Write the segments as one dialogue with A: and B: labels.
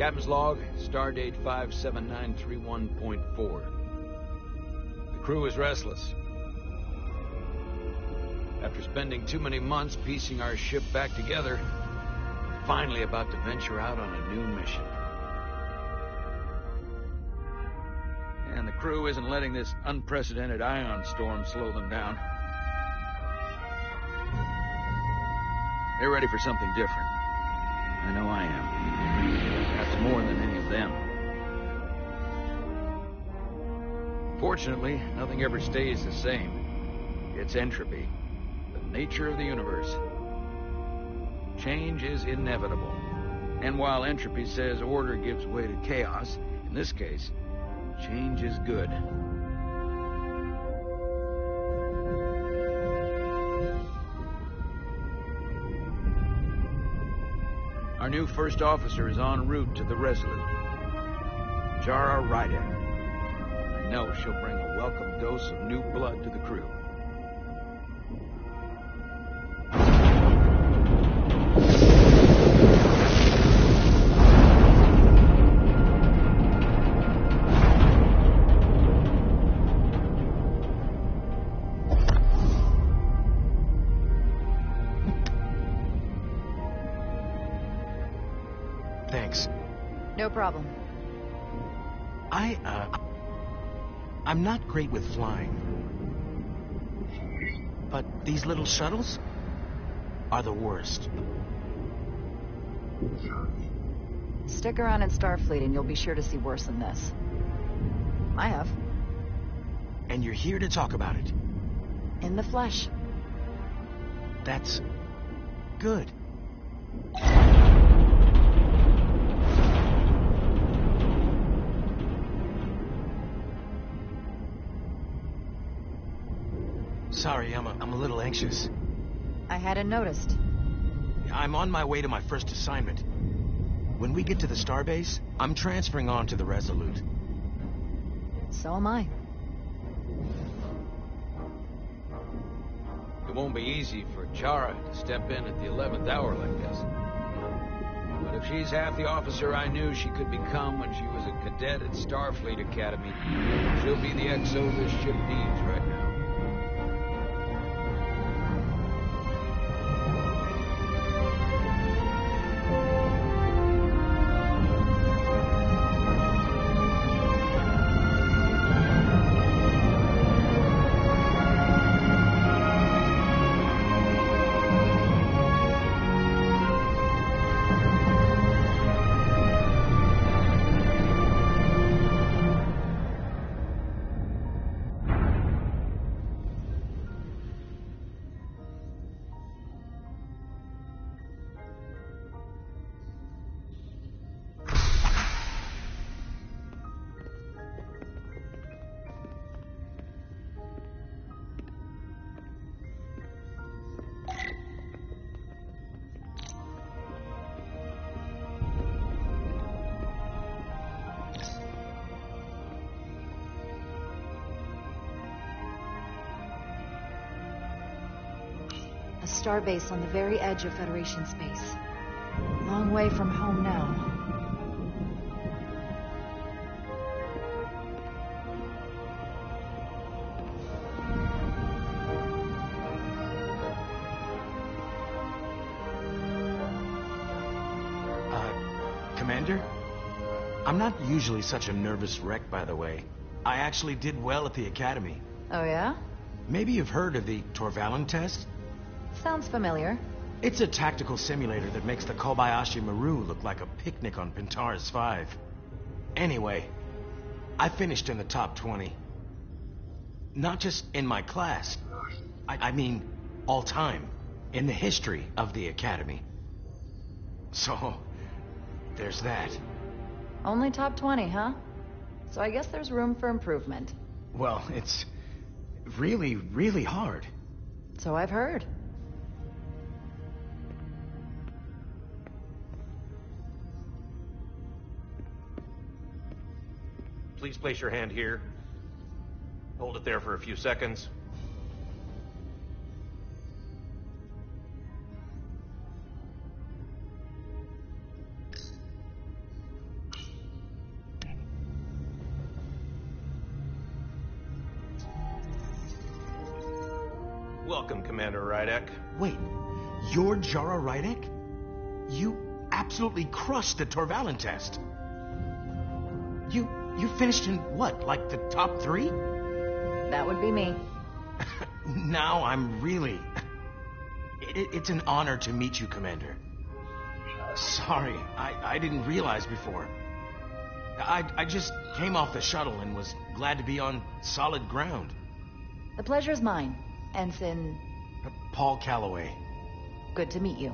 A: Captain's log, stardate 57931.4. The crew is restless. After spending too many months piecing our ship back together, we're finally about to venture out on a new mission. And the crew isn't letting this unprecedented ion storm slow them down. They're ready for something different. I know I am. Perhaps more than any of them. Fortunately, nothing ever stays the same. It's entropy, the nature of the universe. Change is inevitable. And while entropy says order gives way to chaos, in this case, change is good. Our new first officer is en route to the Resolute. Jara Ryder. I know she'll bring a welcome dose of new blood to the crew.
B: Thanks.
C: No problem.
B: I'm not great with flying. But these little shuttles are the worst.
C: Stick around in Starfleet and you'll be sure to see worse than this. I have.
B: And you're here to talk about it.
C: In the flesh.
B: That's good. Sorry, I'm a little anxious.
C: I hadn't noticed.
B: I'm on my way to my first assignment. When we get to the starbase, I'm transferring on to the Resolute.
C: So am I.
A: It won't be easy for Chara to step in at the 11th hour like this. But if she's half the officer I knew she could become when she was a cadet at Starfleet Academy, she'll be the XO this ship needs right now.
C: A starbase on the very edge of Federation space. Long way from home now.
B: Commander? I'm not usually such a nervous wreck, by the way. I actually did well at the Academy.
C: Oh yeah?
B: Maybe you've heard of the Torvalin test?
C: Sounds familiar.
B: It's a tactical simulator that makes the Kobayashi Maru look like a picnic on Pintaris 5. Anyway, I finished in the top 20. Not just in my class. I mean, all time. In the history of the Academy. So, there's that.
C: Only top 20, huh? So I guess there's room for improvement.
B: Well, it's really, really hard.
C: So I've heard.
D: Please place your hand here. Hold it there for a few seconds. Welcome, Commander Rydek.
B: Wait, you're Jara Rydek? You absolutely crushed the Torvalin test. You finished in what, like the top 3?
C: That would be me.
B: Now I'm really... It's an honor to meet you, Commander. Sorry, I didn't realize before. I just came off the shuttle and was glad to be on solid ground.
C: The pleasure's mine, Ensign...
B: Paul Calloway.
C: Good to meet you.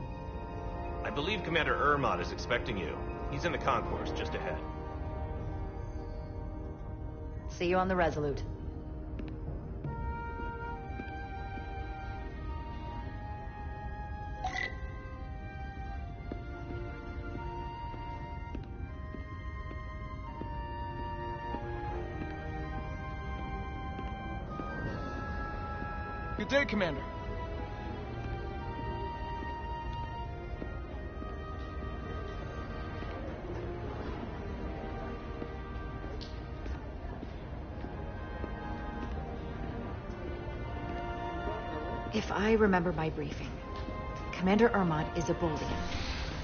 D: I believe Commander Ermot is expecting you. He's in the concourse just ahead.
C: See you on the Resolute.
E: Good day, Commander.
C: If I remember my briefing, Commander Ermot is a Boldian,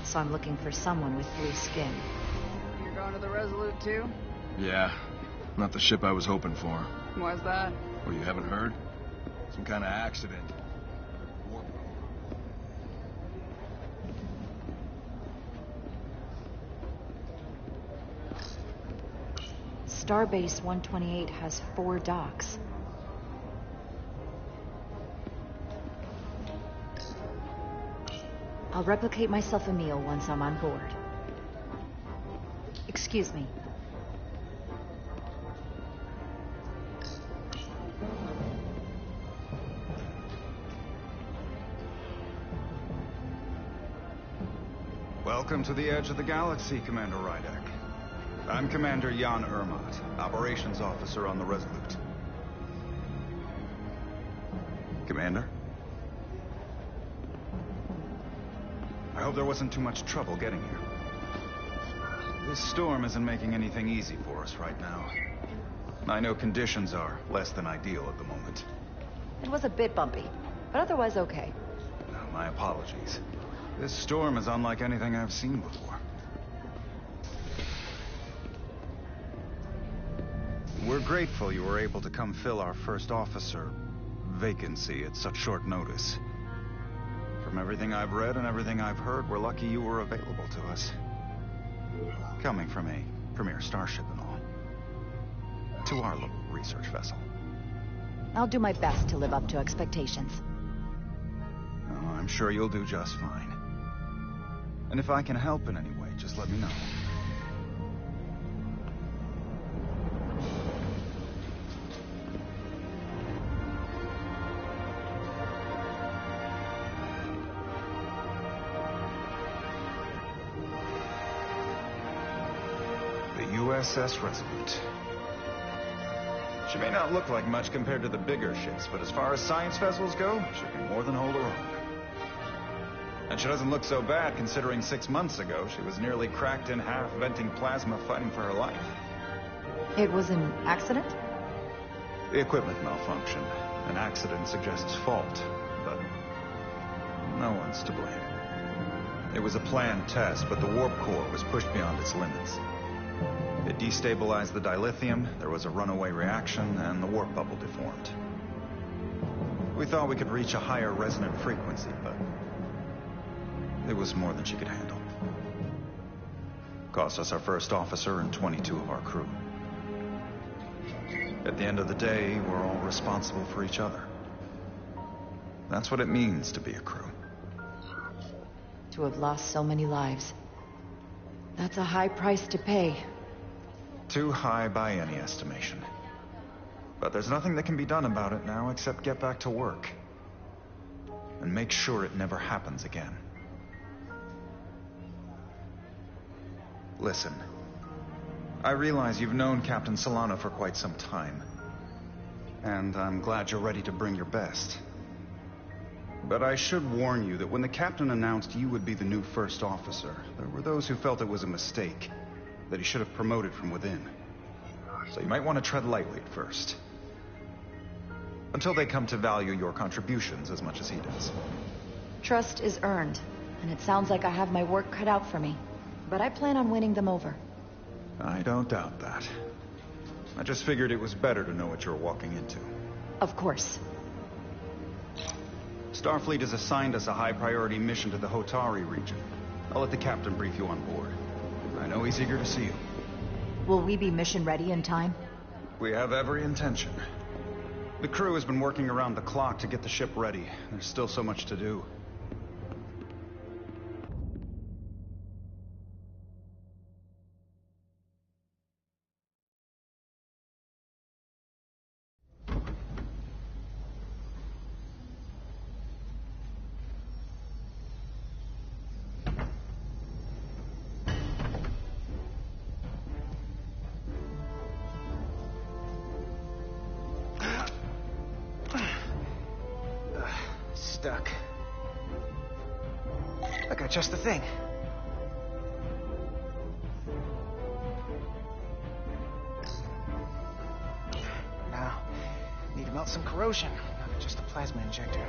C: so I'm looking for someone with blue skin.
F: You're going to the Resolute too?
E: Yeah, not the ship I was hoping for.
F: Why's that?
E: Oh, you haven't heard? Some kind of accident.
C: Starbase 128 has 4 docks. I'll replicate myself a meal once I'm on board. Excuse me.
G: Welcome to the edge of the galaxy, Commander Rydek. I'm Commander Jan Ermot, Operations Officer on the Resolute. Commander? I hope there wasn't too much trouble getting here. This storm isn't making anything easy for us right now. I know conditions are less than ideal at the moment.
C: It was a bit bumpy, but otherwise okay.
G: My apologies. This storm is unlike anything I've seen before. We're grateful you were able to come fill our first officer vacancy at such short notice. From everything I've read and everything I've heard, we're lucky you were available to us. Coming from a premier starship and all. To our little research vessel.
C: I'll do my best to live up to expectations.
G: Oh, I'm sure you'll do just fine. And if I can help in any way, just let me know. USS Resolute. She may not look like much compared to the bigger ships, but as far as science vessels go, she can more than hold her own. And she doesn't look so bad considering 6 months ago she was nearly cracked in half, venting plasma, fighting for her life.
C: It was an accident?
G: The equipment malfunctioned. An accident suggests fault, but no one's to blame. It was a planned test, but the warp core was pushed beyond its limits. It destabilized the dilithium, there was a runaway reaction, and the warp bubble deformed. We thought we could reach a higher resonant frequency, but it was more than she could handle. Cost us our first officer and 22 of our crew. At the end of the day, we're all responsible for each other. That's what it means to be a crew.
C: To have lost so many lives. That's a high price to pay.
G: Too high by any estimation. But there's nothing that can be done about it now except get back to work. And make sure it never happens again. Listen. I realize you've known Captain Solana for quite some time. And I'm glad you're ready to bring your best. But I should warn you that when the captain announced you would be the new first officer, there were those who felt it was a mistake. That he should have promoted from within. So you might want to tread lightly at first. Until they come to value your contributions as much as he does.
C: Trust is earned, and it sounds like I have my work cut out for me. But I plan on winning them over.
G: I don't doubt that. I just figured it was better to know what you're walking into.
C: Of course.
G: Starfleet has assigned us a high-priority mission to the Hotari region. I'll let the captain brief you on board. I know he's eager to see you.
C: Will we be mission ready in time?
G: We have every intention. The crew has been working around the clock to get the ship ready. There's still so much to do.
H: Stuck. I got just the thing. Now, need to melt some corrosion, not just a plasma injector.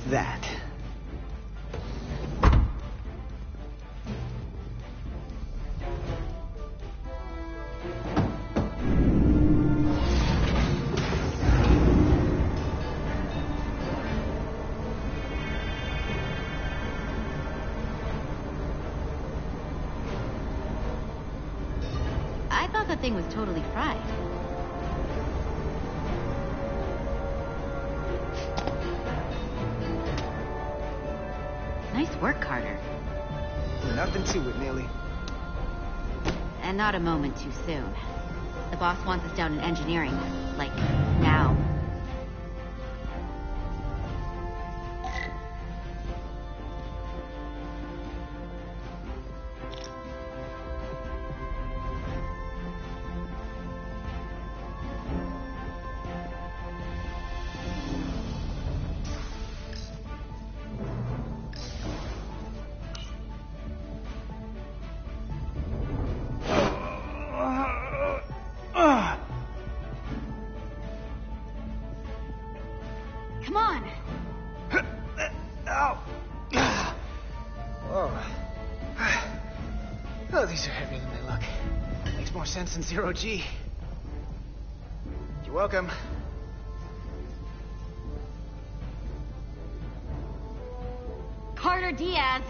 H: That.
I: I thought that thing was totally fried. Nice work, Carter.
H: Nothing to it, Neely.
I: And not a moment too soon. The boss wants us down in engineering. Like, now. Come on!
H: Ow! Whoa. Oh, these are heavier than they look. Makes more sense than zero G. You're welcome.
I: Carter Diaz!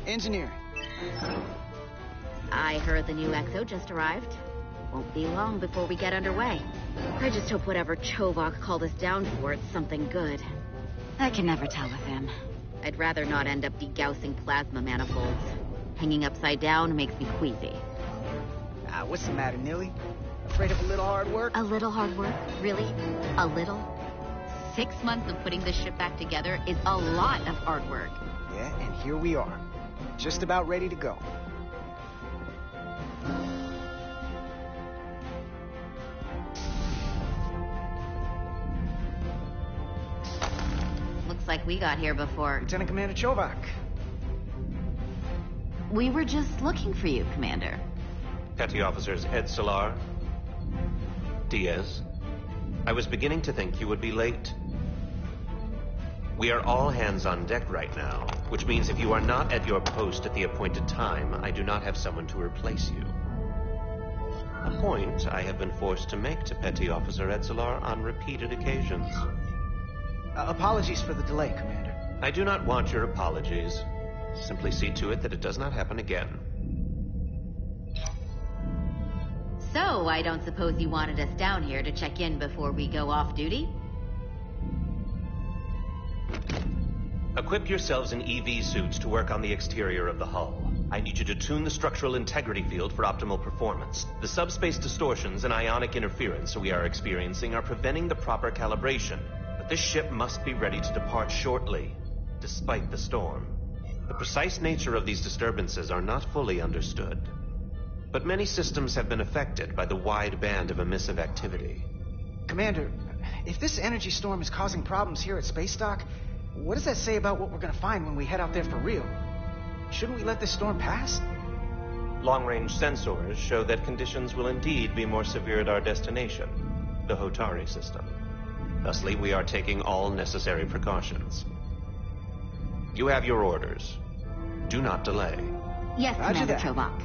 H: Engineering.
I: I heard the new XO just arrived. Won't be long before we get underway. I just hope whatever Chovak called us down for is something good. I can never tell with him. I'd rather not end up degaussing plasma manifolds. Hanging upside down makes me queasy.
H: What's the matter, Nilly? Afraid of a little hard work?
I: A little hard work? Really? A little? 6 months of putting this ship back together is a lot of hard work.
H: Yeah, and here we are. Just about ready to go.
I: Looks like we got here before.
H: Lieutenant Commander Chovak.
I: We were just looking for you, Commander.
D: Petty Officers Ed Solar, Diaz. I was beginning to think you would be late. We are all hands on deck right now, which means if you are not at your post at the appointed time, I do not have someone to replace you. A point I have been forced to make to Petty Officer Ed Solar on repeated occasions.
H: Apologies for the delay, Commander.
D: I do not want your apologies. Simply see to it that it does not happen again.
I: So, I don't suppose you wanted us down here to check in before we go off duty?
D: Equip yourselves in EV suits to work on the exterior of the hull. I need you to tune the structural integrity field for optimal performance. The subspace distortions and ionic interference we are experiencing are preventing the proper calibration. But this ship must be ready to depart shortly, despite the storm. The precise nature of these disturbances are not fully understood. But many systems have been affected by the wide band of emissive activity.
H: Commander, if this energy storm is causing problems here at Space Dock, what does that say about what we're gonna find when we head out there for real? Shouldn't we let this storm pass?
D: Long-range sensors show that conditions will indeed be more severe at our destination, the Hotari system. Thusly, we are taking all necessary precautions. You have your orders. Do not delay.
I: Yes,
H: Roger
I: Commander
H: that.
I: Chovak.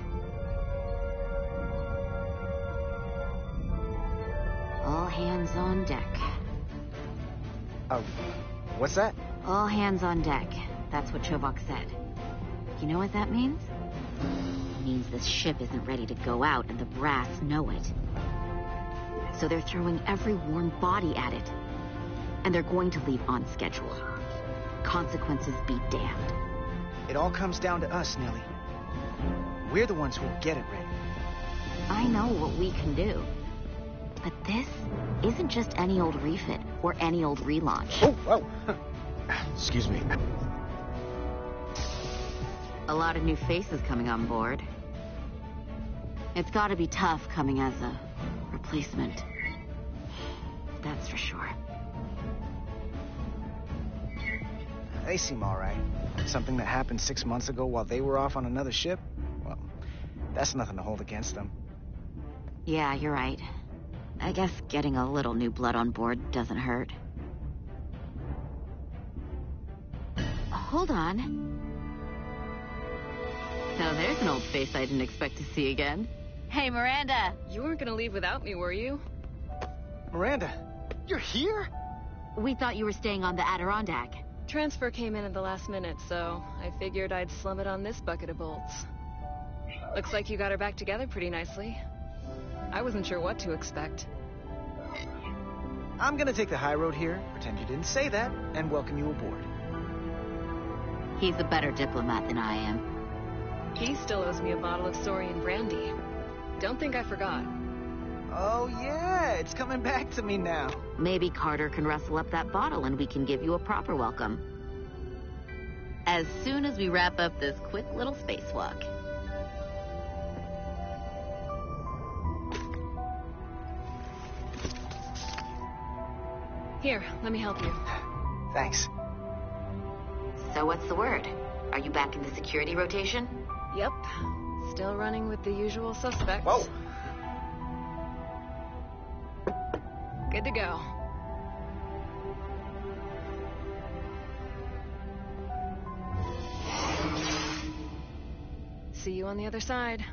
I: All hands on deck.
H: What's that?
I: All hands on deck. That's what Chovak said. You know what that means? It means this ship isn't ready to go out, and the brass know it. So they're throwing every warm body at it. And they're going to leave on schedule. Consequences be damned.
H: It all comes down to us, Nelly. We're the ones who will get it ready.
I: I know what we can do. But this isn't just any old refit or any old relaunch.
H: Oh.
B: Excuse me.
I: A lot of new faces coming on board. It's gotta be tough coming as a replacement. That's for sure.
H: They seem all right. Something that happened 6 months ago while they were off on another ship? Well, that's nothing to hold against them.
I: Yeah, you're right. I guess getting a little new blood on board doesn't hurt. Hold on. Now there's an old face I didn't expect to see again. Hey, Miranda!
F: You weren't gonna leave without me, were you?
H: Miranda, you're here?
I: We thought you were staying on the Adirondack.
F: Transfer came in at the last minute, so I figured I'd slum it on this bucket of bolts. Looks like you got her back together pretty nicely. I wasn't sure what to expect.
H: I'm gonna take the high road here, pretend you didn't say that, and welcome you aboard.
I: He's a better diplomat than I am.
F: He still owes me a bottle of Saurian brandy. Don't think I forgot.
H: Oh yeah, it's coming back to me now.
I: Maybe Carter can rustle up that bottle and we can give you a proper welcome. As soon as we wrap up this quick little spacewalk.
F: Here, let me help you.
H: Thanks.
I: So what's the word? Are you back in the security rotation?
F: Yep. Still running with the usual suspects.
H: Whoa!
F: Good to go. See you on the other side.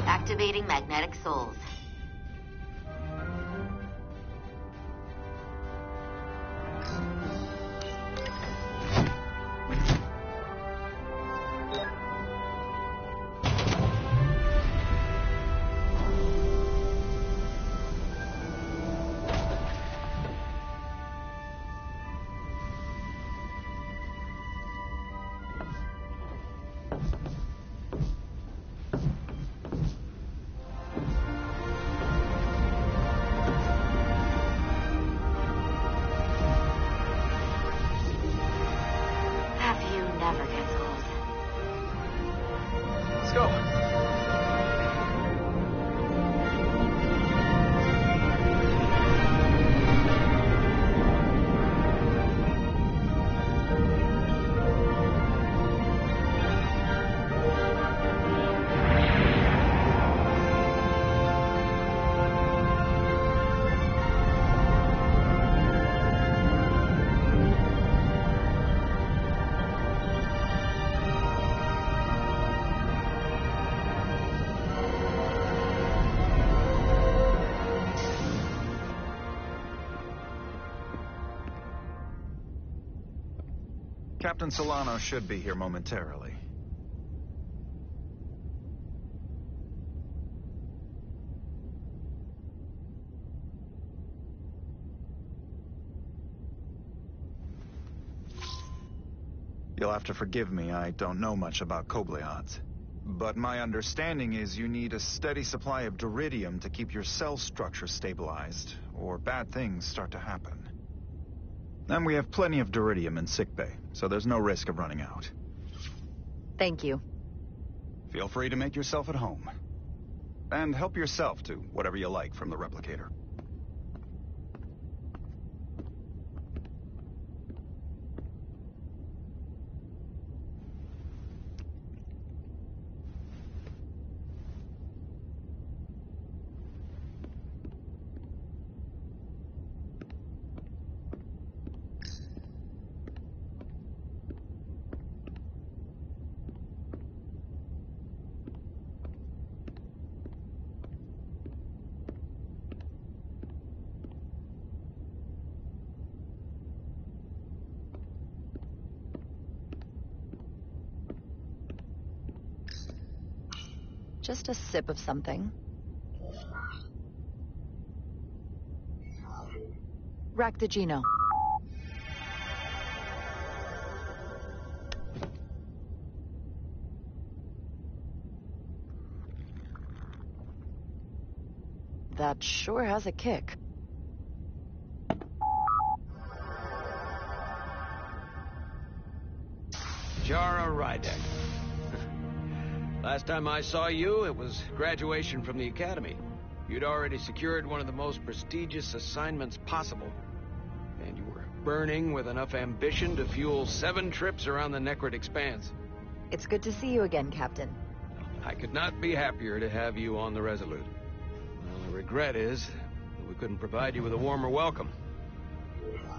I: Activating magnetic souls. Have you never gets old?
H: Let's go.
G: Captain Solano should be here momentarily. You'll have to forgive me, I don't know much about Kobleods. But my understanding is you need a steady supply of duridium to keep your cell structure stabilized, or bad things start to happen. And we have plenty of duridium in sickbay, so there's no risk of running out.
C: Thank you.
G: Feel free to make yourself at home. And help yourself to whatever you like from the replicator.
C: Just a sip of something. Rack the Geno. That sure has a kick.
A: Jara Rydek. Last time I saw you, it was graduation from the Academy. You'd already secured one of the most prestigious assignments possible. And you were burning with enough ambition to fuel 7 trips around the Necrit Expanse.
C: It's good to see you again, Captain.
A: I could not be happier to have you on the Resolute. The only regret is that we couldn't provide you with a warmer welcome.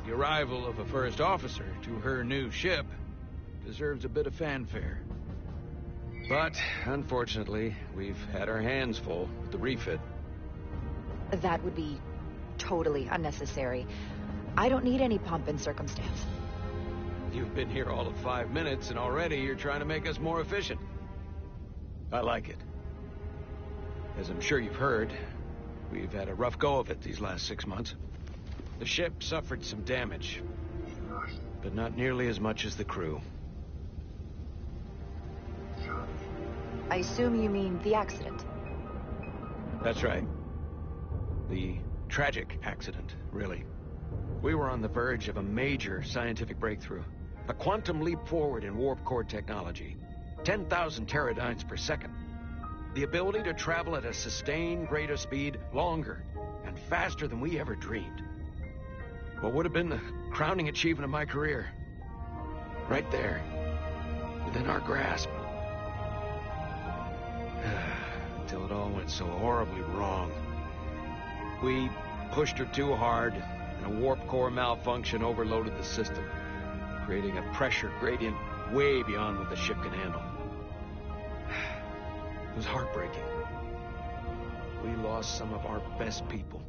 A: The arrival of a first officer to her new ship deserves a bit of fanfare. But, unfortunately, we've had our hands full with the refit.
C: That would be totally unnecessary. I don't need any pomp and circumstance.
A: You've been here all of 5 minutes, and already you're trying to make us more efficient. I like it. As I'm sure you've heard, we've had a rough go of it these last 6 months. The ship suffered some damage, but not nearly as much as the crew.
C: I assume you mean the accident.
A: That's right. The tragic accident, really. We were on the verge of a major scientific breakthrough. A quantum leap forward in warp core technology. 10,000 teradynes per second. The ability to travel at a sustained rate of speed longer and faster than we ever dreamed. What would have been the crowning achievement of my career. Right there. Within our grasp. Until it all went so horribly wrong. We pushed her too hard, and a warp core malfunction overloaded the system, creating a pressure gradient way beyond what the ship can handle. It was heartbreaking. We lost some of our best people.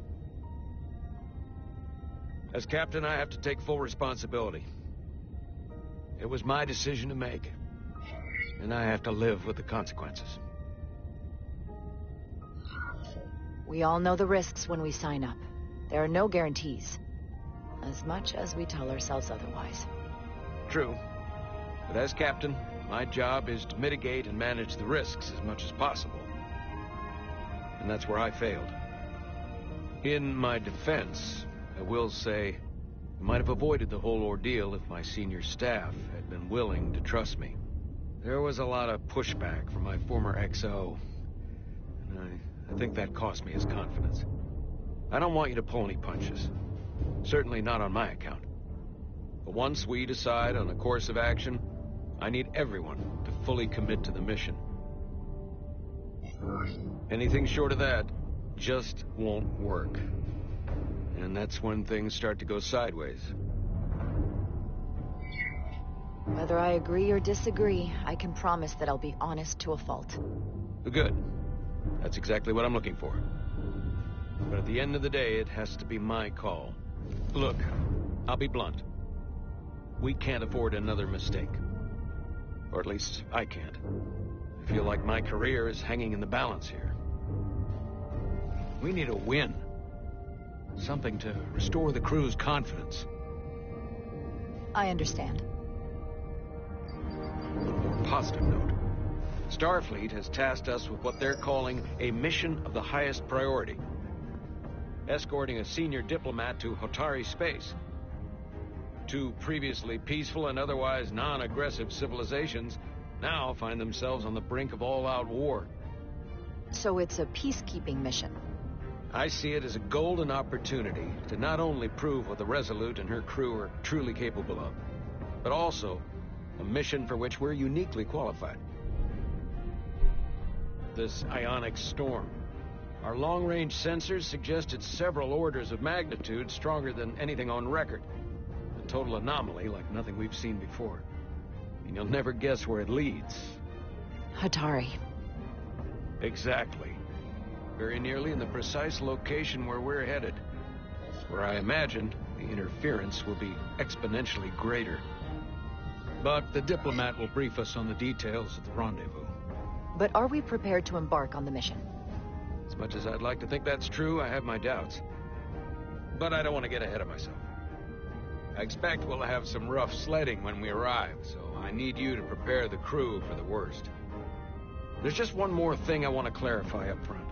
A: As captain, I have to take full responsibility. It was my decision to make, and I have to live with the consequences.
C: We all know the risks when we sign up. There are no guarantees. As much as we tell ourselves otherwise.
A: True. But as captain, My job is to mitigate and manage the risks as much as possible. And that's where I failed. In my defense, I will say, I might have avoided the whole ordeal if my senior staff had been willing to trust me. There was a lot of pushback from my former XO. And I think that cost me his confidence. I don't want you to pull any punches. Certainly not on my account. But once we decide on a course of action, I need everyone to fully commit to the mission. Anything short of that just won't work. And that's when things start to go sideways.
C: Whether I agree or disagree, I can promise that I'll be honest to a fault.
A: Good. That's exactly what I'm looking for. But at the end of the day, it has to be my call. Look, I'll be blunt. We can't afford another mistake. Or at least, I can't. I feel like my career is hanging in the balance here. We need a win. Something to restore the crew's confidence.
C: I understand.
A: On a more positive note, Starfleet has tasked us with what they're calling a mission of the highest priority. Escorting a senior diplomat to Hotari space. Two previously peaceful and otherwise non-aggressive civilizations now find themselves on the brink of all-out war.
C: So it's a peacekeeping mission.
A: I see it as a golden opportunity to not only prove what the Resolute and her crew are truly capable of, but also a mission for which we're uniquely qualified. This ionic storm. Our long-range sensors suggest it's several orders of magnitude stronger than anything on record. A total anomaly like nothing we've seen before. And you'll never guess where it leads.
C: Hotari.
A: Exactly. Very nearly in the precise location where we're headed. Where I imagine the interference will be exponentially greater. But the diplomat will brief us on the details of the rendezvous.
C: But are we prepared to embark on the mission?
A: As much as I'd like to think that's true, I have my doubts. But I don't want to get ahead of myself. I expect we'll have some rough sledding when we arrive, so I need you to prepare the crew for the worst. There's just one more thing I want to clarify up front.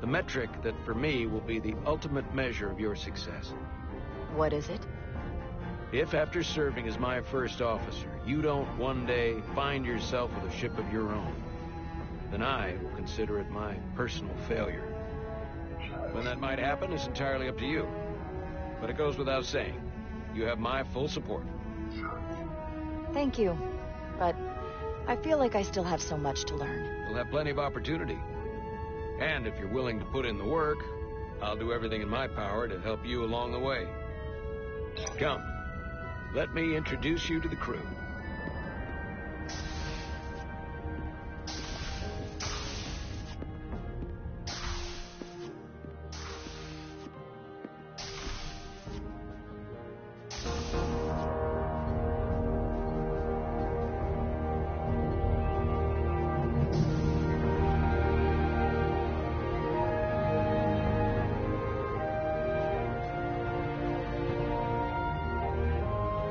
A: The metric that, for me, will be the ultimate measure of your success.
C: What is it?
A: If, after serving as my first officer, you don't one day find yourself with a ship of your own, then I will consider it my personal failure. When that might happen is entirely up to you. But it goes without saying, you have my full support.
C: Thank you, but I feel like I still have so much to learn.
A: You'll have plenty of opportunity. And if you're willing to put in the work, I'll do everything in my power to help you along the way. Come, let me introduce you to the crew.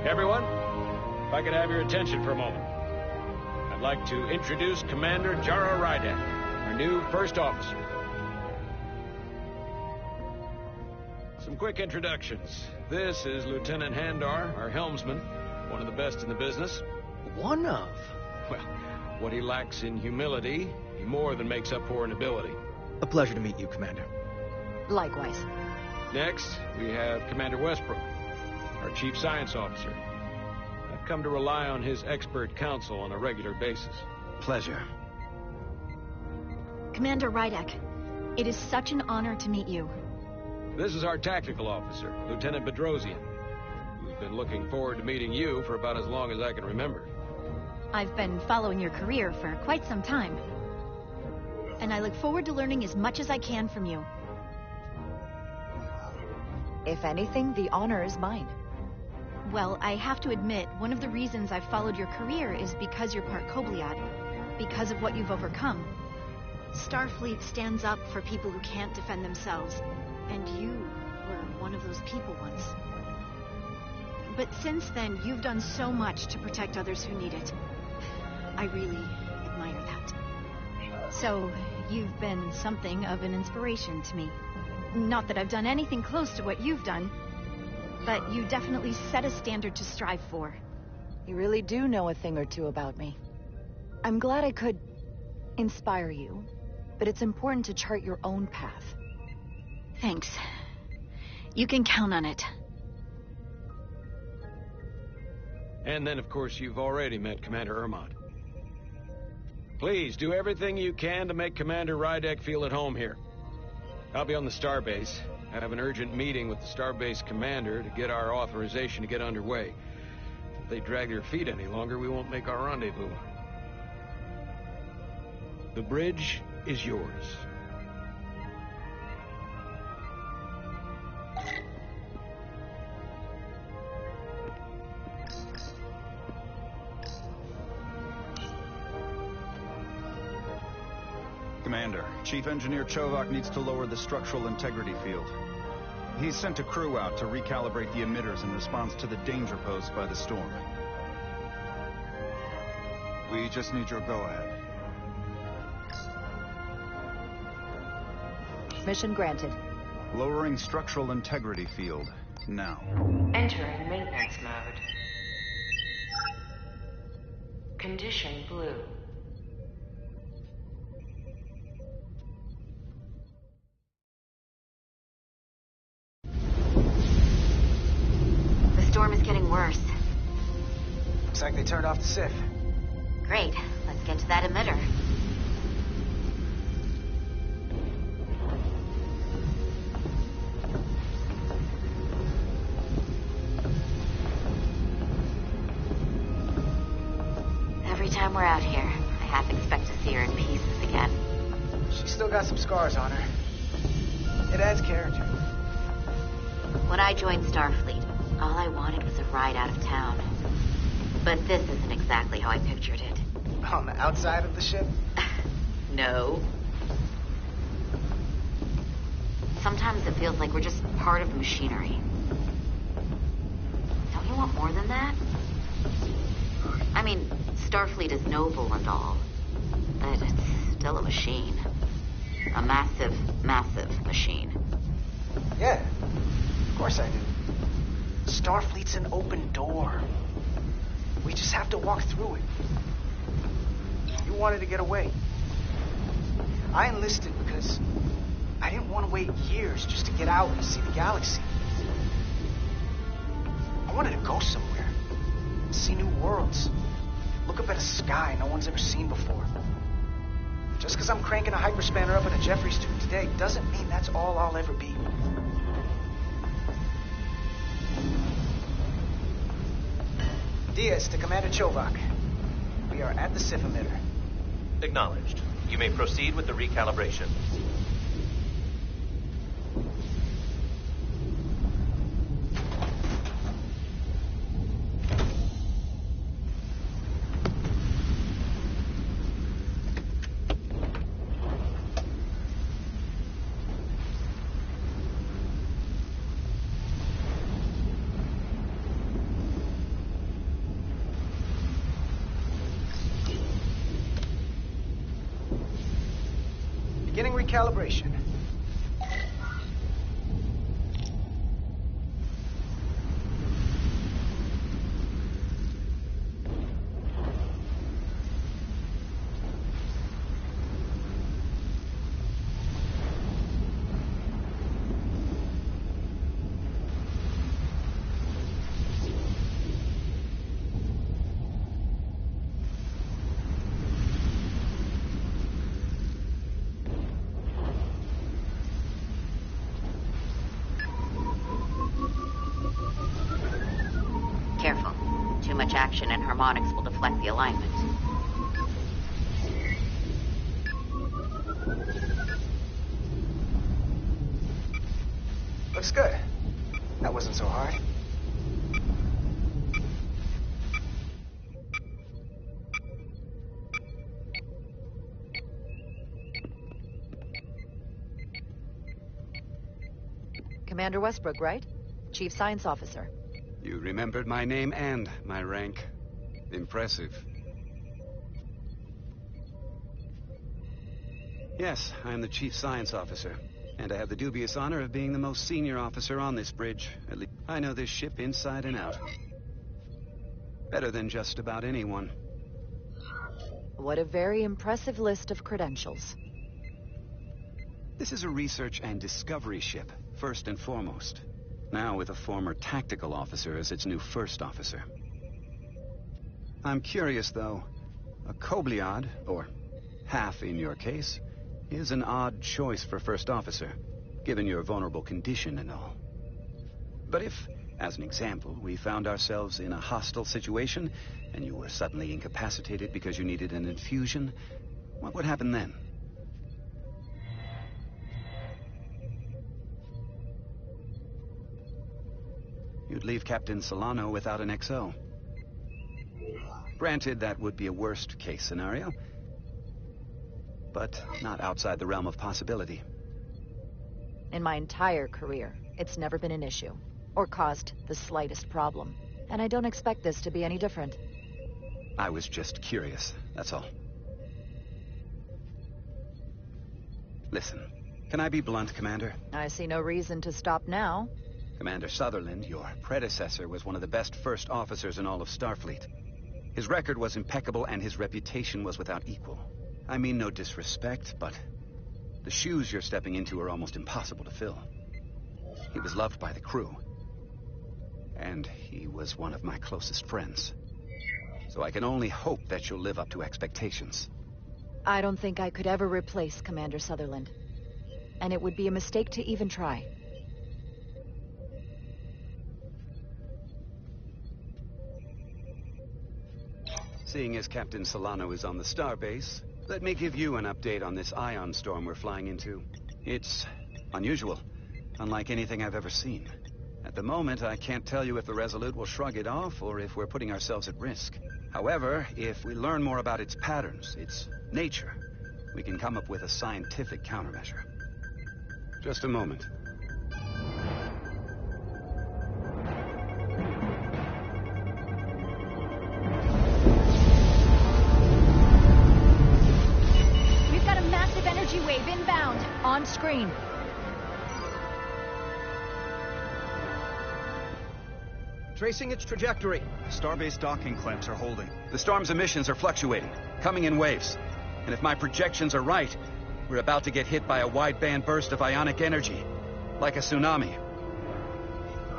A: Everyone, if I could have your attention for a moment. I'd like to introduce Commander Jara Rydek, our new first officer. Some quick introductions. This is Lieutenant Handar, our helmsman, one of the best in the business.
B: One of?
A: Well, what he lacks in humility, he more than makes up for in ability.
B: A pleasure to meet you, Commander.
C: Likewise.
A: Next, we have Commander Westbrook, our Chief Science Officer. I've come to rely on his expert counsel on a regular basis.
B: Pleasure.
J: Commander Rydek, it is such an honor to meet you.
A: This is our Tactical Officer, Lieutenant Bedrosian, who's been looking forward to meeting you for about as long as I can remember.
J: I've been following your career for quite some time. And I look forward to learning as much as I can from you.
C: If anything, the honor is mine.
J: Well, I have to admit, one of the reasons I've followed your career is because you're part Kobliad, because of what you've overcome. Starfleet stands up for people who can't defend themselves, and you were one of those people once. But since then, you've done so much to protect others who need it. I really admire that. So, you've been something of an inspiration to me. Not that I've done anything close to what you've done, but you definitely set a standard to strive for.
C: You really do know a thing or two about me. I'm glad I could inspire you, but it's important to chart your own path.
J: Thanks. You can count on it.
A: And then, of course, you've already met Commander Ermont. Please, do everything you can to make Commander Rydek feel at home here. I'll be on the starbase. I have an urgent meeting with the starbase commander to get our authorization to get underway. If they drag their feet any longer, we won't make our rendezvous. The bridge is yours.
G: Commander, Chief Engineer Chovak needs to lower the structural integrity field. He's sent a crew out to recalibrate the emitters in response to the danger posed by the storm. We just need your go-ahead.
C: Mission granted.
G: Lowering structural integrity field, now.
K: Entering maintenance mode. Condition blue.
I: The storm is getting worse.
H: Looks like they turned off the SIF.
I: Great. Let's get to that emitter. Every time we're out here, I half expect to see her in pieces again.
H: She's still got some scars on her. It adds character.
I: When I joined Starfleet, all I wanted was a ride out of town. But this isn't exactly how I pictured it.
H: On the outside of the ship?
I: No. Sometimes it feels like we're just part of the machinery. Don't you want more than that? I mean, Starfleet is noble and all, but it's still a machine. A massive, massive machine.
H: Yeah, of course I do. Starfleet's an open door. We just have to walk through it. You wanted to get away. I enlisted because I didn't want to wait years just to get out and see the galaxy. I wanted to go somewhere, see new worlds, look up at a sky no one's ever seen before. Just because I'm cranking a hyperspanner up in a Jeffries tube today doesn't mean that's all I'll ever be. Diaz to Commander Chovak. We are at the SIF emitter.
D: Acknowledged. You may proceed with the recalibration.
H: Beginning recalibration.
I: Careful. Too much action and harmonics will deflect the alignment.
H: Looks good. That wasn't so hard.
C: Commander Westbrook, right? Chief Science Officer.
L: You remembered my name and my rank. Impressive. Yes, I am the Chief Science Officer, and I have the dubious honor of being the most senior officer on this bridge. At least I know this ship inside and out. Better than just about anyone.
C: What a very impressive list of credentials.
L: This is a research and discovery ship, first and foremost. Now with a former tactical officer as its new first officer. I'm curious, though. A Kobliad, or half in your case, is an odd choice for first officer, given your vulnerable condition and all. But if, as an example, we found ourselves in a hostile situation, and you were suddenly incapacitated because you needed an infusion, what would happen then? You'd leave Captain Solano without an XO. Granted, that would be a worst-case scenario, but not outside the realm of possibility.
C: In my entire career, it's never been an issue, or caused the slightest problem. And I don't expect this to be any different.
L: I was just curious, that's all. Listen, can I be blunt, Commander?
C: I see no reason to stop now.
L: Commander Sutherland, your predecessor, was one of the best first officers in all of Starfleet. His record was impeccable and his reputation was without equal. I mean no disrespect, but the shoes you're stepping into are almost impossible to fill. He was loved by the crew, and he was one of my closest friends. So I can only hope that you'll live up to expectations.
C: I don't think I could ever replace Commander Sutherland. And it would be a mistake to even try.
L: Seeing as Captain Solano is on the starbase, let me give you an update on this ion storm we're flying into. It's unusual, unlike anything I've ever seen. At the moment, I can't tell you if the Resolute will shrug it off or if we're putting ourselves at risk. However, if we learn more about its patterns, its nature, we can come up with a scientific countermeasure. Just a moment.
J: We've got a massive energy wave inbound.
C: On screen.
M: Tracing its trajectory.
G: Starbase docking clamps are holding.
L: The storm's emissions are fluctuating, coming in waves. And if my projections are right, we're about to get hit by a wideband burst of ionic energy, like a tsunami.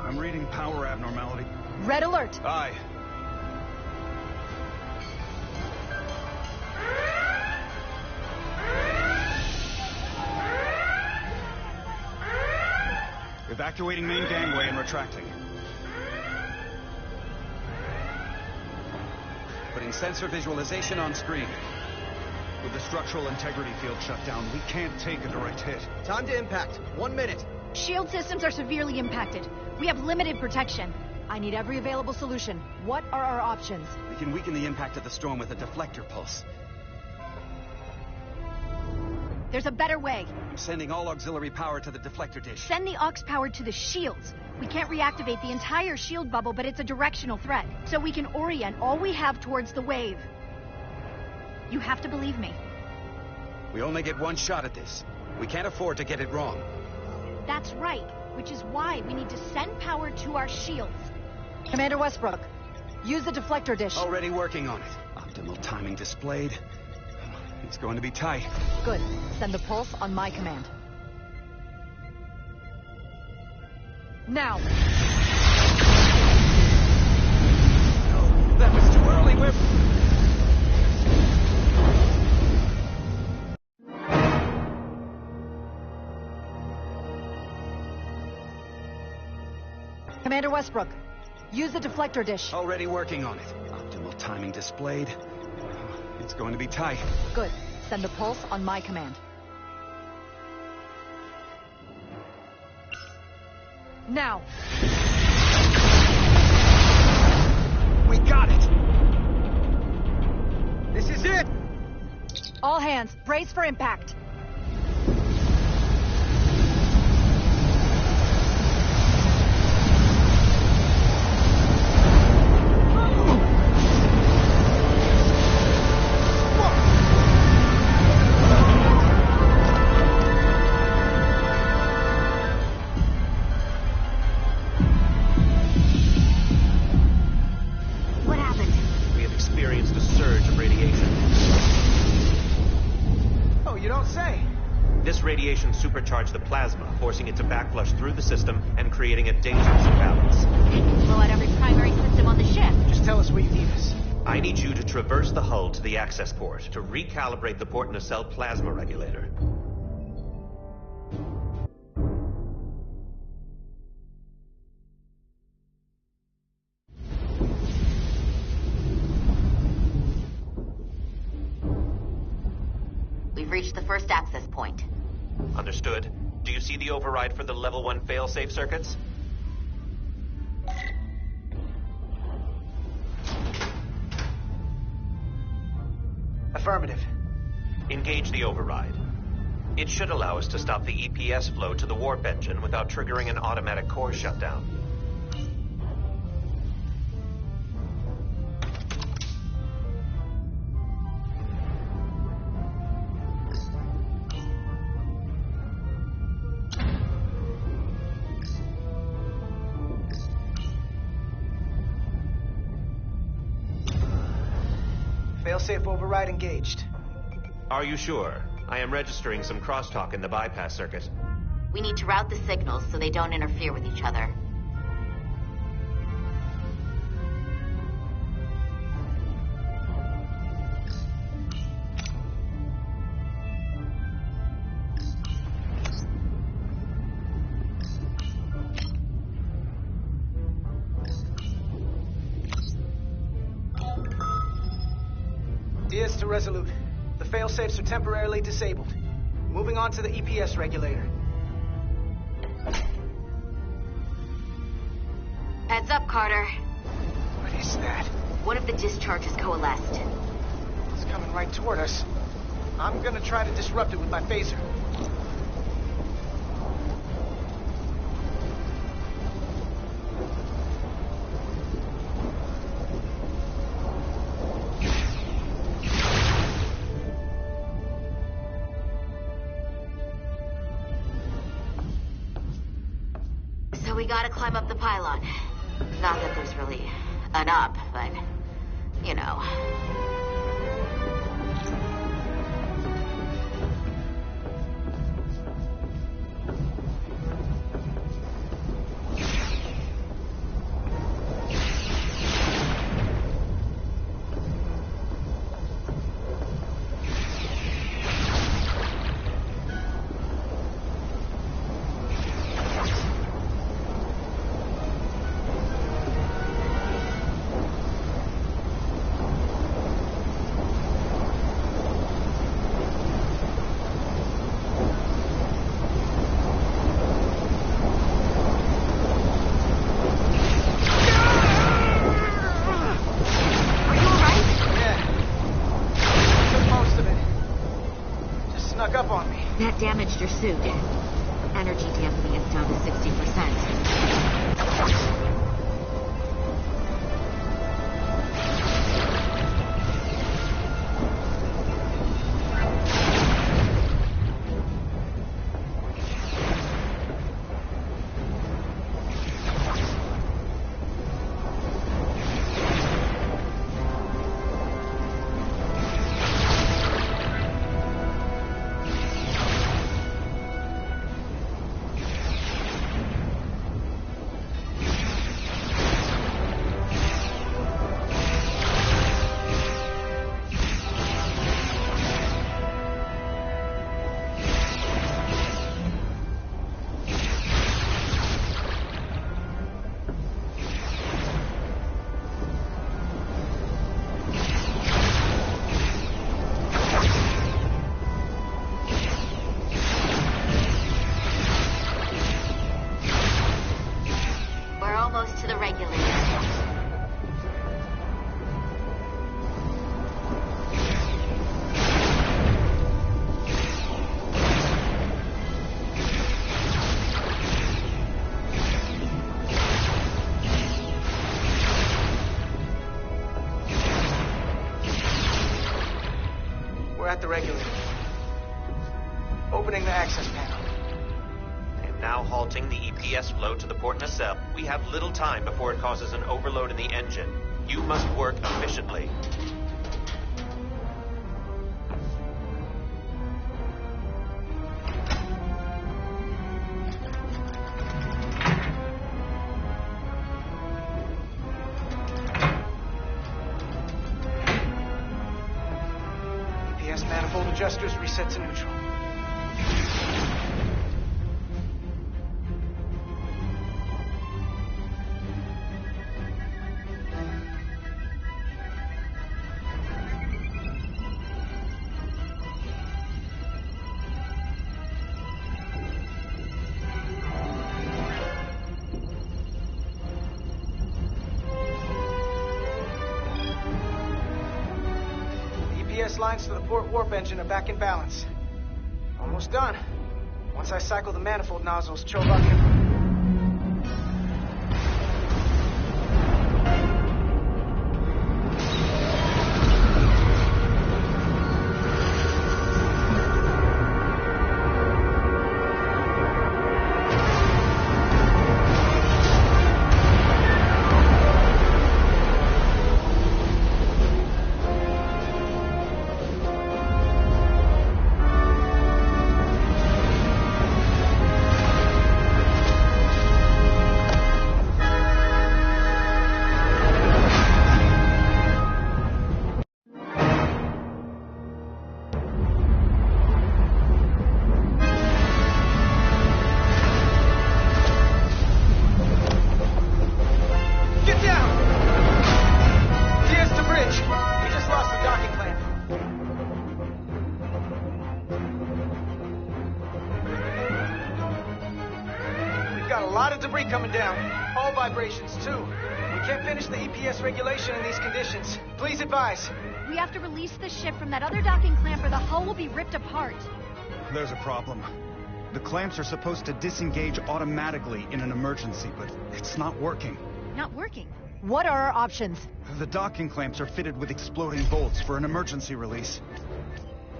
G: I'm reading power abnormality.
C: Red alert!
G: Aye. Evacuating main gangway and retracting.
L: Putting sensor visualization on screen.
G: With the structural integrity field shut down, we can't take a direct hit.
M: Time to impact. 1 minute.
J: Shield systems are severely impacted. We have limited protection.
C: I need every available solution. What are our options?
L: We can weaken the impact of the storm with a deflector pulse.
J: There's a better way.
L: I'm sending all auxiliary power to the deflector dish.
J: Send the aux power to the shields. We can't reactivate the entire shield bubble, but it's a directional threat. So we can orient all we have towards the wave. You have to believe me.
L: We only get one shot at this. We can't afford to get it wrong.
J: That's right, which is why we need to send power to our shields.
C: Commander Westbrook, use the deflector dish.
L: Already working on it. Optimal timing displayed. It's going to be tight.
C: Good. Send the pulse on my command. Now!
L: No, that was too early.
C: Commander Westbrook, use the deflector dish.
L: Already working on it. Optimal timing displayed. It's going to be tight.
C: Good. Send the pulse on my command. Now!
L: We got it!
M: This is it!
C: All hands, brace for impact.
D: supercharge the plasma, forcing it to backflush through the system and creating a dangerous imbalance.
I: Blow out every primary system on the ship.
H: Just tell us where you need us.
D: I need you to traverse the hull to the access port to recalibrate the port nacelle plasma regulator.
I: We've reached the first access point.
D: Understood. Do you see the override for the level 1 failsafe circuits?
H: Affirmative.
D: Engage the override. It should allow us to stop the EPS flow to the warp engine without triggering an automatic core shutdown.
H: Failsafe override engaged.
D: Are you sure? I am registering some crosstalk in the bypass circuit.
I: We need to route the signals so they don't interfere with each other.
H: Diaz to Resolute. The failsafes are temporarily disabled. Moving on to the EPS regulator.
I: Heads up, Carter.
H: What is that?
I: One of the discharges coalesced.
H: It's coming right toward us. I'm gonna try to disrupt it with my phaser.
I: We gotta climb up the pylon. Not that there's really an up, but, you know. That damaged your suit. Energy dampening is down to 60%.
H: We're at the regulator. Opening the access panel.
D: I am now halting the EPS flow to the port nacelle. We have little time before it causes an overload in the engine. You must work efficiently.
H: adjusters reset to neutral. Lines to the port warp engine are back in balance. Almost done. Once I cycle the manifold nozzles, Chobok can... coming down. All vibrations, too. We can't finish the EPS regulation in these conditions. Please advise.
J: We have to release the ship from that other docking clamp or the hull will be ripped apart.
G: There's a problem. The clamps are supposed to disengage automatically in an emergency, but it's not working.
J: Not working?
C: What are our options?
G: The docking clamps are fitted with exploding bolts for an emergency release.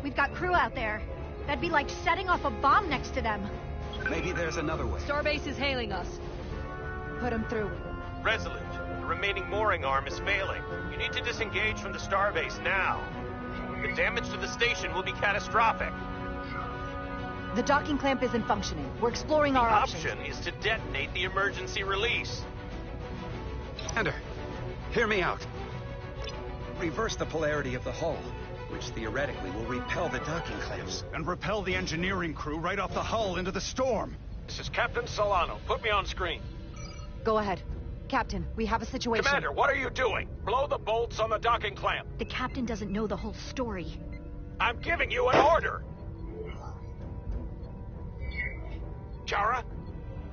J: We've got crew out there. That'd be like setting off a bomb next to them.
L: Maybe there's another way.
F: Starbase is hailing us.
C: Put him through.
D: Resolute, the remaining mooring arm is failing. You need to disengage from the starbase now. The damage to the station will be catastrophic.
C: The docking clamp isn't functioning. We're exploring our options.
D: The option is to detonate the emergency release.
L: Commander, hear me out. Reverse the polarity of the hull, which theoretically will repel the docking clamps.
G: And repel the engineering crew right off the hull into the storm.
A: This is Captain Solano. Put me on screen.
C: Go ahead. Captain, we have a situation.
A: Commander, what are you doing? Blow the bolts on the docking clamp.
J: The captain doesn't know the whole story.
A: I'm giving you an order. Jara?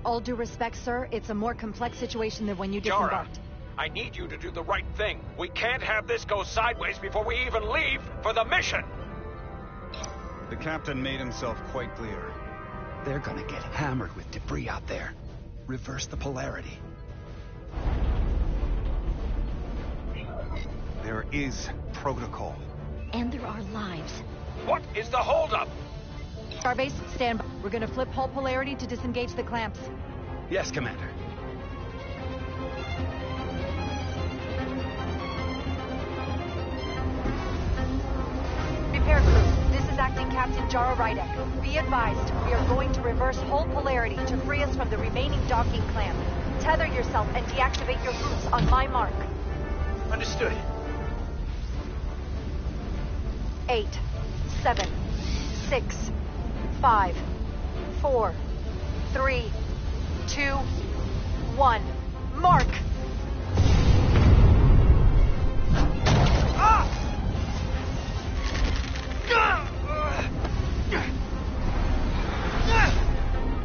C: All due respect, sir, it's a more complex situation than when you
A: Jara,
C: disembarked.
A: I need you to do the right thing. We can't have this go sideways before we even leave for the mission.
G: The captain made himself quite clear.
L: They're gonna get hammered with debris out there. Reverse the polarity.
G: There is protocol.
J: And there are lives.
A: What is the holdup?
C: Starbase, stand by. We're gonna flip hull polarity to disengage the clamps.
L: Yes, Commander.
C: Repair crew, this is Acting Captain Jara Rydek. Be advised, we are going to reverse hull polarity to free us from the remaining docking clamp. Tether yourself and deactivate your boots on my mark.
H: Understood.
C: 8, 7, 6, 5, 4, 3, 2, 1. Mark!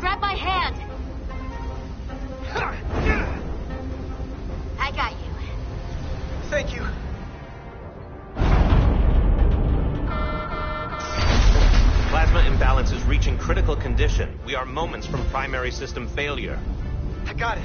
I: Grab my hand. I got you.
H: Thank you.
D: Plasma imbalance is reaching critical condition. We are moments from primary system failure.
H: I got it.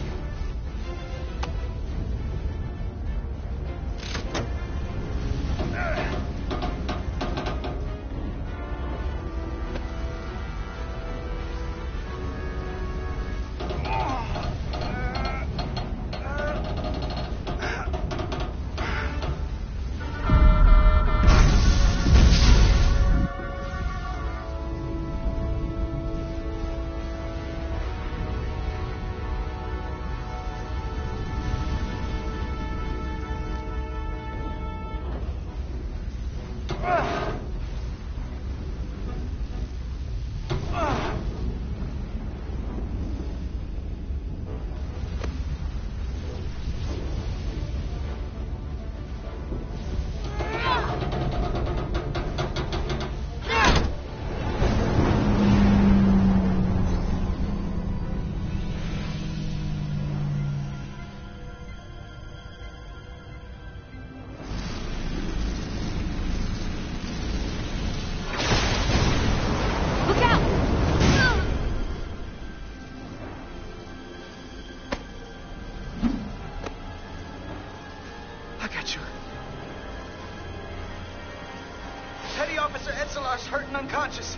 H: Etzelar's hurt and unconscious.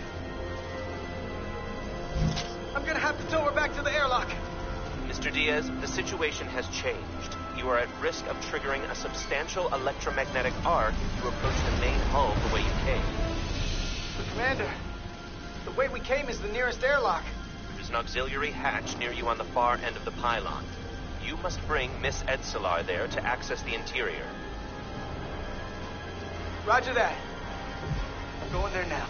H: I'm gonna have to tow her back to the airlock.
D: Mr. Diaz, the situation has changed. You are at risk of triggering a substantial electromagnetic arc if you approach the main hull the way you came.
H: But Commander, the way we came is the nearest airlock.
D: There's an auxiliary hatch near you on the far end of the pylon. You must bring Miss Etzelar there to access the interior.
H: Roger that. I'm going there now.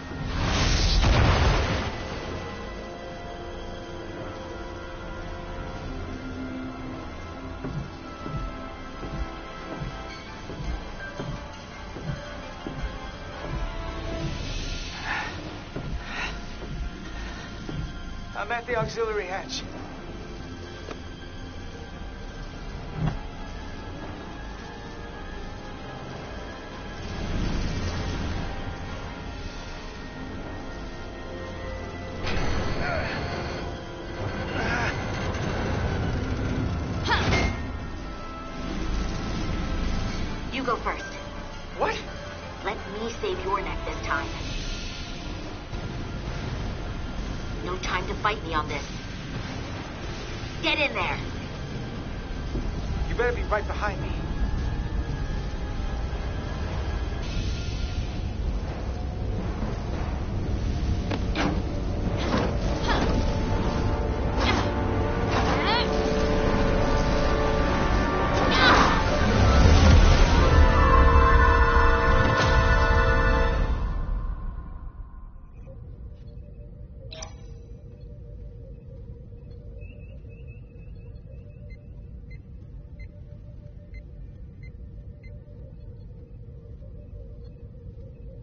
H: I'm at the auxiliary hatch.
I: You go first.
H: What?
I: Let me save your neck this time. No time to fight me on this. Get in there!
H: You better be right behind me.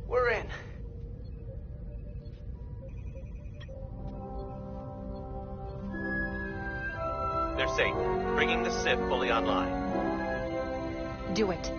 H: We're in.
D: They're safe, bringing the SIP fully online.
C: Do it.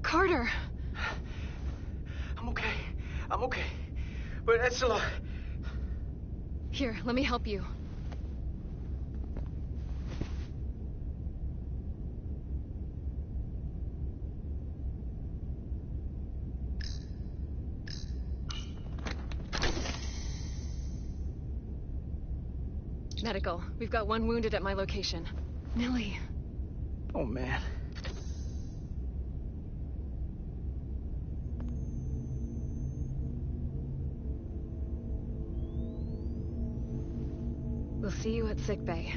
F: Carter!
H: I'm okay. I'm okay. But Etzelar...
F: Here, let me help you. Medical. We've got one wounded at my location. Millie.
H: Oh, man.
F: We'll see you at sickbay.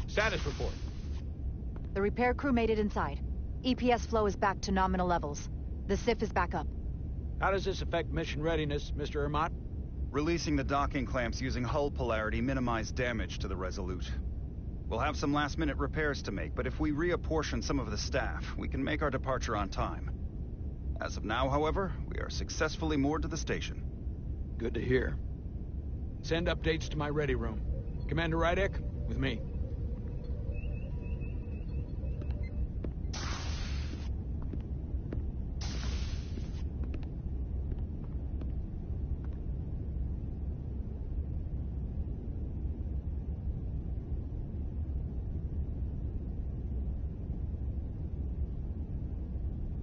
A: Status report.
C: The repair crew made it inside. EPS flow is back to nominal levels. The SIF is back up.
A: How does this affect mission readiness, Mr. Ermont?
G: Releasing the docking clamps using hull polarity minimized damage to the Resolute. We'll have some last-minute repairs to make, but if we reapportion some of the staff, we can make our departure on time. As of now, however, we are successfully moored to the station.
A: Good to hear. Send updates to my ready room. Commander Rydek, with me.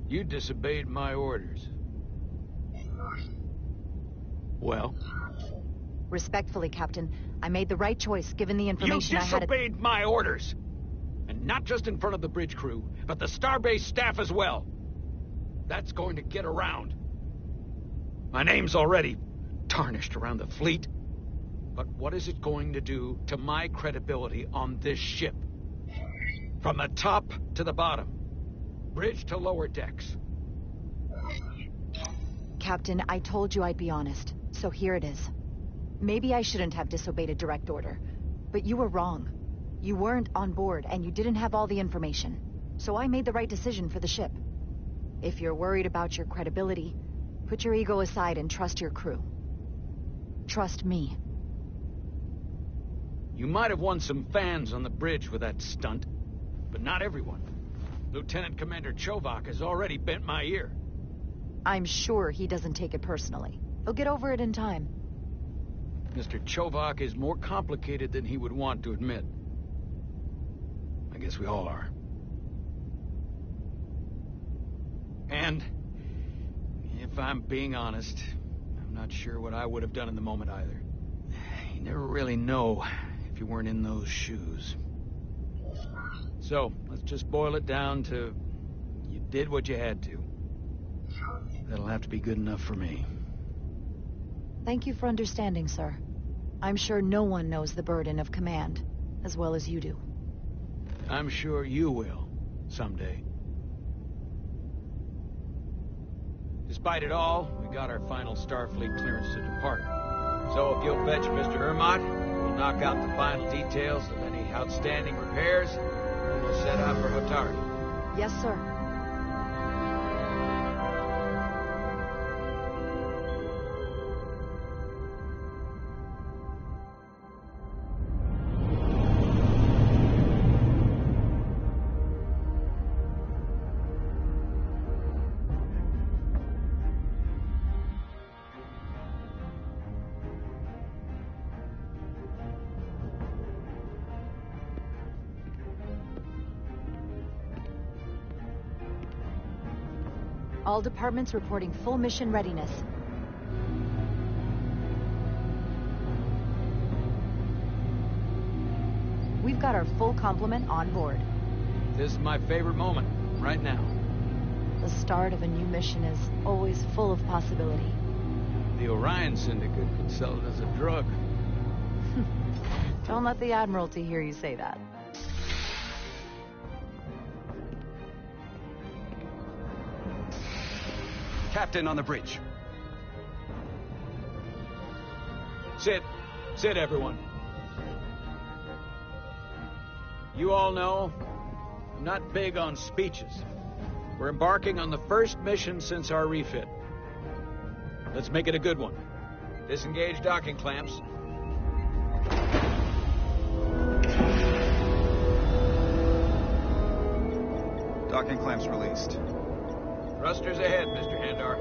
A: You disobeyed my orders. Well?
C: Respectfully, Captain, I made the right choice given the information I had.
A: You disobeyed my orders! And not just in front of the bridge crew, but the Starbase staff as well. That's going to get around. My name's already tarnished around the fleet. But what is it going to do to my credibility on this ship? From the top to the bottom. Bridge to lower decks.
C: Captain, I told you I'd be honest, so here it is. Maybe I shouldn't have disobeyed a direct order, but you were wrong. You weren't on board, and you didn't have all the information. So I made the right decision for the ship. If you're worried about your credibility, put your ego aside and trust your crew. Trust me.
A: You might have won some fans on the bridge with that stunt, but not everyone. Lieutenant Commander Chovak has already bent my ear.
C: I'm sure he doesn't take it personally. He'll get over it in time.
A: Mr. Chovak is more complicated than he would want to admit. I guess we all are. And, if I'm being honest, I'm not sure what I would have done in the moment either. You never really know if you weren't in those shoes. So, let's just boil it down to, you did what you had to. That'll have to be good enough for me.
C: Thank you for understanding, sir. I'm sure no one knows the burden of command as well as you do.
A: I'm sure you will, someday. Despite it all, we got our final Starfleet clearance to depart. So if you'll fetch Mr. Hermot, we'll knock out the final details of any outstanding repairs, and we'll set out for Hotari.
C: Yes, sir. All departments reporting full mission readiness. We've got our full complement on board.
A: This is my favorite moment, right now.
C: The start of a new mission is always full of possibility.
A: The Orion Syndicate could sell it as a drug.
C: Don't let the Admiralty hear you say that.
L: Captain on the bridge.
A: Sit. Sit, everyone. You all know, I'm not big on speeches. We're embarking on the first mission since our refit. Let's make it a good one. Disengage docking clamps.
G: Docking clamps released.
A: Thrusters ahead, Mr. Handar.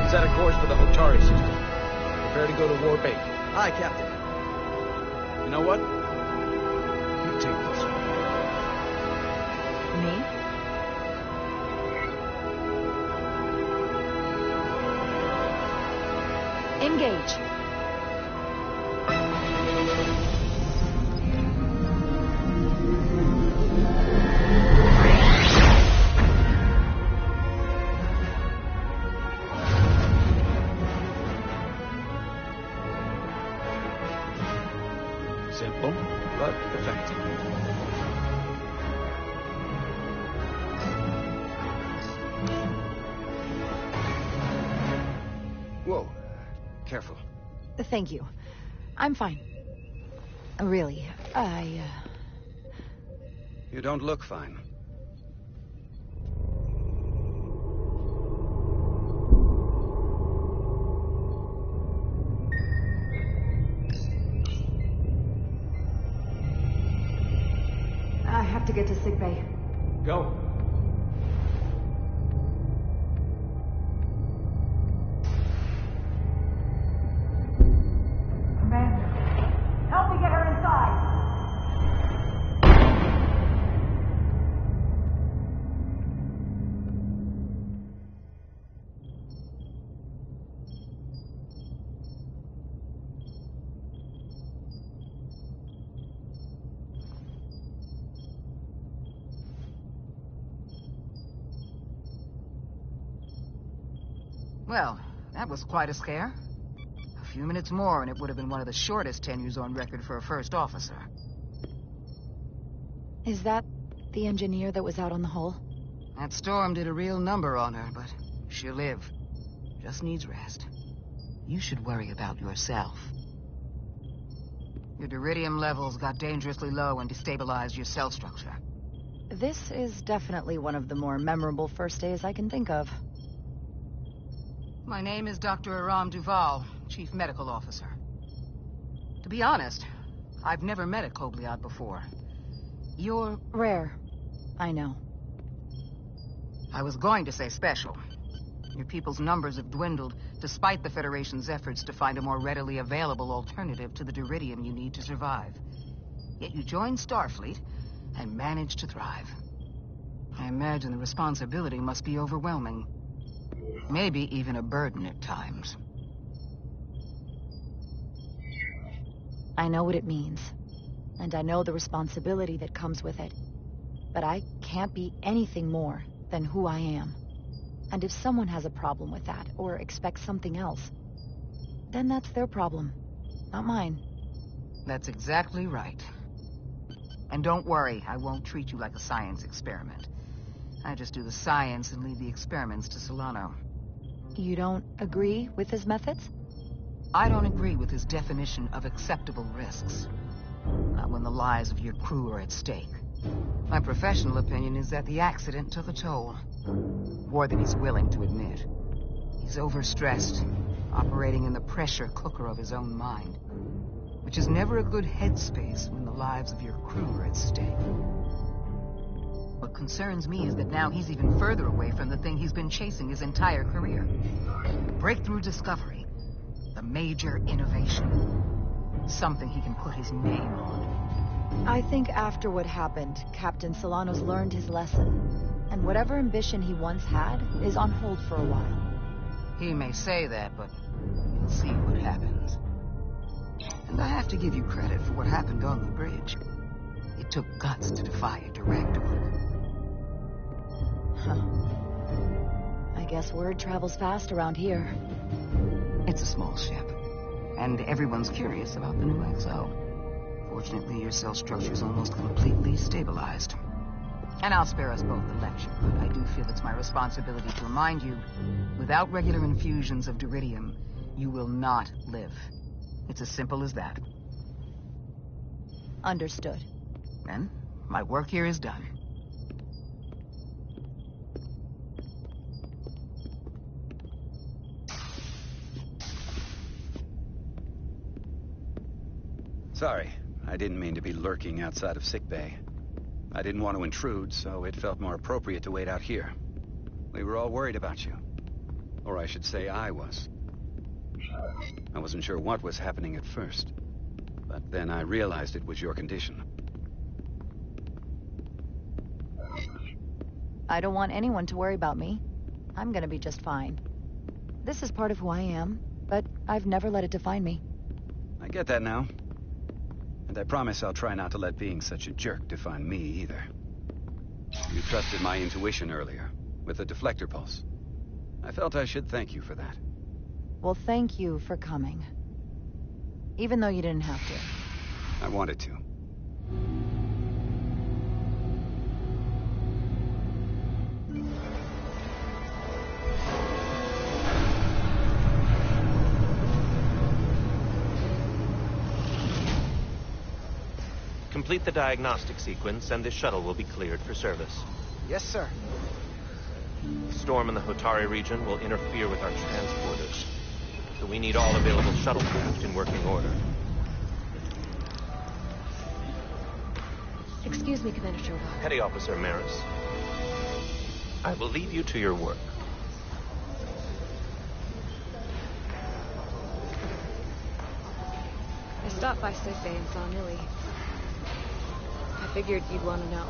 A: Set a course for the Hotari system. Prepare to go to Warp 8.
M: Aye, Captain.
A: You know what? You take this one.
C: Me? Engage.
A: Simple, but effective.
L: Whoa. Careful.
C: Thank you. I'm fine. Really,
L: You don't look fine.
C: I have to get to sickbay.
A: Go.
C: Commander, help me get her inside!
N: Well, that was quite a scare. A few minutes more and it would have been one of the shortest tenures on record for a first officer.
C: Is that the engineer that was out on the hull?
N: That storm did a real number on her, but she'll live. Just needs rest. You should worry about yourself. Your duridium levels got dangerously low and destabilized your cell structure.
C: This is definitely one of the more memorable first days I can think of.
N: My name is Dr. Aram Duval, Chief Medical Officer. To be honest, I've never met a Kobliad before. You're
C: rare. I know.
N: I was going to say special. Your people's numbers have dwindled, despite the Federation's efforts to find a more readily available alternative to the duridium you need to survive. Yet you joined Starfleet and managed to thrive. I imagine the responsibility must be overwhelming. Maybe even a burden at times.
C: I know what it means. And I know the responsibility that comes with it. But I can't be anything more than who I am. And if someone has a problem with that, or expects something else, then that's their problem, not mine.
N: That's exactly right. And don't worry, I won't treat you like a science experiment. I just do the science and leave the experiments to Solano.
C: You don't agree with his methods?
N: I don't agree with his definition of acceptable risks. Not when the lives of your crew are at stake. My professional opinion is that the accident took a toll. More than he's willing to admit. He's overstressed, operating in the pressure cooker of his own mind. Which is never a good headspace when the lives of your crew are at stake. What concerns me is that now he's even further away from the thing he's been chasing his entire career. Breakthrough discovery. The major innovation. Something he can put his name on.
C: I think after what happened, Captain Solano's learned his lesson. And whatever ambition he once had is on hold for a while.
N: He may say that, but you'll see what happens. And I have to give you credit for what happened on the bridge. It took guts to defy a director.
C: Huh. I guess word travels fast around here.
N: It's a small ship. And everyone's curious about the new XO. Fortunately, your cell structure's almost completely stabilized. And I'll spare us both the lecture, but I do feel it's my responsibility to remind you, without regular infusions of duridium, you will not live. It's as simple as that.
C: Understood.
N: Then, my work here is done.
L: Sorry, I didn't mean to be lurking outside of sickbay. I didn't want to intrude, so it felt more appropriate to wait out here. We were all worried about you. Or I should say I was. I wasn't sure what was happening at first. But then I realized it was your condition.
C: I don't want anyone to worry about me. I'm gonna be just fine. This is part of who I am, but I've never let it define me.
L: I get that now. And I promise I'll try not to let being such a jerk define me either. You trusted my intuition earlier, with the deflector pulse. I felt I should thank you for that.
C: Well, thank you for coming. Even though you didn't have to.
L: I wanted to.
D: Complete the diagnostic sequence, and this shuttle will be cleared for service.
H: Yes, sir.
D: The storm in the Hotari region will interfere with our transporters, so we need all available shuttlecraft in working order.
F: Excuse me, Commander Chobot.
D: Petty Officer Maris, I will leave you to your work.
F: I stopped by sickbay and saw Millie. I figured you'd want to know.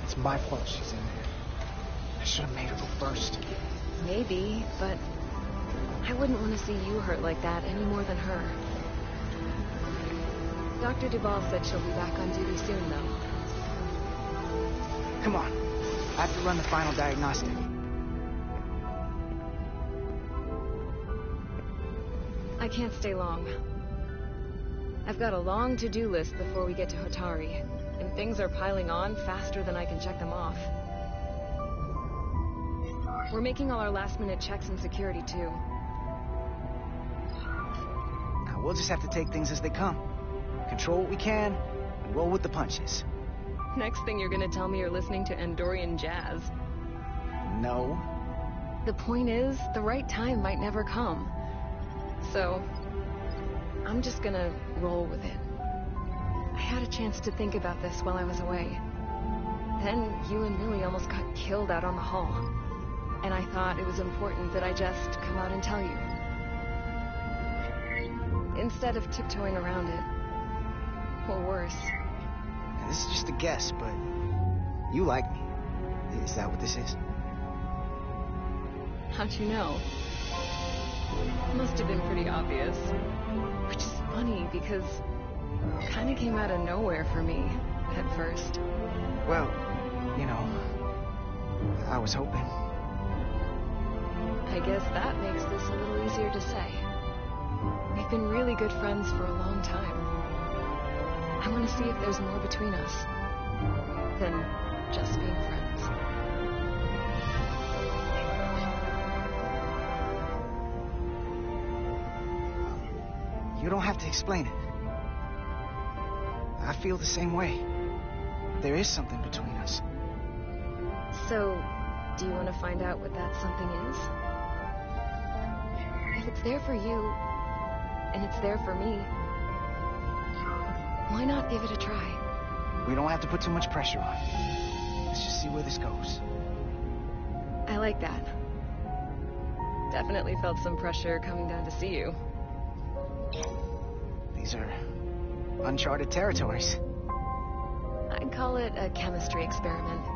H: It's my fault she's in there. I should have made her go first.
F: Maybe, but I wouldn't want to see you hurt like that any more than her. Dr. Duval said she'll be back on duty soon, though.
H: Come on. I have to run the final diagnostic.
F: I can't stay long. I've got a long to-do list before we get to Hotari, and things are piling on faster than I can check them off. We're making all our last-minute checks and security, too.
H: Now, we'll just have to take things as they come. Control what we can, and roll with the punches.
F: Next thing you're gonna tell me you're listening to Andorian jazz.
H: No.
F: The point is, the right time might never come. So, I'm just gonna roll with it. I had a chance to think about this while I was away. Then you and Millie almost got killed out on the hull. And I thought it was important that I just come out and tell you. Instead of tiptoeing around it. Or worse.
H: Now, this is just a guess, but you like me. Is that what this is?
F: How'd you know? Must have been pretty obvious. Which is funny, because it kind of came out of nowhere for me, at first.
H: Well, you know, I was hoping.
F: I guess that makes this a little easier to say. We've been really good friends for a long time. I want to see if there's more between us than just being friends.
H: You don't have to explain it. I feel the same way. There is something between us.
F: So, do you want to find out what that something is? If it's there for you, and it's there for me, why not give it a try?
H: We don't have to put too much pressure on. Let's just see where this goes.
F: I like that. Definitely felt some pressure coming down to see you.
H: These are uncharted territories.
F: I'd call it a chemistry experiment.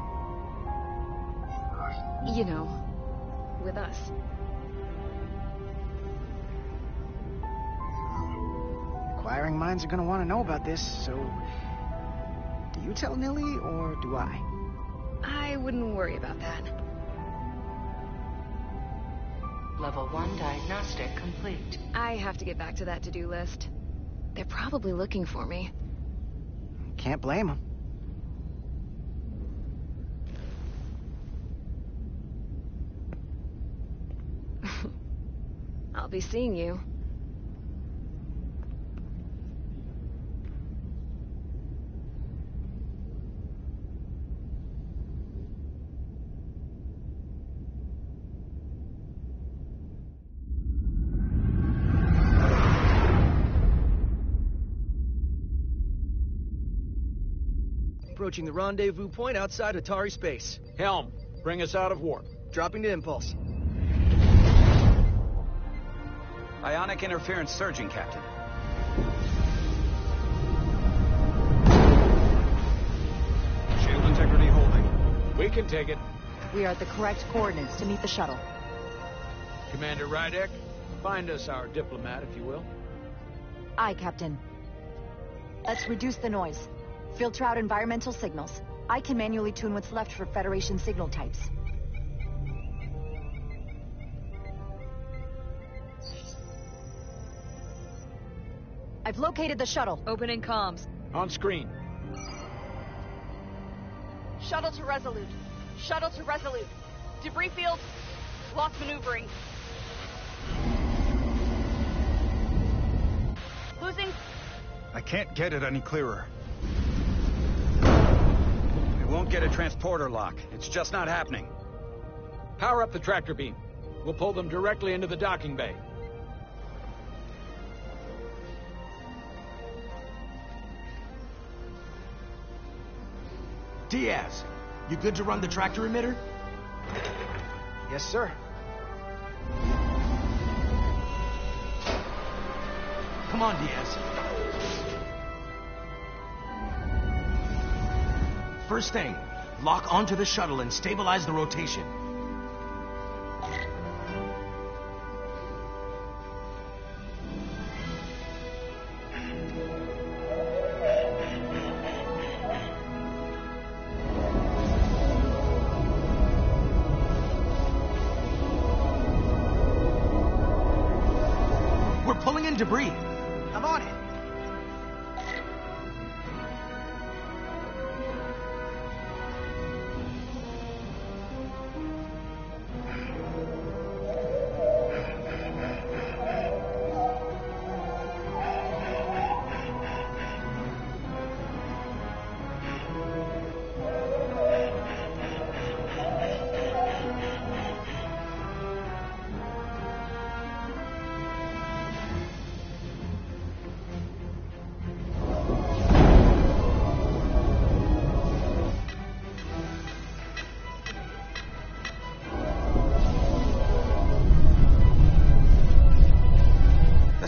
F: You know, with us.
H: Inquiring minds are gonna want to know about this, so... Do you tell Nilly, or do I?
F: I wouldn't worry about that.
K: Level 1 diagnostic complete.
F: I have to get back to that to-do list. They're probably looking for me.
H: Can't blame them.
F: I'll be seeing you.
M: Approaching the rendezvous point outside Atari space.
A: Helm, bring us out of warp.
M: Dropping to impulse.
L: Ionic interference surging, Captain.
A: Shield integrity holding. We can take it.
C: We are at the correct coordinates to meet the shuttle.
A: Commander Rydek, find us our diplomat, if you will.
C: Aye, Captain. Let's reduce the noise. Filter out environmental signals. I can manually tune what's left for Federation signal types. I've located the shuttle.
F: Opening comms.
A: On screen.
O: Shuttle to Resolute. Shuttle to Resolute. Debris field. Lost maneuvering. Losing.
G: I can't get it any clearer.
L: We won't get a transporter lock. It's just not happening.
A: Power up the tractor beam. We'll pull them directly into the docking bay.
B: Diaz, you good to run the tractor emitter?
H: Yes, sir.
B: Come on, Diaz. First thing, lock onto the shuttle and stabilize the rotation. debris.
H: I'm on it.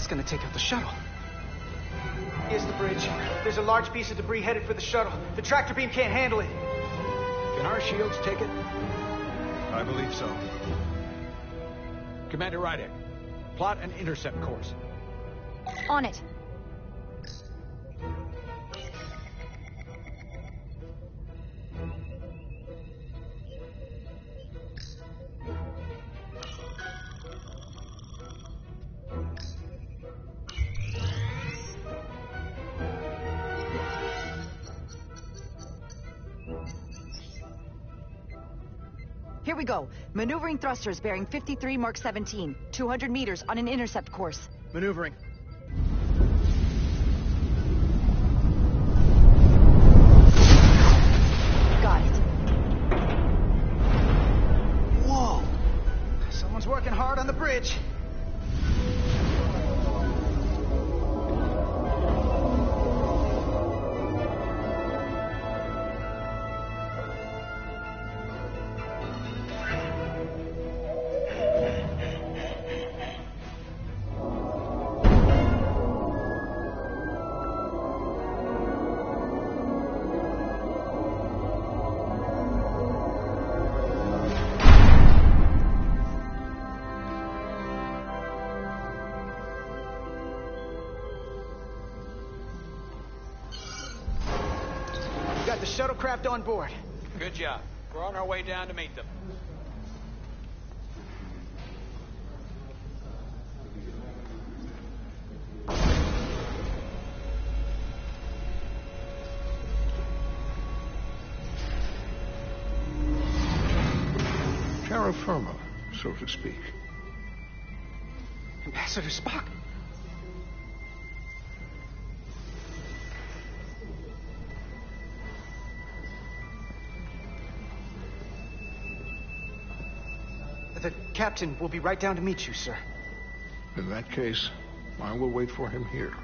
H: Gonna take out the shuttle. Here's the bridge. There's a large piece of debris headed for the shuttle. The tractor beam can't handle it.
A: Can our shields take it?
E: I believe so.
A: Commander Rydek, plot an intercept course.
C: On it. Here we go. Maneuvering thrusters bearing 53 Mark 17. 200 meters on an intercept course.
M: Maneuvering.
C: Got it.
H: Whoa! Someone's working hard on the bridge. Got the shuttlecraft on board.
A: Good job. We're on our way down to meet them.
P: Terra firma, so to speak.
H: Ambassador Spock. The captain will be right down to meet you, sir.
P: In that case, I will wait for him here.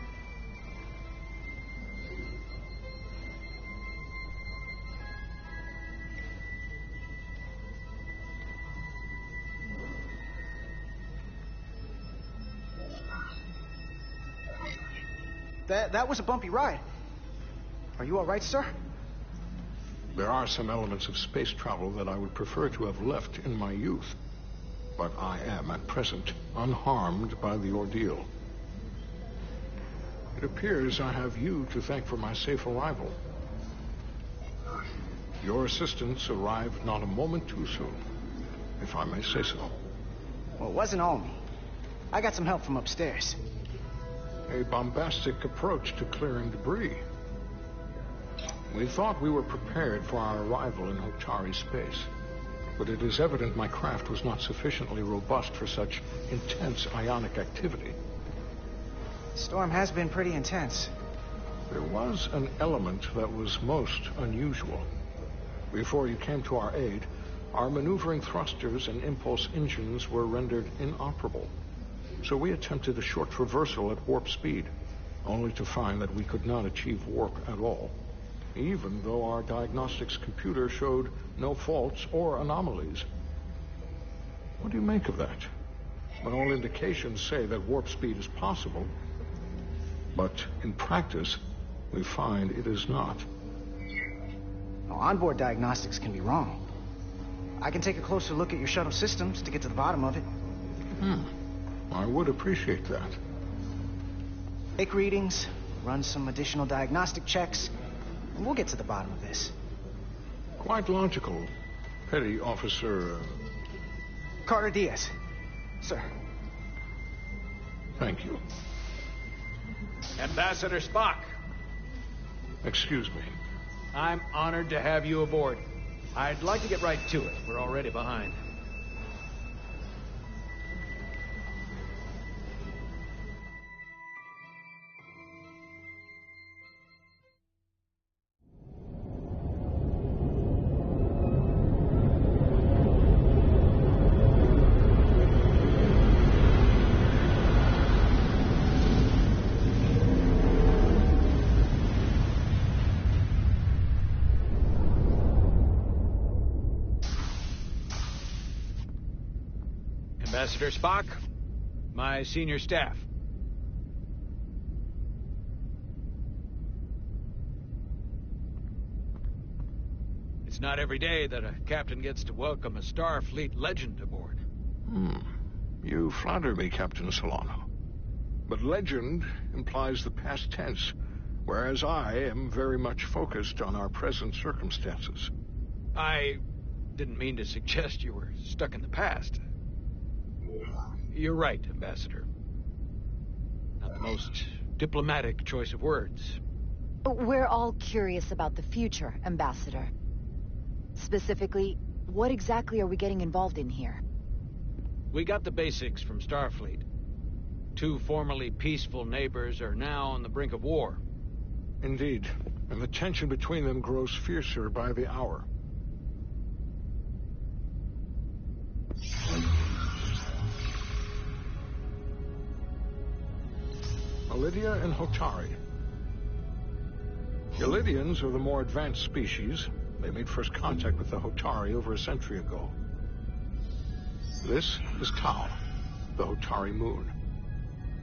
H: That was a bumpy ride. Are you all right, sir?
P: There are some elements of space travel that I would prefer to have left in my youth. But I am, at present, unharmed by the ordeal. It appears I have you to thank for my safe arrival. Your assistance arrived not a moment too soon, if I may say so.
H: Well, it wasn't all me. I got some help from upstairs.
P: A bombastic approach to clearing debris. We thought we were prepared for our arrival in Hotari space. But it is evident my craft was not sufficiently robust for such intense ionic activity.
H: The storm has been pretty intense.
P: There was an element that was most unusual. Before you came to our aid, our maneuvering thrusters and impulse engines were rendered inoperable. So we attempted a short traversal at warp speed, only to find that we could not achieve warp at all, even though our diagnostics computer showed no faults or anomalies. What do you make of that? When all indications say that warp speed is possible, but in practice, we find it is not.
H: Well, onboard diagnostics can be wrong. I can take a closer look at your shuttle systems to get to the bottom of it.
P: I would appreciate that.
H: Take readings, run some additional diagnostic checks, and we'll get to the bottom of this.
P: Quite logical, Petty Officer...
H: Carter Diaz. Sir.
P: Thank you.
A: Ambassador Spock.
P: Excuse me.
A: I'm honored to have you aboard. I'd like to get right to it. We're already behind. Ambassador Spock, my senior staff. It's not every day that a captain gets to welcome a Starfleet legend aboard.
P: You flatter me, Captain Solano. But legend implies the past tense, whereas I am very much focused on our present circumstances.
A: I didn't mean to suggest you were stuck in the past. You're right, Ambassador. Not the most diplomatic choice of words.
C: We're all curious about the future, Ambassador. Specifically, what exactly are we getting involved in here?
A: We got the basics from Starfleet. Two formerly peaceful neighbors are now on the brink of war.
P: Indeed, and the tension between them grows fiercer by the hour. Lydia and Hotari. The Lydians are the more advanced species. They made first contact with the Hotari over a century ago. This is Tau, the Hotari moon.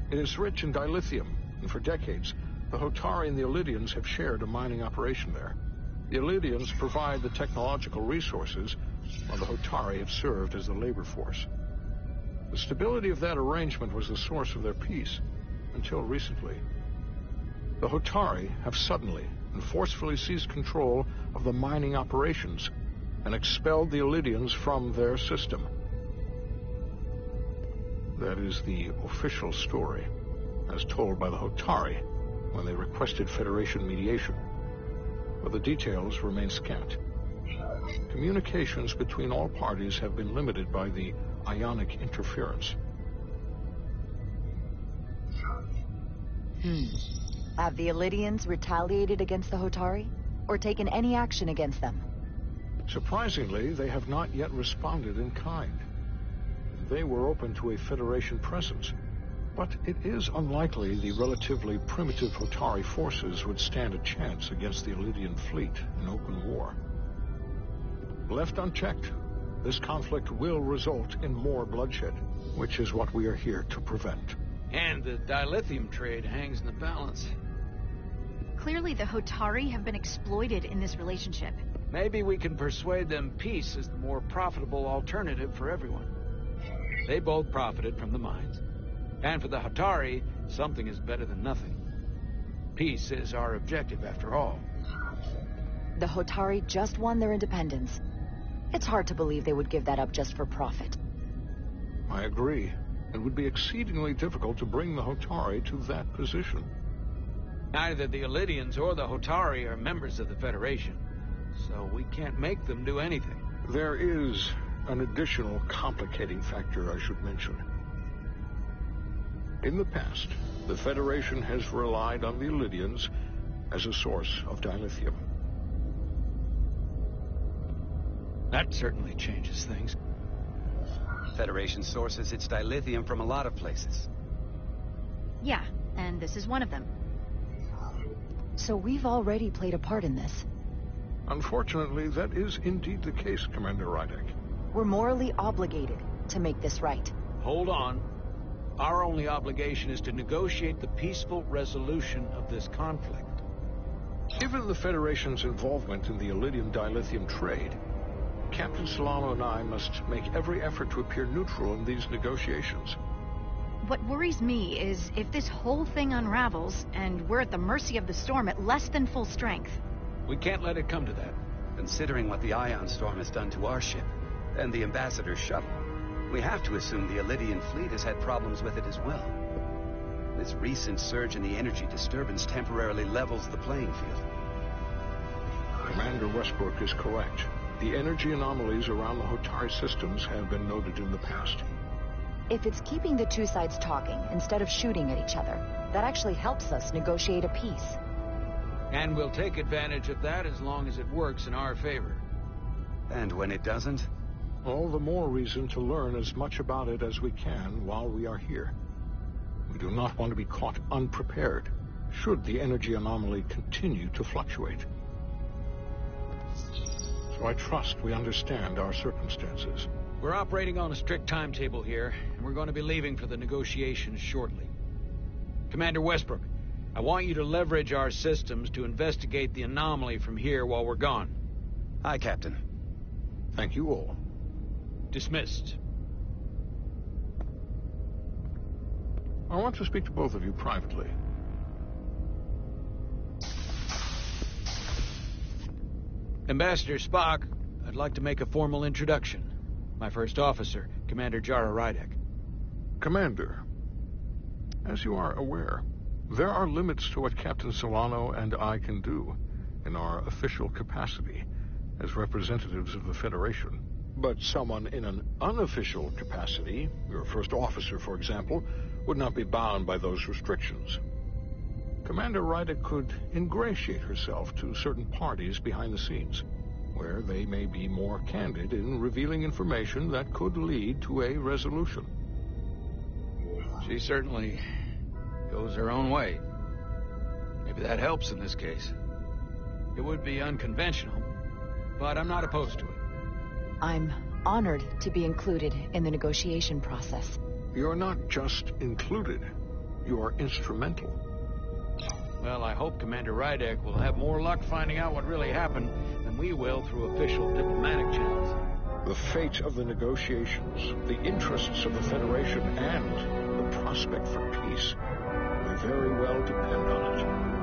P: It is rich in dilithium, and for decades, the Hotari and the Lydians have shared a mining operation there. The Lydians provide the technological resources, while the Hotari have served as the labor force. The stability of that arrangement was the source of their peace. Until recently. The Hotari have suddenly and forcefully seized control of the mining operations and expelled the Lydians from their system. That is the official story, as told by the Hotari when they requested Federation mediation. But the details remain scant. Communications between all parties have been limited by the ionic interference.
C: Have the Lydians retaliated against the Hotari? Or taken any action against them?
P: Surprisingly, they have not yet responded in kind. They were open to a Federation presence, but it is unlikely the relatively primitive Hotari forces would stand a chance against the Lydian fleet in open war. Left unchecked, this conflict will result in more bloodshed, which is what we are here to prevent.
A: And the dilithium trade hangs in the balance.
J: Clearly the Hotari have been exploited in this relationship.
A: Maybe we can persuade them peace is the more profitable alternative for everyone. They both profited from the mines. And for the Hotari, something is better than nothing. Peace is our objective, after all.
C: The Hotari just won their independence. It's hard to believe they would give that up just for profit.
P: I agree. It would be exceedingly difficult to bring the Hotari to that position.
A: Neither the Lydians or the Hotari are members of the Federation, so we can't make them do anything.
P: There is an additional complicating factor I should mention. In the past, the Federation has relied on the Lydians as a source of dilithium.
A: That certainly changes things.
L: Federation sources its dilithium from a lot of places.
J: Yeah, and this is one of them.
C: So we've already played a part in this.
P: Unfortunately, that is indeed the case, Commander Rydek.
C: We're morally obligated to make this right.
A: Hold on. Our only obligation is to negotiate the peaceful resolution of this conflict.
P: Given the Federation's involvement in the Iridium dilithium trade, Captain Solano and I must make every effort to appear neutral in these negotiations.
J: What worries me is if this whole thing unravels, and we're at the mercy of the storm at less than full strength.
A: We can't let it come to that.
L: Considering what the ion storm has done to our ship, and the Ambassador's shuttle, we have to assume the Elydian fleet has had problems with it as well. This recent surge in the energy disturbance temporarily levels the playing field.
P: Commander Westbrook is correct. The energy anomalies around the Hotari systems have been noted in the past.
C: If it's keeping the two sides talking instead of shooting at each other, that actually helps us negotiate a peace.
A: And we'll take advantage of that as long as it works in our favor.
L: And when it doesn't?
P: All the more reason to learn as much about it as we can while we are here. We do not want to be caught unprepared, should the energy anomaly continue to fluctuate. So I trust we understand our circumstances.
A: We're operating on a strict timetable here, and we're going to be leaving for the negotiations shortly. Commander Westbrook, I want you to leverage our systems to investigate the anomaly from here while we're gone.
L: Aye, Captain.
P: Thank you all.
A: Dismissed.
P: I want to speak to both of you privately.
A: Ambassador Spock, I'd like to make a formal introduction. My first officer, Commander Jara Rydek.
P: Commander, as you are aware, there are limits to what Captain Solano and I can do in our official capacity as representatives of the Federation. But someone in an unofficial capacity, your first officer, for example, would not be bound by those restrictions. Commander Rydek could ingratiate herself to certain parties behind the scenes, where they may be more candid in revealing information that could lead to a resolution.
A: She certainly goes her own way. Maybe that helps in this case. It would be unconventional, but I'm not opposed to it.
C: I'm honored to be included in the negotiation process.
P: You're not just included, you're instrumental.
A: Well, I hope Commander Rydek will have more luck finding out what really happened than we will through official diplomatic channels.
P: The fate of the negotiations, the interests of the Federation, and the prospect for peace may very well depend on it.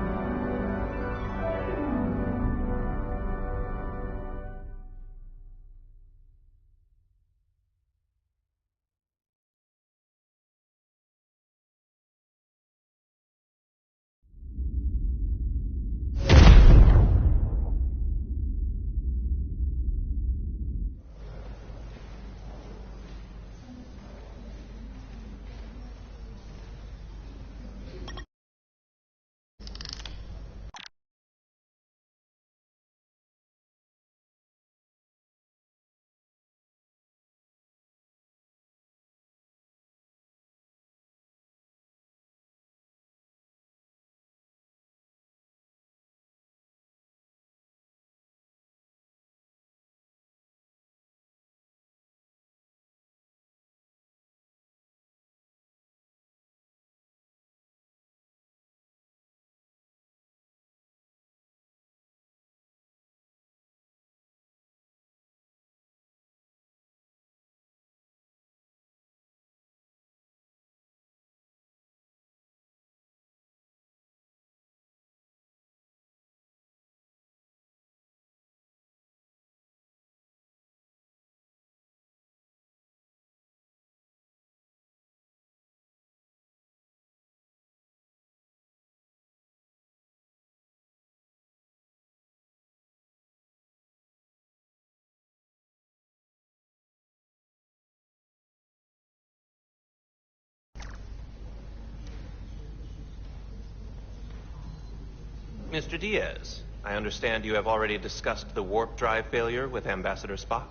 D: Mr. Diaz, I understand you have already discussed the warp drive failure with Ambassador Spock?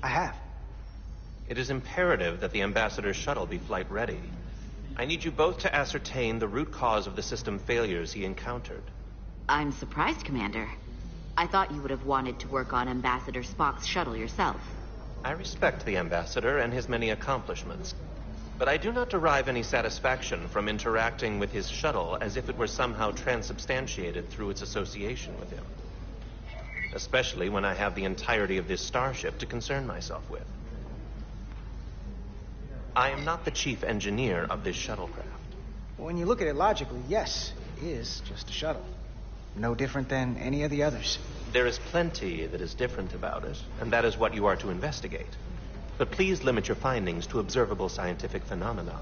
H: I have.
D: It is imperative that the Ambassador's shuttle be flight ready. I need you both to ascertain the root cause of the system failures he encountered.
I: I'm surprised, Commander. I thought you would have wanted to work on Ambassador Spock's shuttle yourself.
D: I respect the Ambassador and his many accomplishments, but I do not derive any satisfaction from interacting with his shuttle as if it were somehow transubstantiated through its association with him. Especially when I have the entirety of this starship to concern myself with. I am not the chief engineer of this shuttlecraft.
H: When you look at it logically, yes, it is just a shuttle. No different than any of the others.
D: There is plenty that is different about it, and that is what you are to investigate. But please limit your findings to observable scientific phenomena.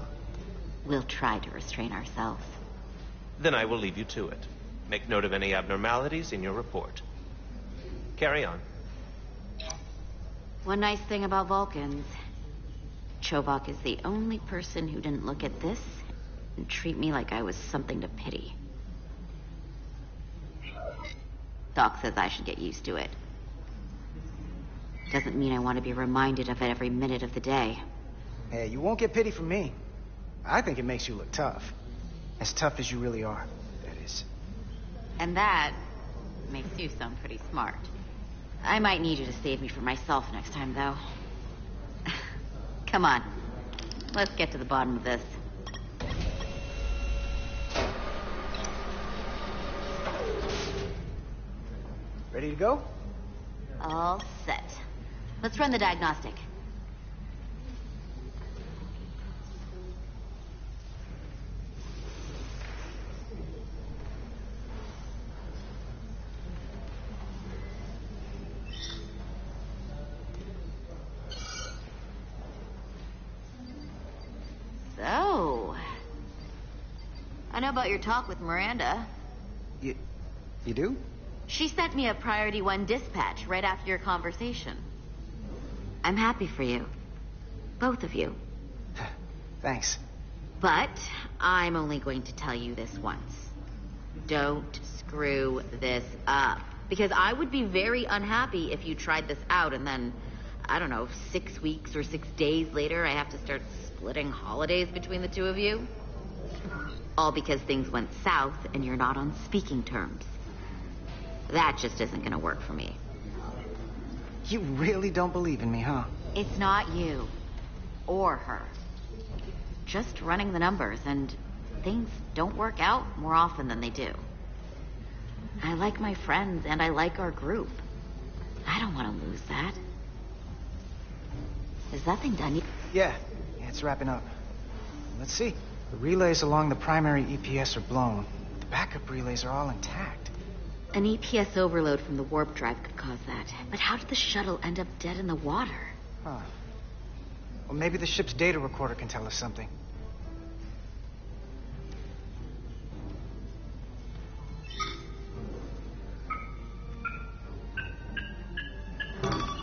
I: We'll try to restrain ourselves.
D: Then I will leave you to it. Make note of any abnormalities in your report. Carry on.
I: One nice thing about Vulcans, Chobok is the only person who didn't look at this and treat me like I was something to pity. Doc says I should get used to it. Doesn't mean I want to be reminded of it every minute of the day.
H: Hey, you won't get pity from me. I think it makes you look tough. As tough as you really are, that is.
I: And that makes you sound pretty smart. I might need you to save me from myself next time, though. Come on. Let's get to the bottom of this.
H: Ready to go?
I: All set. Let's run the diagnostic. So, I know about your talk with Miranda.
H: You do?
I: She sent me a Priority 1 dispatch right after your conversation. I'm happy for you. Both of you.
H: Thanks.
I: But I'm only going to tell you this once. Don't screw this up. Because I would be very unhappy if you tried this out and then, I don't know, 6 weeks or 6 days later I have to start splitting holidays between the two of you. All because things went south and you're not on speaking terms. That just isn't gonna work for me.
H: You really don't believe in me, huh?
I: It's not you. Or her. Just running the numbers, and things don't work out more often than they do. I like my friends, and I like our group. I don't want to lose that. Is that thing done?
H: Yeah, it's wrapping up. Let's see. The relays along the primary EPS are blown. The backup relays are all intact.
I: An EPS overload from the warp drive could cause that. But how did the shuttle end up dead in the water?
H: Huh. Well, maybe the ship's data recorder can tell us something.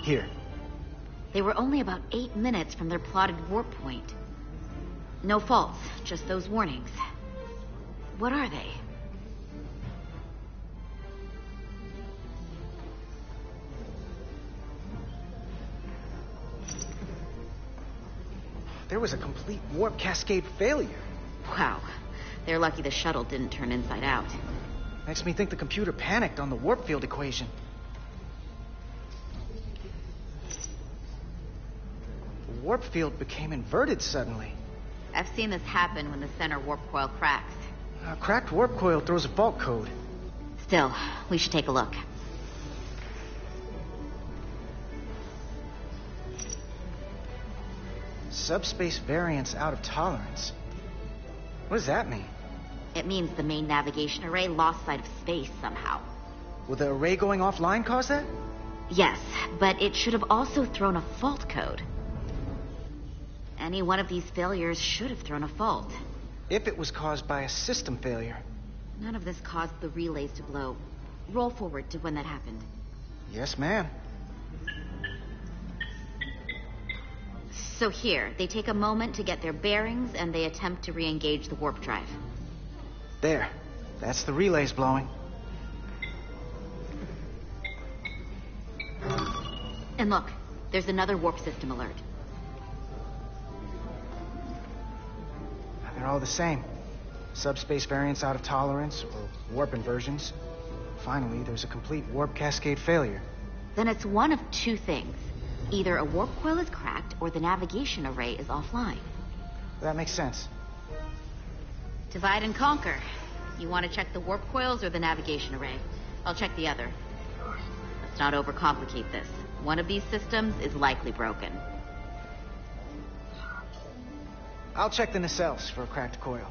H: Here.
I: They were only about 8 minutes from their plotted warp point. No faults, just those warnings. What are they?
H: There was a complete warp cascade failure.
I: Wow. They're lucky the shuttle didn't turn inside out.
H: Makes me think the computer panicked on the warp field equation. The warp field became inverted suddenly.
I: I've seen this happen when the center warp coil cracks.
H: A cracked warp coil throws a fault code.
I: Still, we should take a look.
H: Subspace variance out of tolerance. What does that mean?
I: It means the main navigation array lost sight of space somehow.
H: Will the array going offline cause that?
I: Yes, but it should have also thrown a fault code. Any one of these failures should have thrown a fault.
H: If it was caused by a system failure.
I: None of this caused the relays to blow. Roll forward to when that happened.
H: Yes, ma'am.
I: So here, they take a moment to get their bearings and they attempt to re-engage the warp drive.
H: There. That's the relays blowing.
I: And look, there's another warp system alert.
H: They're all the same. Subspace variance out of tolerance, or warp inversions. Finally, there's a complete warp cascade failure.
I: Then it's one of two things. Either a warp coil is cracked, or the navigation array is offline.
H: That makes sense.
I: Divide and conquer. You want to check the warp coils or the navigation array? I'll check the other. Let's not overcomplicate this. One of these systems is likely broken.
H: I'll check the nacelles for a cracked coil.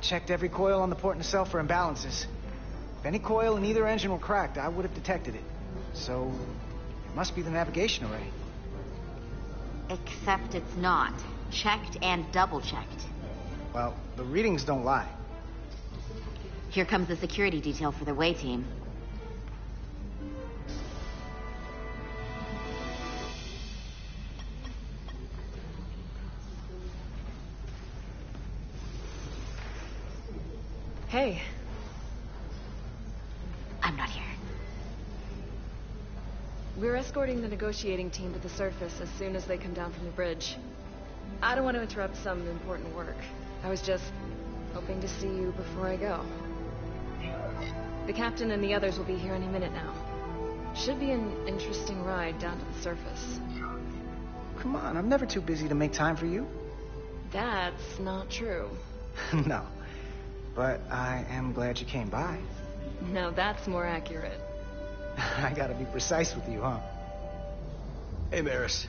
H: checked every coil on the port nacelle for imbalances. If any coil in either engine were cracked, I would have detected it. So, it must be the navigation array.
I: Except it's not. Checked and double-checked.
H: Well, the readings don't lie.
I: Here comes the security detail for the way team.
F: Hey.
I: I'm not here.
F: We're escorting the negotiating team to the surface as soon as they come down from the bridge. I don't want to interrupt some important work. I was just hoping to see you before I go. The captain and the others will be here any minute now. Should be an interesting ride down to the surface.
H: Come on, I'm never too busy to make time for you.
F: That's not true.
H: No. But I am glad you came by.
F: Now that's more accurate.
H: I gotta be precise with you, huh?
M: Hey, Maris.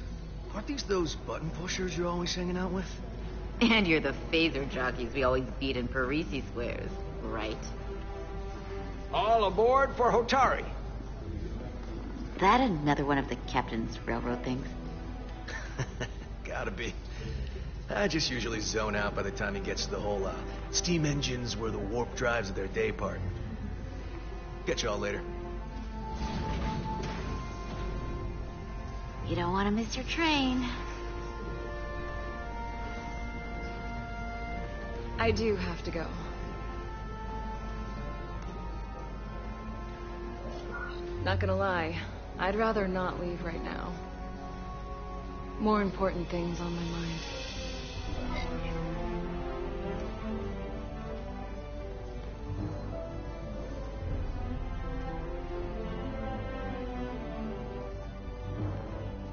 M: Aren't these those button pushers you're always hanging out with?
I: And you're the phaser jockeys we always beat in Parisi squares, right?
A: All aboard for Hotari.
I: That another one of the captain's railroad things?
M: Gotta be. I just usually zone out by the time he gets to the whole, steam engines were the warp drives of their day part. Catch y'all later.
I: You don't want to miss your train.
F: I do have to go. Not gonna lie, I'd rather not leave right now. More important things on my mind.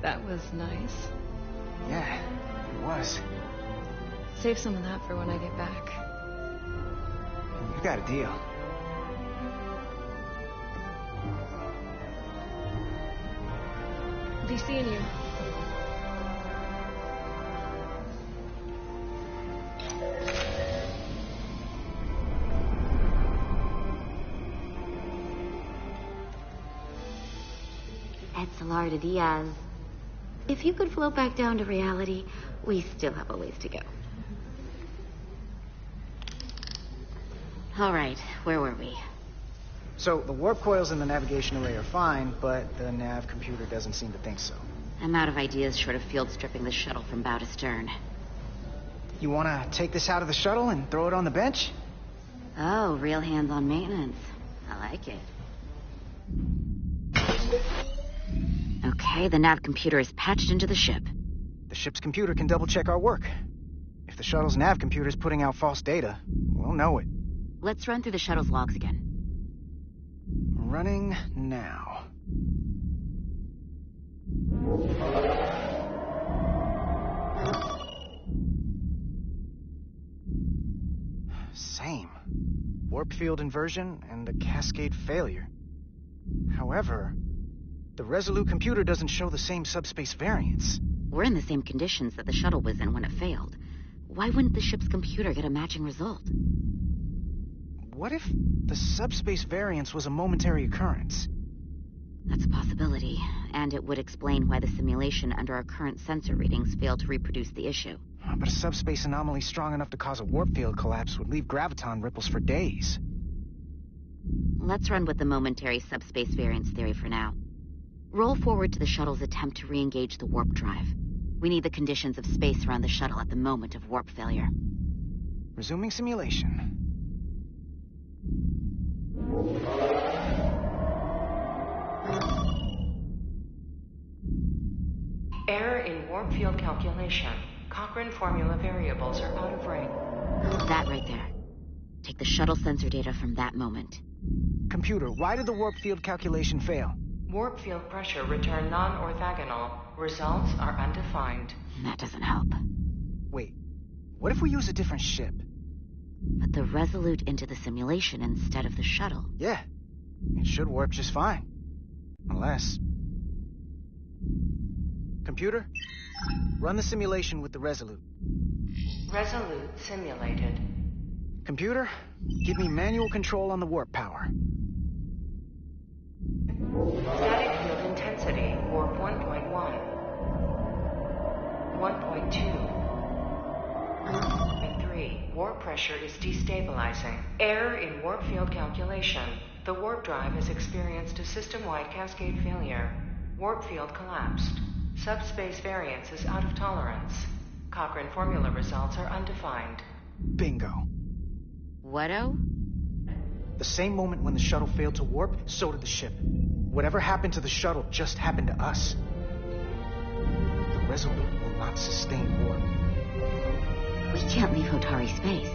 F: That was nice.
H: Yeah, it was.
F: Save some of that for when I get back.
H: You got a deal.
F: Be seeing you.
I: Salar de Diaz. If you could float back down to reality, we still have a ways to go. All right, where were we?
H: So, the warp coils in the navigation array are fine, but the nav computer doesn't seem to think so.
I: I'm out of ideas short of field stripping the shuttle from bow to stern.
H: You want to take this out of the shuttle and throw it on the bench?
I: Oh, real hands-on maintenance. I like it. Okay, the nav computer is patched into the ship.
H: The ship's computer can double-check our work. If the shuttle's nav computer is putting out false data, we'll know it.
I: Let's run through the shuttle's logs again.
H: Running now. Same. Warp field inversion and a cascade failure. However, the Resolute computer doesn't show the same subspace variance.
I: We're in the same conditions that the shuttle was in when it failed. Why wouldn't the ship's computer get a matching result?
H: What if the subspace variance was a momentary occurrence?
I: That's a possibility, and it would explain why the simulation under our current sensor readings failed to reproduce the issue.
H: But a subspace anomaly strong enough to cause a warp field collapse would leave graviton ripples for days.
I: Let's run with the momentary subspace variance theory for now. Roll forward to the shuttle's attempt to re-engage the warp drive. We need the conditions of space around the shuttle at the moment of warp failure.
H: Resuming simulation.
K: Error in warp field calculation. Cochrane formula variables are out of range.
I: That right there. Take the shuttle sensor data from that moment.
H: Computer, why did the warp field calculation fail?
K: Warp field pressure returned non-orthogonal. Results are undefined.
I: That doesn't help.
H: Wait, what if we use a different ship?
I: Put the Resolute into the simulation instead of the shuttle.
H: Yeah, it should work just fine. Unless... Computer, run the simulation with the Resolute.
K: Resolute simulated.
H: Computer, give me manual control on the warp power.
K: Static field intensity, warp 1.1. 1.2. And 3. Warp pressure is destabilizing. Error in warp field calculation. The warp drive has experienced a system-wide cascade failure. Warp field collapsed. Subspace variance is out of tolerance. Cochrane formula results are undefined.
H: Bingo.
I: What-o?
H: The same moment when the shuttle failed to warp, so did the ship. Whatever happened to the shuttle just happened to us. The Resolute will not sustain warp.
I: We can't leave Hotari space.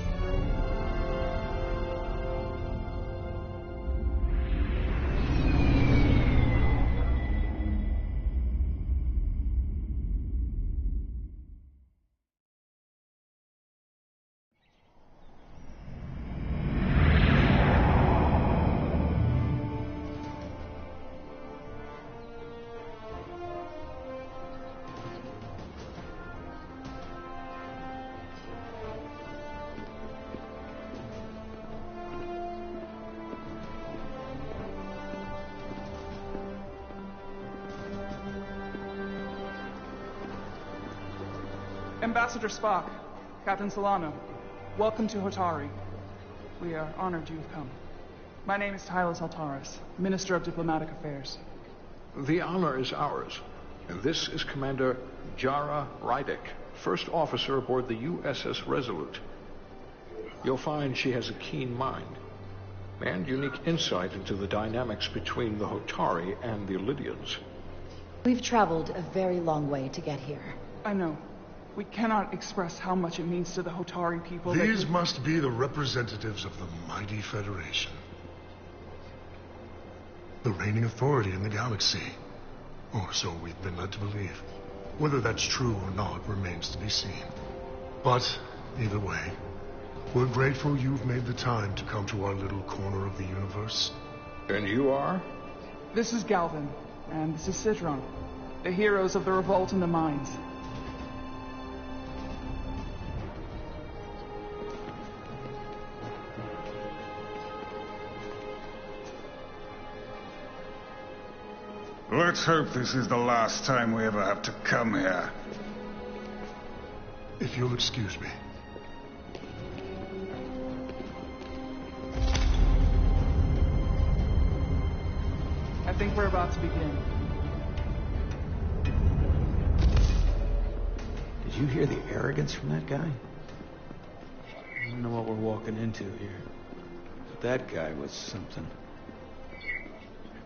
Q: Ambassador Spock, Captain Solano, welcome to Hotari. We are honored you've come. My name is Tylos Altaris, Minister of Diplomatic Affairs.
P: The honor is ours. And this is Commander Jara Rydick, first officer aboard the USS Resolute. You'll find she has a keen mind and unique insight into the dynamics between the Hotari and the Lydians.
C: We've traveled a very long way to get here.
Q: I know. We cannot express how much it means to the Hotari people.
R: These must be the representatives of the mighty Federation. The reigning authority in the galaxy. Or so we've been led to believe. Whether that's true or not remains to be seen. But, either way, we're grateful you've made the time to come to our little corner of the universe.
P: And you are?
Q: This is Galvin, and this is Sidron, the heroes of the revolt in the mines.
G: Let's hope this is the last time we ever have to come here.
R: If you'll excuse me.
Q: I think we're about to begin.
A: Did you hear the arrogance from that guy? I don't know what we're walking into here. But that guy was something.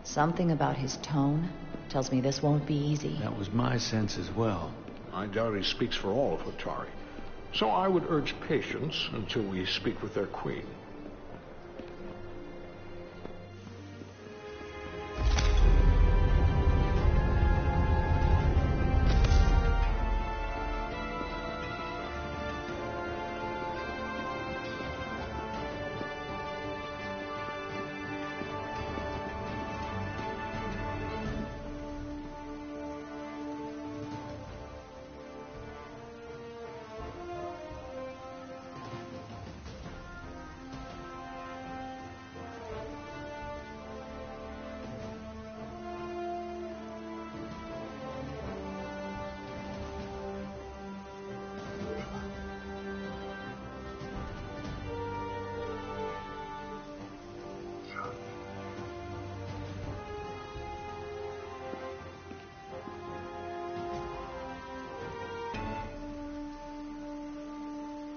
C: Something about his tone tells me this won't be easy.
A: That was my sense as well.
P: I doubt he speaks for all of Hotari. So I would urge patience until we speak with their queen.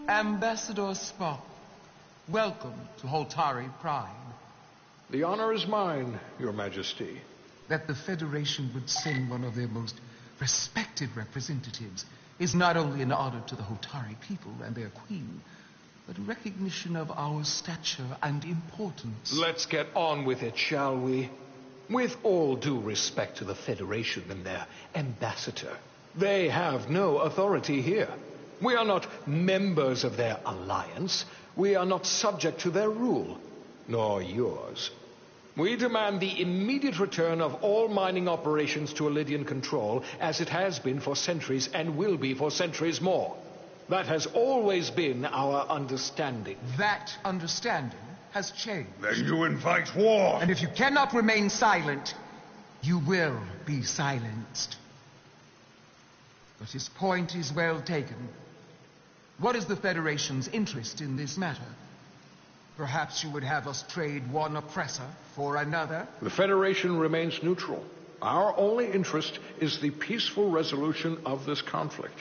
S: Ambassador Spock, welcome to Hotari Prime.
P: The honor is mine, Your Majesty.
S: That the Federation would send one of their most respected representatives is not only an honor to the Hotari people and their queen, but a recognition of our stature and importance.
P: Let's get on with it, shall we? With all due respect to the Federation and their ambassador, they have no authority here. We are not members of their alliance. We are not subject to their rule, nor yours. We demand the immediate return of all mining operations to Lydian control, as it has been for centuries and will be for centuries more.
S: That has always been our understanding. That understanding has changed.
R: Then you invite war.
S: And if you cannot remain silent, you will be silenced. But his point is well taken. What is the Federation's interest in this matter? Perhaps you would have us trade one oppressor for another?
P: The Federation remains neutral. Our only interest is the peaceful resolution of this conflict.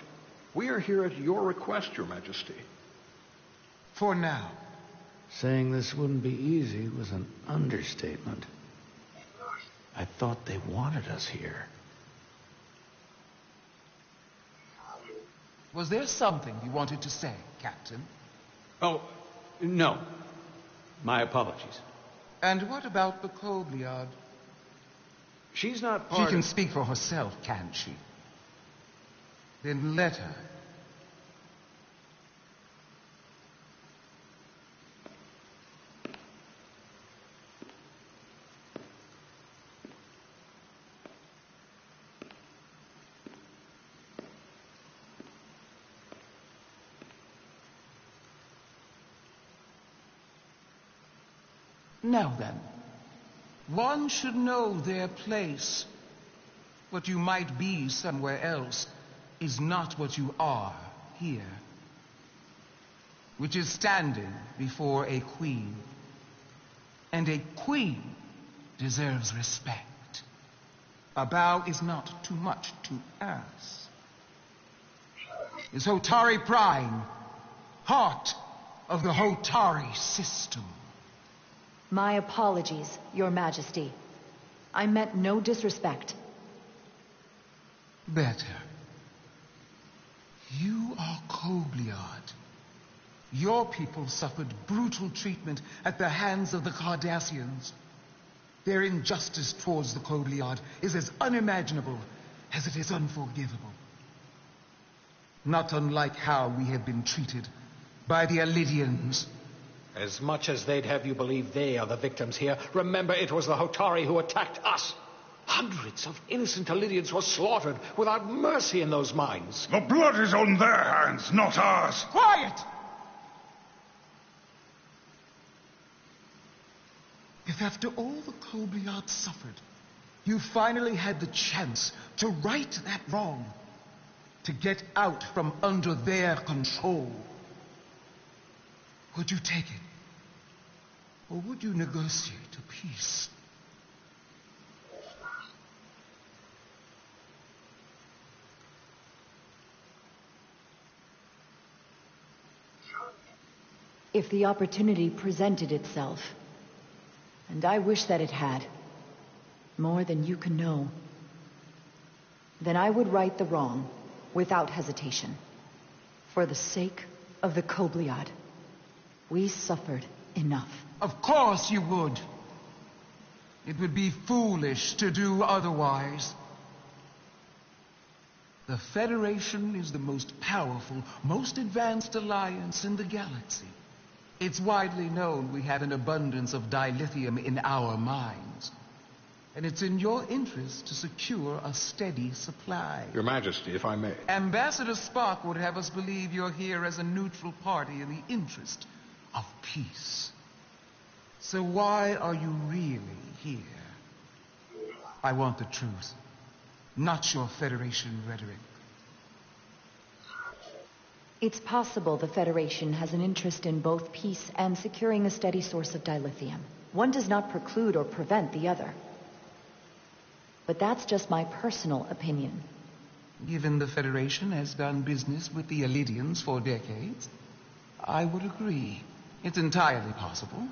P: We are here at your request, Your Majesty.
S: For now.
H: Saying this wouldn't be easy was an understatement. I thought they wanted us here.
S: Was there something you wanted to say, Captain?
T: Oh, no. My apologies.
S: And what about the Kobliad?
T: She's not part of...
S: She can speak for herself, can't she? Then let her. Now then, one should know their place. What you might be somewhere else is not what you are here, which is standing before a queen. And a queen deserves respect. A bow is not too much to ask. Is Hotari Prime heart of the Hotari system?
C: My apologies, Your Majesty. I meant no disrespect.
S: Better. You are Kobliad. Your people suffered brutal treatment at the hands of the Cardassians. Their injustice towards the Kobliad is as unimaginable as it is unforgivable. Not unlike how we have been treated by the Alidians.
U: As much as they'd have you believe they are the victims here, remember it was the Hotari who attacked us. Hundreds of innocent Alidians were slaughtered without mercy in those mines.
R: The blood is on their hands, not ours.
S: Quiet! If after all the Kobliad suffered, you finally had the chance to right that wrong, to get out from under their control, would you take it? Or would you negotiate a peace?
C: If the opportunity presented itself, and I wish that it had, more than you can know, then I would right the wrong without hesitation. For the sake of the Kobliad. We suffered enough.
S: Of course you would. It would be foolish to do otherwise. The Federation is the most powerful, most advanced alliance in the galaxy. It's widely known we have an abundance of dilithium in our mines. And it's in your interest to secure a steady supply.
P: Your Majesty, if I may.
S: Ambassador Spock would have us believe you're here as a neutral party in the interest of peace. So why are you really here? I want the truth, not your Federation rhetoric.
C: It's possible the Federation has an interest in both peace and securing a steady source of dilithium. One does not preclude or prevent the other. But that's just my personal opinion.
S: Given the Federation has done business with the Alidians for decades, I would agree. It's entirely possible,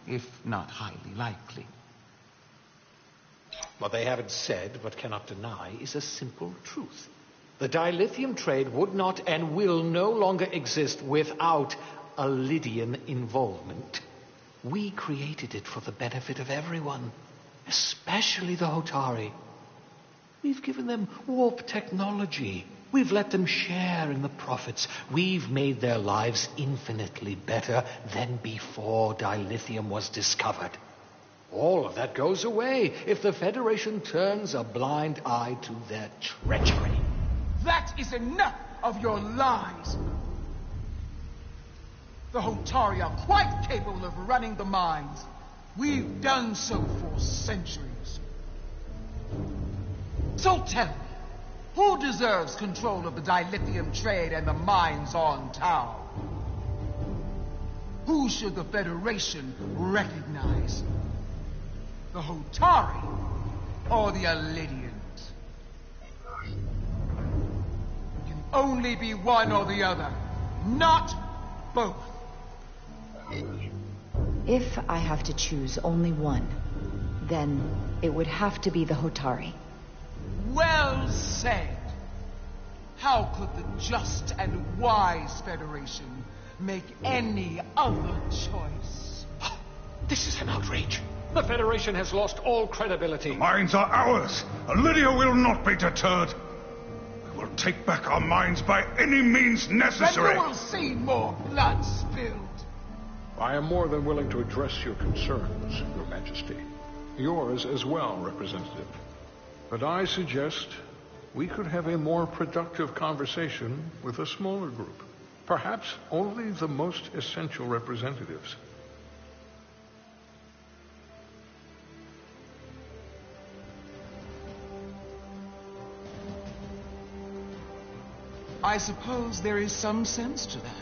S: if not highly likely.
U: What they haven't said, but cannot deny, is a simple truth. The dilithium trade would not and will no longer exist without Alidian involvement. We created it for the benefit of everyone, especially the Hotari. We've given them warp technology. We've let them share in the profits. We've made their lives infinitely better than before dilithium was discovered. All of that goes away if the Federation turns a blind eye to their treachery.
S: That is enough of your lies. The Hotari are quite capable of running the mines. We've done so for centuries. So tell me, who deserves control of the dilithium trade and the mines on Tau? Who should the Federation recognize? The Hotari or the Elidians? It can only be one or the other, not both.
C: If I have to choose only one, then it would have to be the Hotari.
S: Well said. How could the just and wise Federation make any other choice?
U: This is an outrage. The Federation has lost all credibility.
G: The mines are ours. Lydia will not be deterred. We will take back our mines by any means necessary.
S: Then you will see more blood spilled.
P: I am more than willing to address your concerns, Your Majesty. Yours as well, Representative. But I suggest we could have a more productive conversation with a smaller group. Perhaps only the most essential representatives.
S: I suppose there is some sense to that.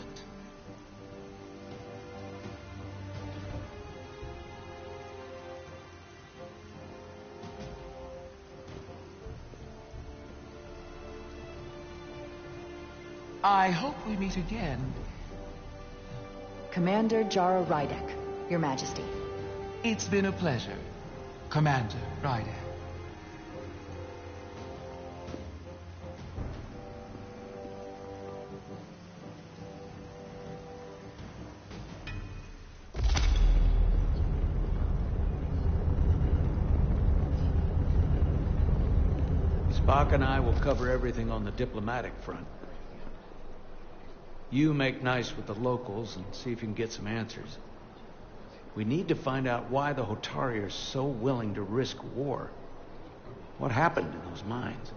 S: I hope we meet again.
C: Commander Jara Rydek, Your Majesty.
S: It's been a pleasure, Commander Rydek.
A: Spock and I will cover everything on the diplomatic front. You make nice with the locals and see if you can get some answers. We need to find out why the Hotari are so willing to risk war. What happened in those mines?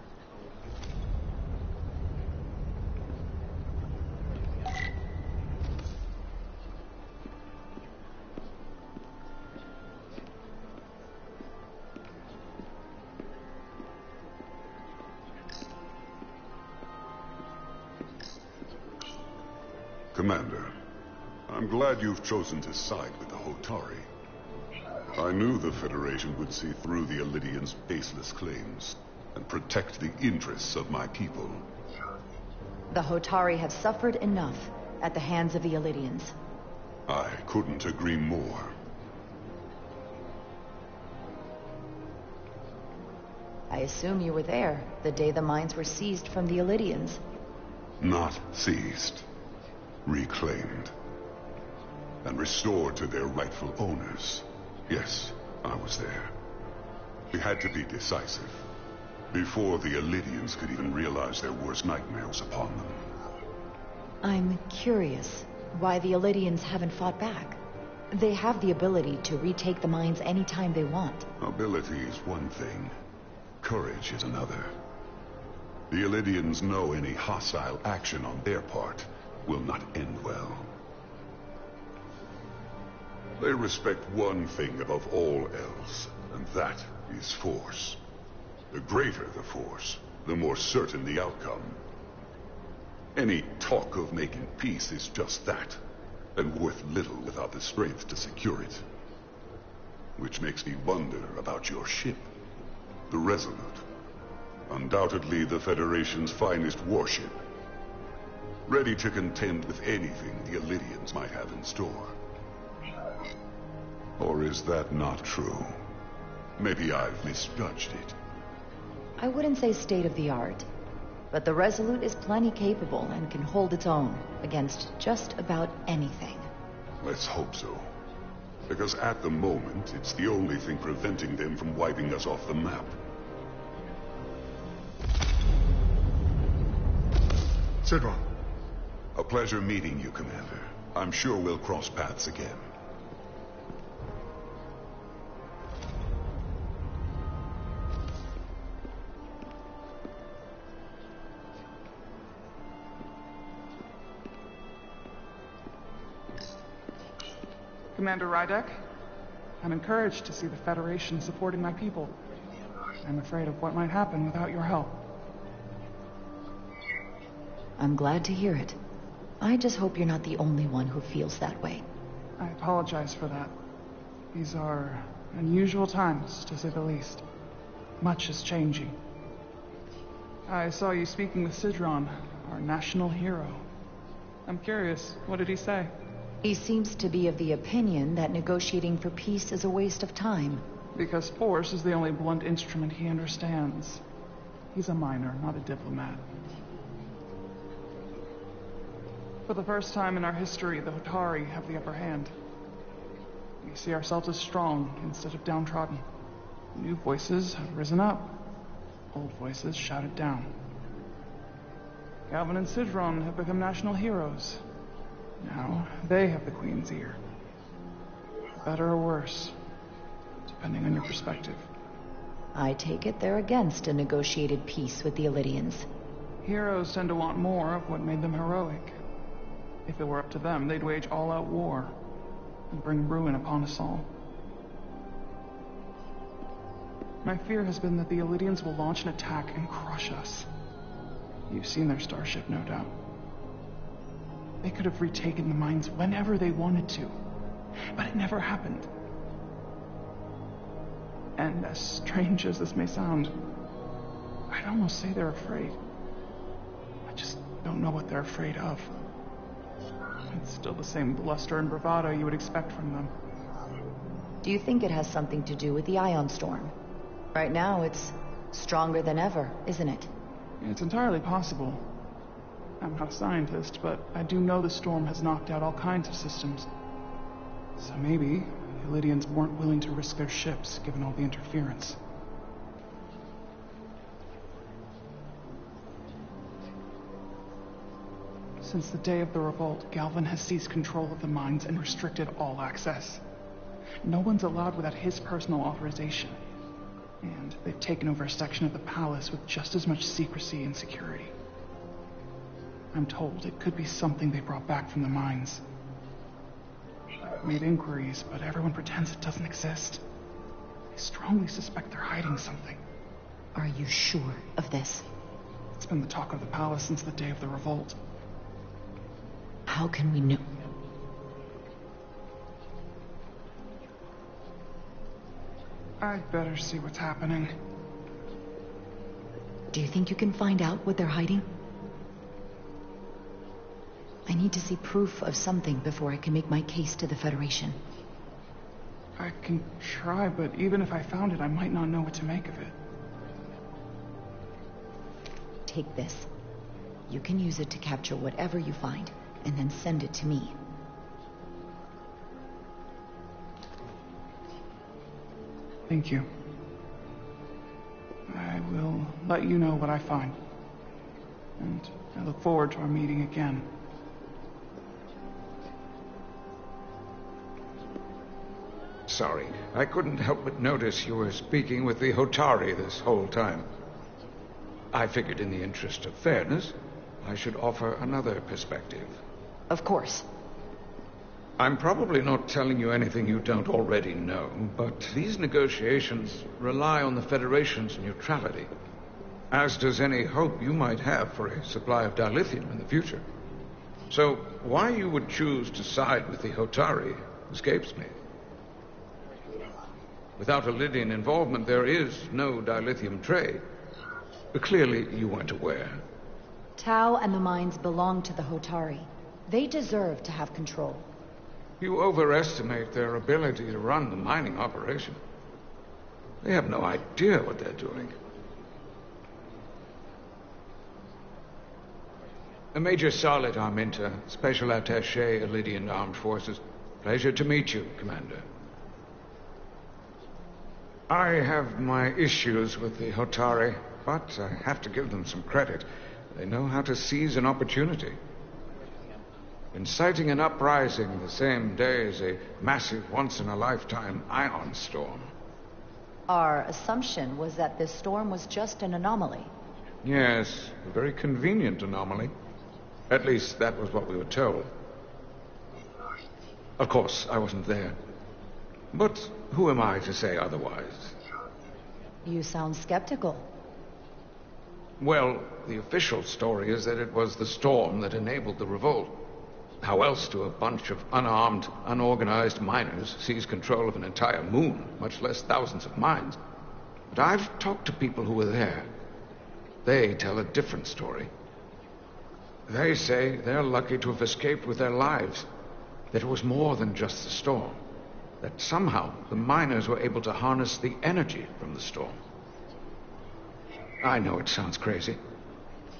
N: Commander, I'm glad you've chosen to side with the Hotari. I knew the Federation would see through the Elidians' baseless claims and protect the interests of my people.
C: The Hotari have suffered enough at the hands of the Elidians.
N: I couldn't agree more.
C: I assume you were there the day the mines were seized from the Elidians.
N: Not seized. Reclaimed. And restored to their rightful owners. Yes, I was there. We had to be decisive. Before the Elidians could even realize their worst nightmare was upon them.
C: I'm curious why the Elidians haven't fought back. They have the ability to retake the mines anytime they want.
N: Ability is one thing. Courage is another. The Elidians know any hostile action on their part will not end well. They respect one thing above all else, and that is force. The greater the force, the more certain the outcome. Any talk of making peace is just that, and worth little without the strength to secure it. Which makes me wonder about your ship, the Resolute. Undoubtedly the Federation's finest warship. Ready to contend with anything the Elidians might have in store. Or is that not true? Maybe I've misjudged it.
C: I wouldn't say state-of-the-art, but the Resolute is plenty capable and can hold its own against just about anything.
N: Let's hope so. Because at the moment, it's the only thing preventing them from wiping us off the map.
R: Sidron.
N: A pleasure meeting you, Commander. I'm sure we'll cross paths again.
Q: Commander Rydek, I'm encouraged to see the Federation supporting my people. I'm afraid of what might happen without your help.
C: I'm glad to hear it. I just hope you're not the only one who feels that way.
Q: I apologize for that. These are unusual times, to say the least. Much is changing. I saw you speaking with Sidron, our national hero. I'm curious, what did he say?
C: He seems to be of the opinion that negotiating for peace is a waste of time.
Q: Because force is the only blunt instrument he understands. He's a miner, not a diplomat. For the first time in our history, the Hotari have the upper hand. We see ourselves as strong instead of downtrodden. New voices have risen up. Old voices shouted down. Galvin and Sidron have become national heroes. Now, they have the Queen's ear. Better or worse, depending on your perspective.
C: I take it they're against a negotiated peace with the Illidians.
Q: Heroes tend to want more of what made them heroic. If it were up to them, they'd wage all-out war and bring ruin upon us all. My fear has been that the Illidians will launch an attack and crush us. You've seen their starship, no doubt. They could have retaken the mines whenever they wanted to, but it never happened. And as strange as this may sound, I'd almost say they're afraid. I just don't know what they're afraid of. It's still the same bluster and bravado you would expect from them.
C: Do you think it has something to do with the ion storm? Right now, it's stronger than ever, isn't it?
Q: It's entirely possible. I'm not a scientist, but I do know the storm has knocked out all kinds of systems. So maybe the Illidians weren't willing to risk their ships, given all the interference. Since the day of the revolt, Galvin has seized control of the mines and restricted all access. No one's allowed without his personal authorization. And they've taken over a section of the palace with just as much secrecy and security. I'm told it could be something they brought back from the mines. I've made inquiries, but everyone pretends it doesn't exist. I strongly suspect they're hiding something.
C: Are you sure of this?
Q: It's been the talk of the palace since the day of the revolt.
C: How can we know?
Q: I'd better see what's happening.
C: Do you think you can find out what they're hiding? I need to see proof of something before I can make my case to the Federation.
Q: I can try, but even if I found it, I might not know what to make of it.
C: Take this. You can use it to capture whatever you find, and then send it to me.
Q: Thank you. I will let you know what I find. And I look forward to our meeting again.
E: Sorry, I couldn't help but notice you were speaking with the Hotari this whole time. I figured in the interest of fairness, I should offer another perspective.
C: Of course.
E: I'm probably not telling you anything you don't already know, but these negotiations rely on the Federation's neutrality, as does any hope you might have for a supply of dilithium in the future. So, why you would choose to side with the Hotari escapes me. Without Illidian involvement, there is no dilithium trade. But clearly, you weren't aware.
C: Tau and the mines belong to the Hotari. They deserve to have control.
E: You overestimate their ability to run the mining operation. They have no idea what they're doing. Major Salit Arminta, Special Attaché, Illidian Armed Forces. Pleasure to meet you, Commander. I have my issues with the Hotari, but I have to give them some credit. They know how to seize an opportunity. Inciting an uprising the same day as a massive, once-in-a-lifetime ion storm.
C: Our assumption was that this storm was just an anomaly.
E: Yes, a very convenient anomaly. At least, that was what we were told. Of course, I wasn't there. But who am I to say otherwise?
C: You sound skeptical.
E: Well, the official story is that it was the storm that enabled the revolt. How else do a bunch of unarmed, unorganized miners seize control of an entire moon, much less thousands of mines? But I've talked to people who were there. They tell a different story. They say they're lucky to have escaped with their lives, that it was more than just the storm, that somehow the miners were able to harness the energy from the storm. I know it sounds crazy.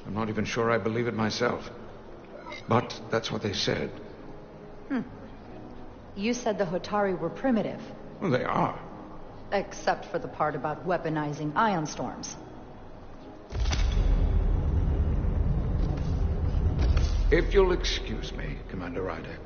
E: I'm not even sure I believe it myself. But that's what they said.
C: You said the Hotari were primitive.
E: Well, they are.
C: Except for the part about weaponizing ion storms.
E: If you'll excuse me, Commander Ryder.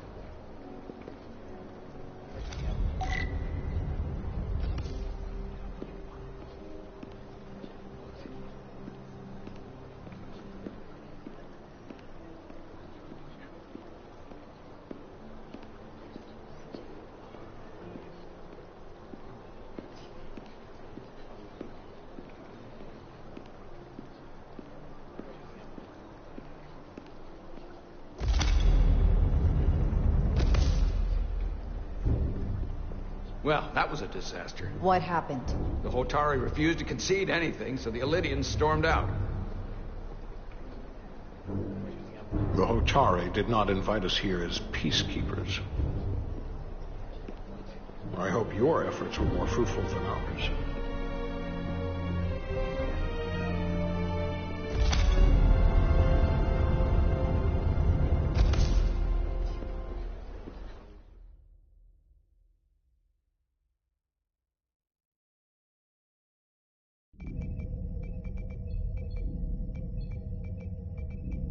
A: Well, that was a disaster.
C: What happened?
A: The Hotari refused to concede anything, so the Illidians stormed out.
P: The Hotari did not invite us here as peacekeepers. I hope your efforts were more fruitful than ours.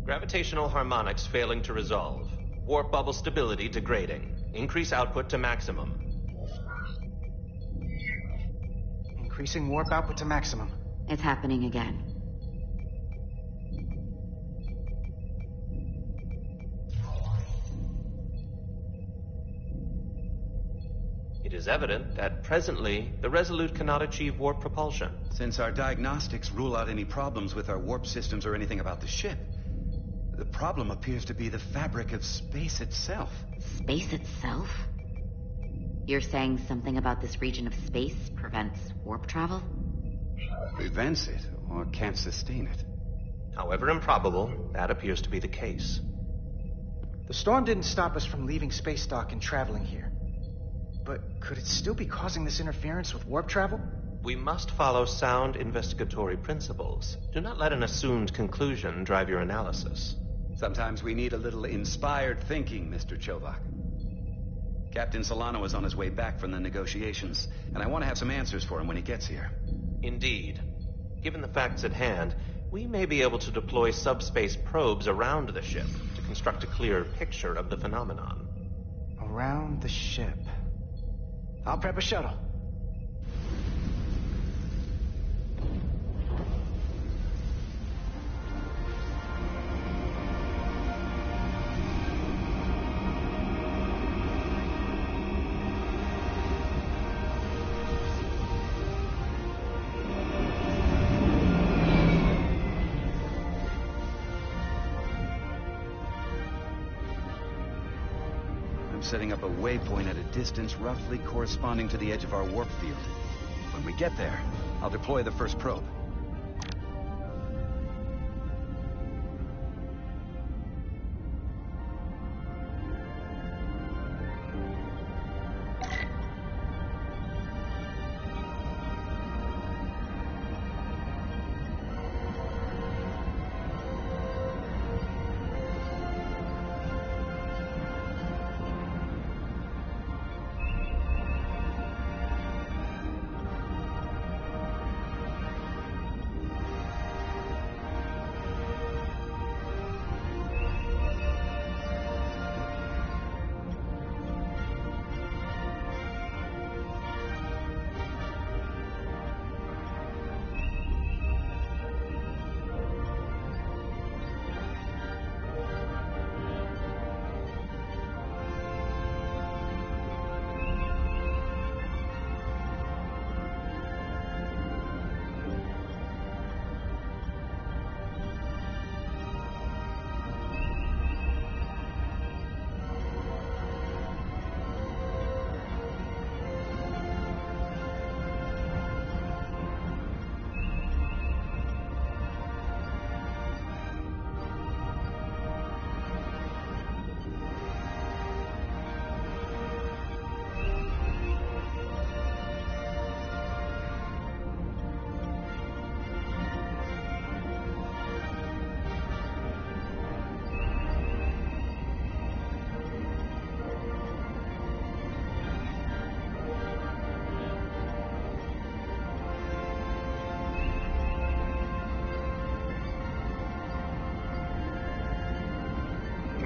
D: Gravitational harmonics failing to resolve. Warp bubble stability degrading. Increase output to maximum.
H: Increasing warp output to maximum.
I: It's happening again.
D: It is evident that presently, the Resolute cannot achieve warp propulsion.
L: Since our diagnostics rule out any problems with our warp systems or anything about the ship, the problem appears to be the fabric of space itself.
I: Space itself? You're saying something about this region of space prevents warp travel?
L: Prevents it, or can't sustain it.
D: However improbable, that appears to be the case.
H: The storm didn't stop us from leaving space dock and traveling here. But could it still be causing this interference with warp travel?
D: We must follow sound investigatory principles. Do not let an assumed conclusion drive your analysis.
L: Sometimes we need a little inspired thinking, Mr. Chobak. Captain Solano is on his way back from the negotiations, and I want to have some answers for him when he gets here.
D: Indeed. Given the facts at hand, we may be able to deploy subspace probes around the ship to construct a clearer picture of the phenomenon.
H: Around the ship. I'll prep a shuttle.
L: Setting up a waypoint at a distance roughly corresponding to the edge of our warp field. When we get there, I'll deploy the first probe.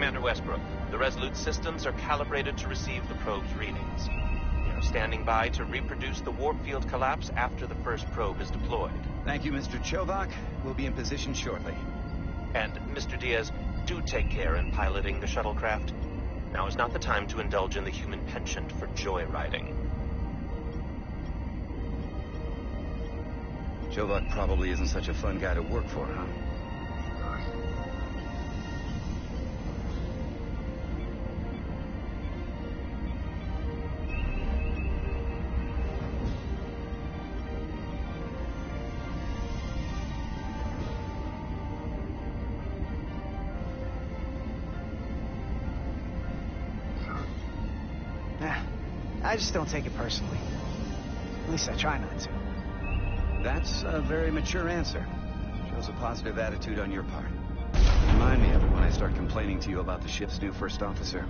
D: Commander Westbrook, the Resolute's systems are calibrated to receive the probe's readings. We are standing by to reproduce the warp field collapse after the first probe is deployed.
L: Thank you, Mr. Chovak. We'll be in position shortly.
D: And, Mr. Diaz, do take care in piloting the shuttlecraft. Now is not the time to indulge in the human penchant for joyriding.
L: Chovak probably isn't such a fun guy to work for, huh?
H: I just don't take it personally. At least I try not to.
L: That's a very mature answer. Shows a positive attitude on your part. Remind me of it when I start complaining to you about the ship's new first officer.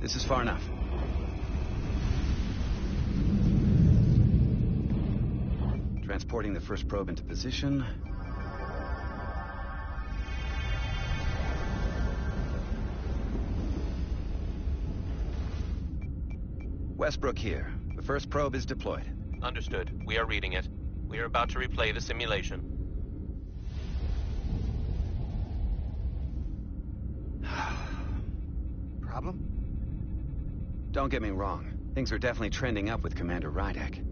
L: This is far enough. Transporting the first probe into position. Westbrook here. The first probe is deployed.
D: Understood. We are reading it. We are about to replay the simulation.
H: Problem?
L: Don't get me wrong. Things are definitely trending up with Commander Rydek.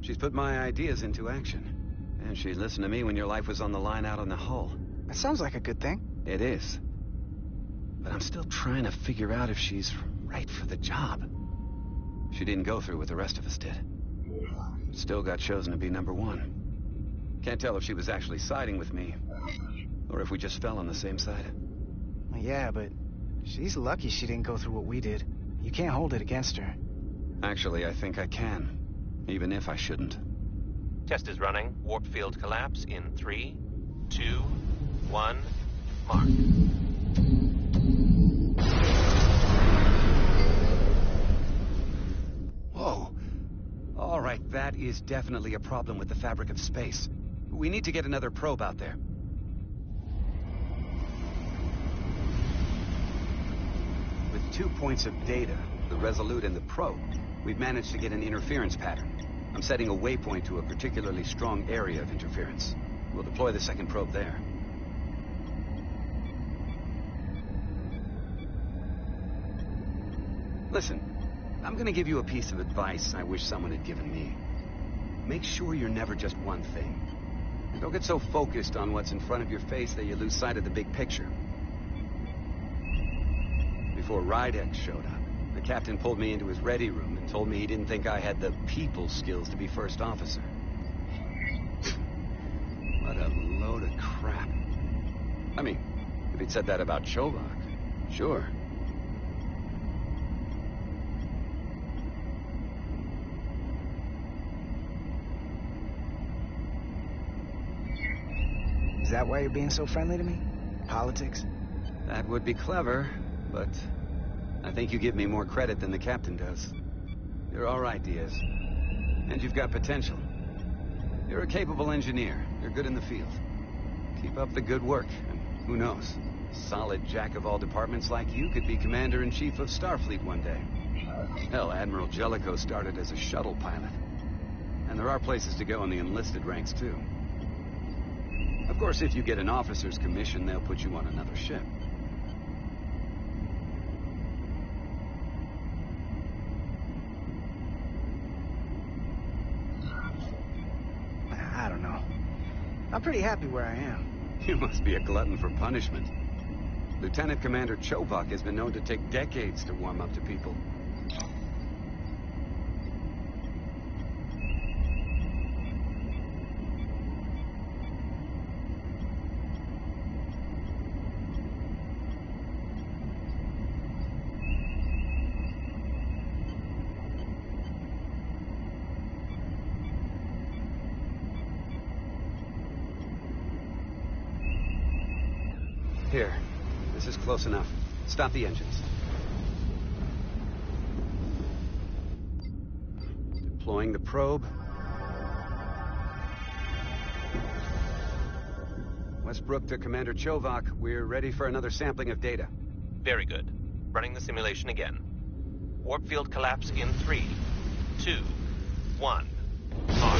L: She's put my ideas into action. And she listened to me when your life was on the line out on the hull.
H: That sounds like a good thing.
L: It is. But I'm still trying to figure out if she's right for the job. She didn't go through what the rest of us did. Still got chosen to be #1. Can't tell if she was actually siding with me, or if we just fell on the same side.
H: Yeah, but she's lucky she didn't go through what we did. You can't hold it against her.
L: Actually, I think I can. Even if I shouldn't.
D: Test is running. Warp field collapse in 3, 2, 1, mark.
L: Whoa. All right, that is definitely a problem with the fabric of space. We need to get another probe out there. With 2 points of data, the Resolute and the probe, we've managed to get an interference pattern. I'm setting a waypoint to a particularly strong area of interference. We'll deploy the second probe there. Listen, I'm gonna give you a piece of advice I wish someone had given me. Make sure you're never just one thing. And don't get so focused on what's in front of your face that you lose sight of the big picture. Before Rydek showed up, the captain pulled me into his ready room and told me he didn't think I had the people skills to be first officer. What a load of crap. I mean, if he'd said that about Chovak, sure.
H: Is that why you're being so friendly to me? Politics?
L: That would be clever, but I think you give me more credit than the captain does. You're all right, Diaz. And you've got potential. You're a capable engineer. You're good in the field. Keep up the good work, and who knows? A solid jack of all departments like you could be Commander-in-Chief of Starfleet one day. Hell, Admiral Jellicoe started as a shuttle pilot. And there are places to go in the enlisted ranks, too. Of course, if you get an officer's commission, they'll put you on another ship.
H: I don't know. I'm pretty happy where I am.
L: You must be a glutton for punishment. Lieutenant Commander Chobok has been known to take decades to warm up to people. Here. This is close enough. Stop the engines. Deploying the probe. Westbrook to Commander Chobok. We're ready for another sampling of data.
D: Very good. Running the simulation again. Warp field collapse in 3, 2, 1. On.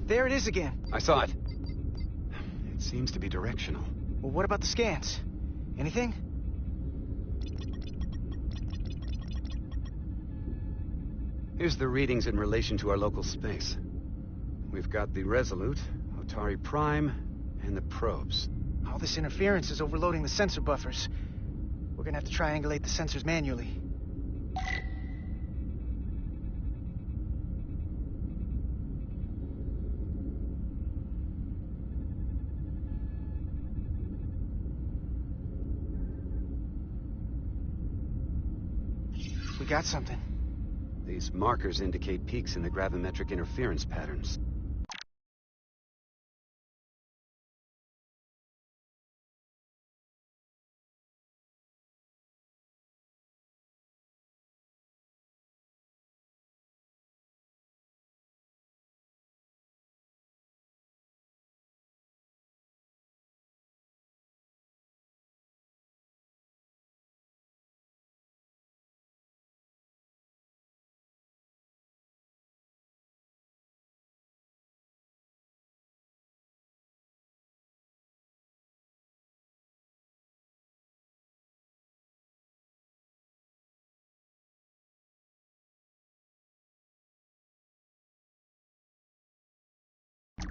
H: There it is again.
L: I saw it. It seems to be directional.
H: Well, what about the scans? Anything?
L: Here's the readings in relation to our local space. We've got the Resolute, Otari Prime, and the probes.
H: All this interference is overloading the sensor buffers. We're gonna have to triangulate the sensors manually. We got something.
L: These markers indicate peaks in the gravimetric interference patterns.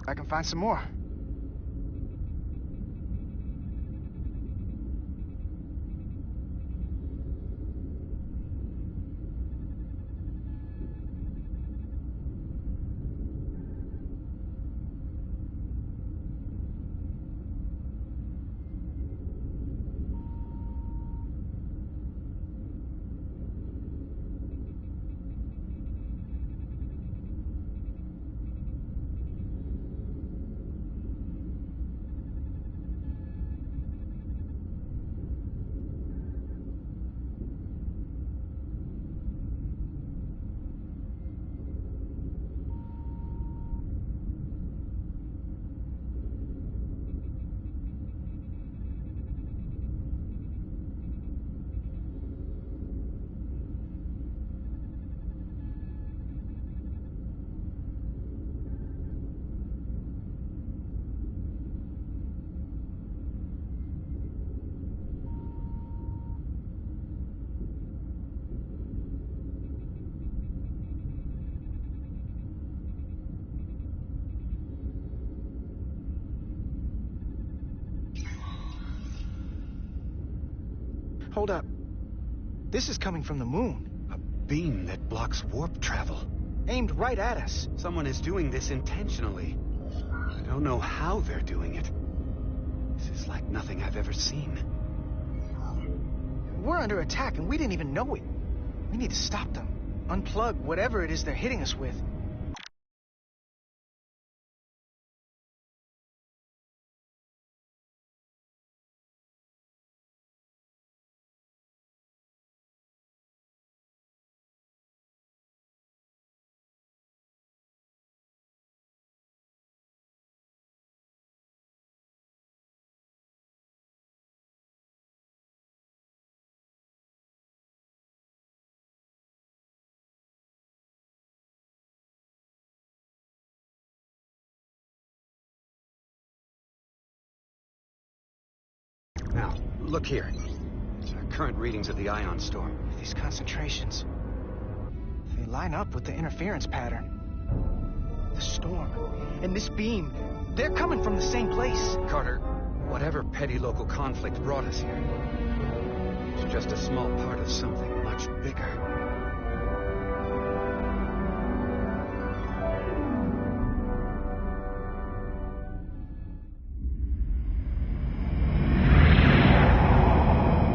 H: I can find some more. Hold up. This is coming from the moon.
L: A beam that blocks warp travel.
H: Aimed right at us.
L: Someone is doing this intentionally. I don't know how they're doing it. This is like nothing I've ever seen.
H: We're under attack and we didn't even know it. We need to stop them. Unplug whatever it is they're hitting us with.
L: Now, look here. Current readings of the ion storm.
H: These concentrations, they line up with the interference pattern. The storm and this beam, they're coming from the same place.
E: Carter, whatever petty local conflict brought us here, it's just a small part of something much bigger.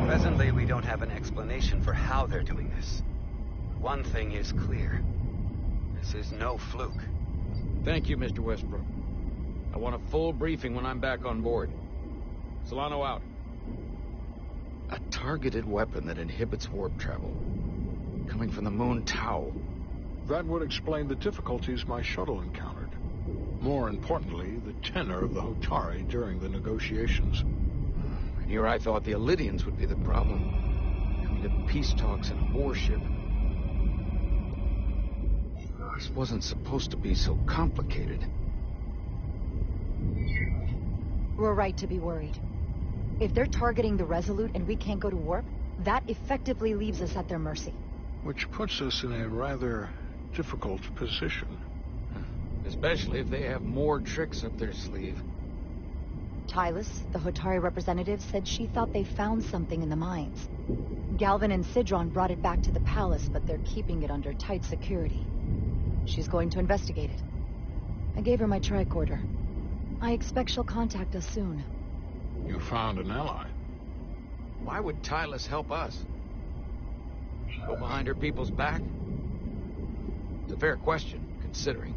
L: Presently, we don't have an explanation for how they're doing this. One thing is clear. This is no fluke.
A: Thank you, Mr. Westbrook. I want a full briefing when I'm back on board. Solano out.
E: A targeted weapon that inhibits warp travel. Coming from the moon Tau.
P: That would explain the difficulties my shuttle encountered. More importantly, the tenor of the Hotari during the negotiations.
E: And here I thought the Elydians would be the problem. Coming to peace talks in a warship. This wasn't supposed to be so complicated.
C: We're right to be worried. If they're targeting the Resolute and we can't go to warp, that effectively leaves us at their mercy.
P: Which puts us in a rather difficult position.
A: Especially if they have more tricks up their sleeve.
C: Tylus, the Hotari representative, said she thought they found something in the mines. Galvin and Sidron brought it back to the palace, but they're keeping it under tight security. She's going to investigate it. I gave her my tricorder. I expect she'll contact us soon.
P: You found an ally.
A: Why would Tylus help us? Go behind her people's back? It's a fair question, considering.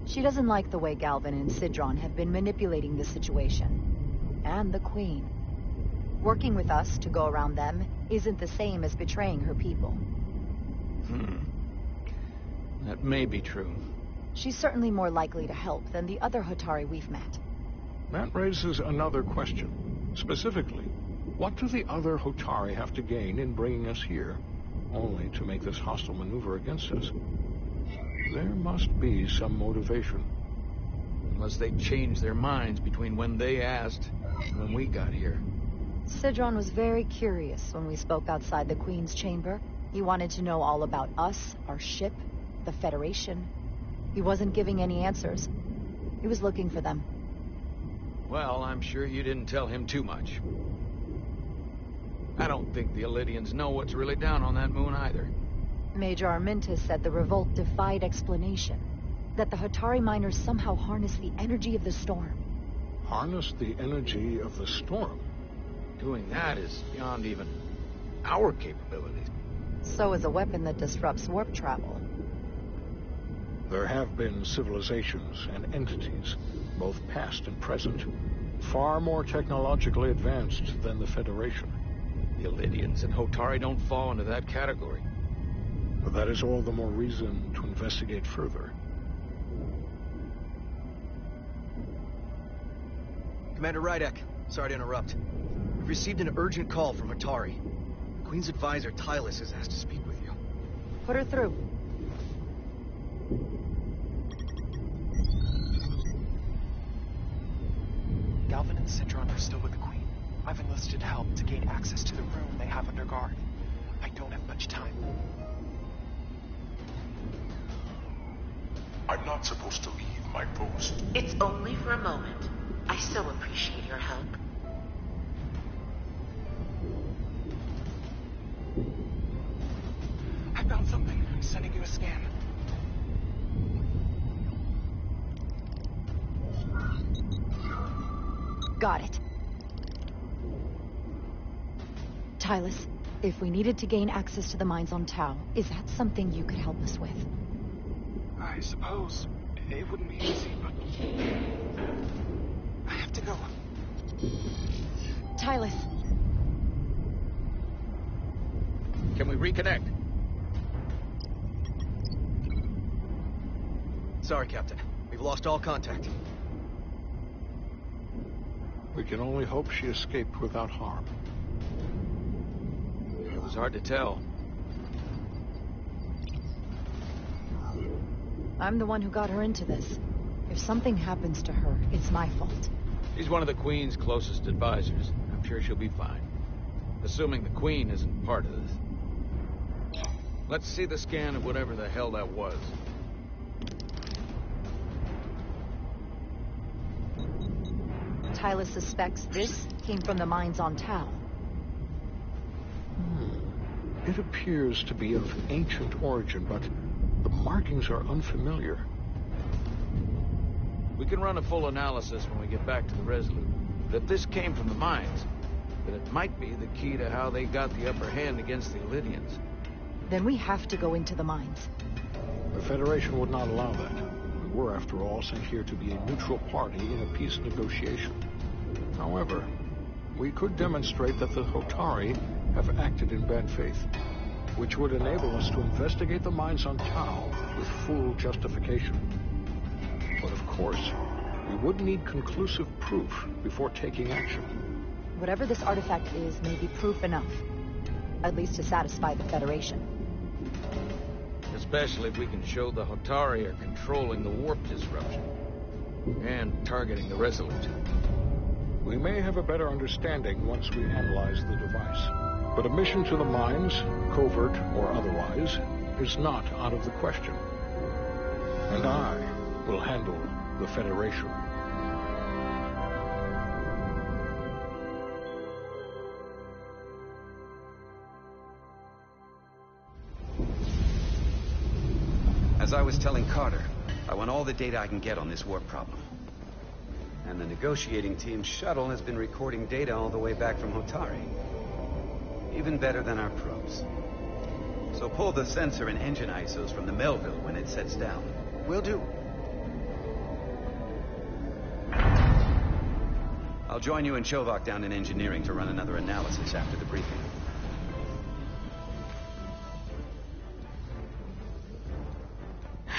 C: She doesn't like the way Galvin and Sidron have been manipulating the situation. And the Queen. Working with us to go around them isn't the same as betraying her people.
A: That may be true.
C: She's certainly more likely to help than the other Hotari we've met.
P: That raises another question. Specifically, what do the other Hotari have to gain in bringing us here, only to make this hostile maneuver against us? There must be some motivation.
A: Unless they changed their minds between when they asked and when we got here.
C: Sidron was very curious when we spoke outside the Queen's chamber. He wanted to know all about us, our ship, the Federation. He wasn't giving any answers. He was looking for them.
A: Well, I'm sure you didn't tell him too much. I don't think the Elydians know what's really down on that moon either.
C: Major Armintas said the revolt defied explanation. That the Hotari miners somehow harnessed the energy of the storm.
P: Harness the energy of the storm?
A: Doing that is beyond even our capabilities.
C: So is a weapon that disrupts warp travel.
P: There have been civilizations and entities, both past and present, far more technologically advanced than the Federation.
A: The Elydians and Hotari don't fall into that category.
P: But that is all the more reason to investigate further.
O: Commander Rydek, sorry to interrupt. We've received an urgent call from Hotari. The Queen's advisor, Tylus, has asked to speak with you.
C: Put her through.
V: Galvin and Sidron are still with the Queen. I've enlisted help to gain access to the room they have under guard. I don't have much time.
N: I'm not supposed to leave my post.
K: It's only for a moment. I so appreciate your help.
V: I found something. I'm sending you a scan.
C: Got it. Tylus, if we needed to gain access to the mines on Tau, is that something you could help us with?
V: I suppose it wouldn't be easy, but I have to go.
C: Tylus.
A: Can we reconnect?
O: Sorry, Captain. We've lost all contact.
P: We can only hope she escaped without harm.
A: It was hard to tell.
C: I'm the one who got her into this. If something happens to her, it's my fault.
A: She's one of the Queen's closest advisors. I'm sure she'll be fine. Assuming the Queen isn't part of this. Let's see the scan of whatever the hell that was.
C: Tyler suspects this came from the mines on Tau.
P: It appears to be of ancient origin, but the markings are unfamiliar.
A: We can run a full analysis when we get back to the Resolute. But if this came from the mines, then it might be the key to how they got the upper hand against the Illydians.
C: Then we have to go into the mines.
P: The Federation would not allow that. We were, after all, sent here to be a neutral party in a peace negotiation. However, we could demonstrate that the Hotari have acted in bad faith, which would enable us to investigate the mines on Tau with full justification. But of course, we would need conclusive proof before taking action.
C: Whatever this artifact is may be proof enough. At least to satisfy the Federation.
A: Especially if we can show the Hotari are controlling the warp disruption. And targeting the Resolute.
P: We may have a better understanding once we analyze the device. But a mission to the mines, covert or otherwise, is not out of the question. And I will handle the Federation.
L: As I was telling Carter, I want all the data I can get on this warp problem. And the negotiating team's shuttle has been recording data all the way back from Hotari. Even better than our probes. So pull the sensor and engine ISOs from the Melville when it sets down.
H: Will do.
L: I'll join you and Chovok down in engineering to run another analysis after the briefing.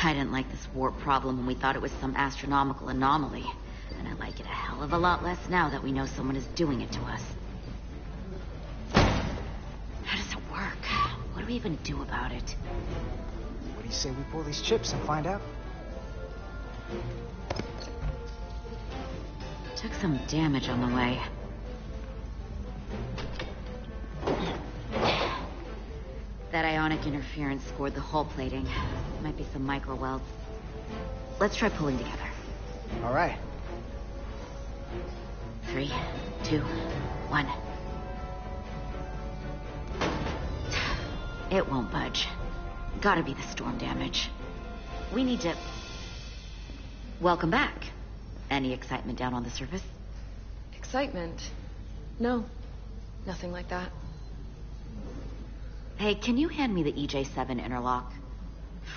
I: I didn't like this warp problem when we thought it was some astronomical anomaly. And I like it a hell of a lot less now that we know someone is doing it to us. How does it work? What do we even do about it?
H: What do you say we pull these chips and find out?
I: Took some damage on the way. That ionic interference scored the hull plating. Might be some micro welds. Let's try pulling together.
H: All right.
I: 3, 2, 1. It won't budge. Gotta be the storm damage. We need to... Welcome back. Any excitement down on the surface?
F: Excitement? No. Nothing like that.
I: Hey, can you hand me the EJ7 interlock?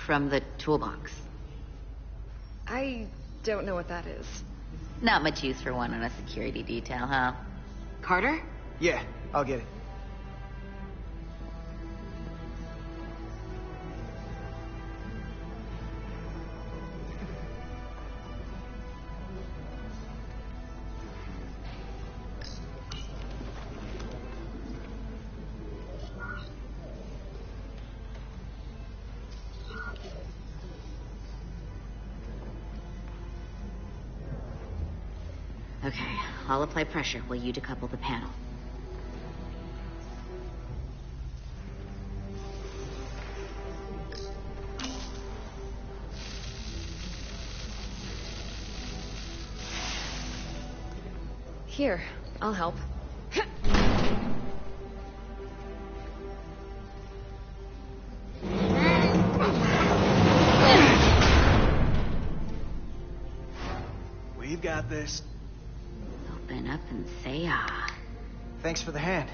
I: From the toolbox.
F: I don't know what that is.
I: Not much use for one on a security detail, huh? Carter?
H: Yeah, I'll get it.
I: Okay, I'll apply pressure while you decouple the panel.
F: Here, I'll help.
H: We've got this.
I: Open up and say ah.
H: Thanks for the hand.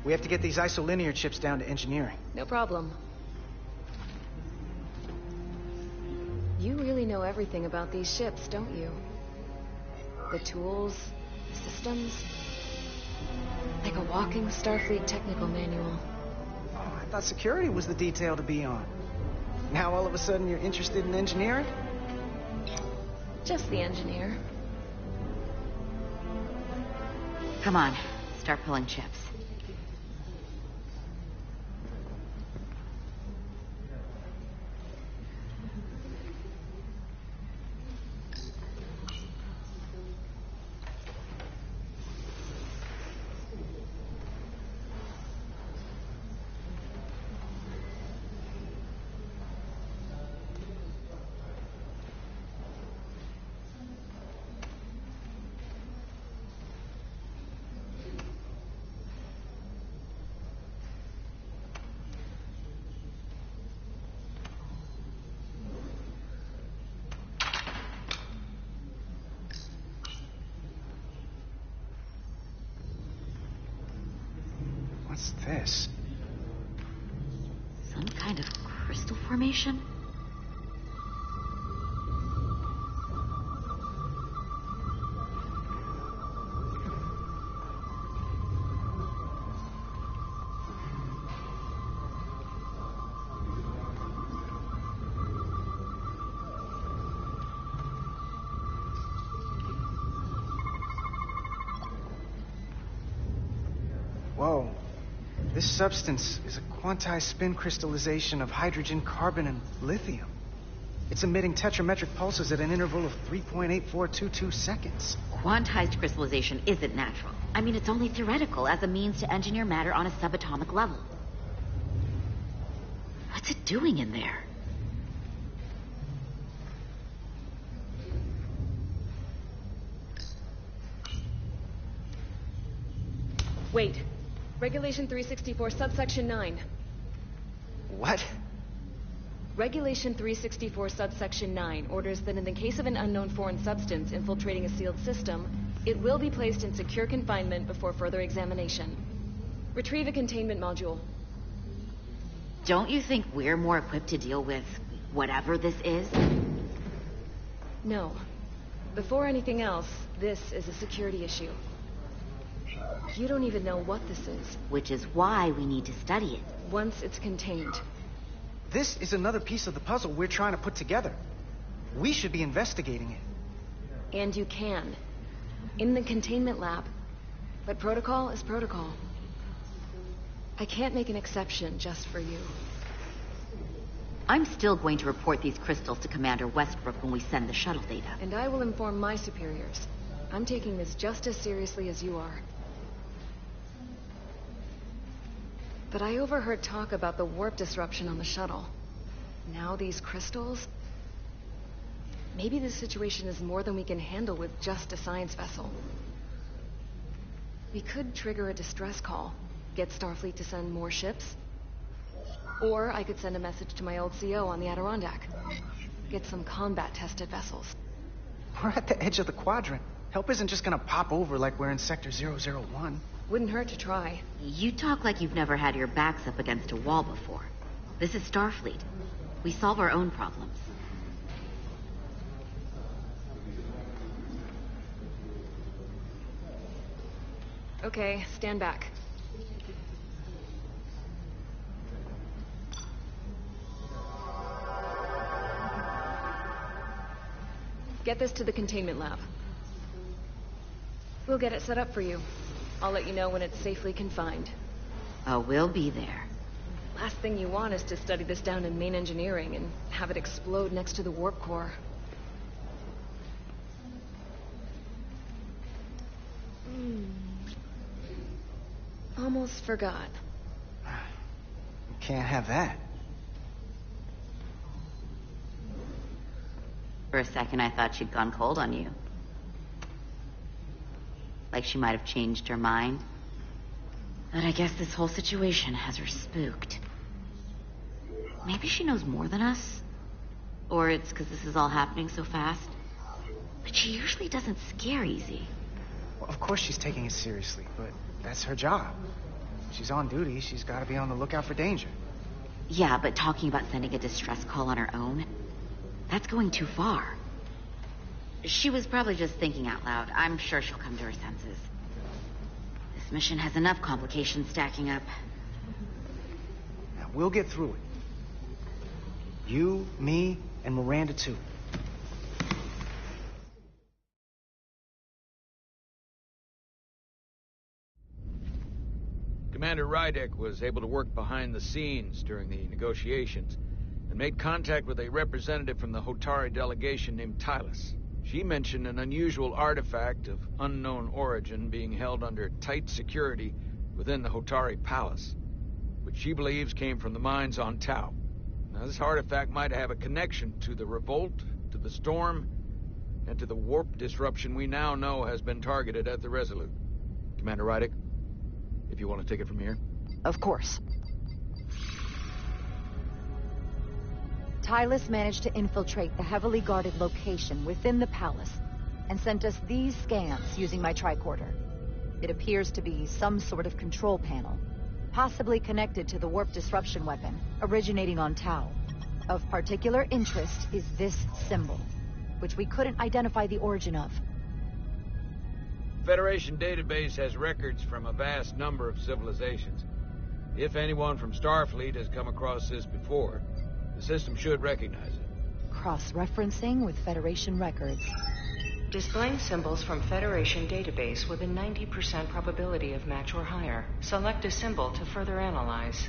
H: We have to get these isolinear chips down to engineering.
F: No problem. You really know everything about these ships, don't you? The tools, the systems. Like a walking Starfleet technical manual.
H: Oh, I thought security was the detail to be on. Now all of a sudden you're interested in engineering?
F: Just the engineer.
I: Come on, start pulling chips.
H: What's this?
I: Some kind of crystal formation?
H: Whoa. This substance is a quantized spin crystallization of hydrogen, carbon, and lithium. It's emitting tetrametric pulses at an interval of 3.8422 seconds.
I: Quantized crystallization isn't natural. I mean, it's only theoretical as a means to engineer matter on a subatomic level. What's it doing in there?
F: Wait. Regulation 364, subsection 9.
H: What?
F: Regulation 364, subsection 9 orders that in the case of an unknown foreign substance infiltrating a sealed system, it will be placed in secure confinement before further examination. Retrieve a containment module.
I: Don't you think we're more equipped to deal with whatever this is?
F: No. Before anything else, this is a security issue. You don't even know what this is.
I: Which is why we need to study it.
F: Once it's contained.
H: This is another piece of the puzzle we're trying to put together. We should be investigating it.
F: And you can. In the containment lab. But protocol is protocol. I can't make an exception just for you.
I: I'm still going to report these crystals to Commander Westbrook when we send the shuttle data.
F: And I will inform my superiors. I'm taking this just as seriously as you are. But I overheard talk about the warp disruption on the shuttle. Now these crystals? Maybe this situation is more than we can handle with just a science vessel. We could trigger a distress call, get Starfleet to send more ships. Or I could send a message to my old CO on the Adirondack. Get some combat-tested vessels.
H: We're at the edge of the quadrant. Help isn't just gonna pop over like we're in Sector 001.
F: Wouldn't hurt to try.
I: You talk like you've never had your backs up against a wall before. This is Starfleet. We solve our own problems.
F: Okay, stand back. Get this to the containment lab. We'll get it set up for you. I'll let you know when it's safely confined.
I: Oh, we'll be there.
F: Last thing you want is to study this down in main engineering and have it explode next to the warp core. Almost forgot.
H: We can't have that.
I: For a second, I thought she'd gone cold on you. Like she might have changed her mind. But I guess this whole situation has her spooked. Maybe she knows more than us. Or it's because this is all happening so fast. But she usually doesn't scare easy.
H: Well, of course she's taking it seriously, but that's her job. She's on duty, she's got to be on the lookout for danger.
I: Yeah, but talking about sending a distress call on her own, that's going too far. She was probably just thinking out loud. I'm sure she'll come to her senses. This mission has enough complications stacking up.
H: Now, we'll get through it. You, me, and Miranda too.
A: Commander Rydek was able to work behind the scenes during the negotiations and made contact with a representative from the Hotari delegation named Tylus. She mentioned an unusual artifact of unknown origin being held under tight security within the Hotari Palace, which she believes came from the mines on Tau. Now, this artifact might have a connection to the revolt, to the storm, and to the warp disruption we now know has been targeted at the Resolute. Commander Rydek, if you want to take it from here.
C: Of course. Tylus managed to infiltrate the heavily guarded location within the palace and sent us these scans using my tricorder. It appears to be some sort of control panel, possibly connected to the warp disruption weapon, originating on Tau. Of particular interest is this symbol, which we couldn't identify the origin of.
A: Federation database has records from a vast number of civilizations. If anyone from Starfleet has come across this before, the system should recognize it.
C: Cross-referencing with Federation records.
K: Displaying symbols from Federation database with a 90% probability of match or higher. Select a symbol to further analyze.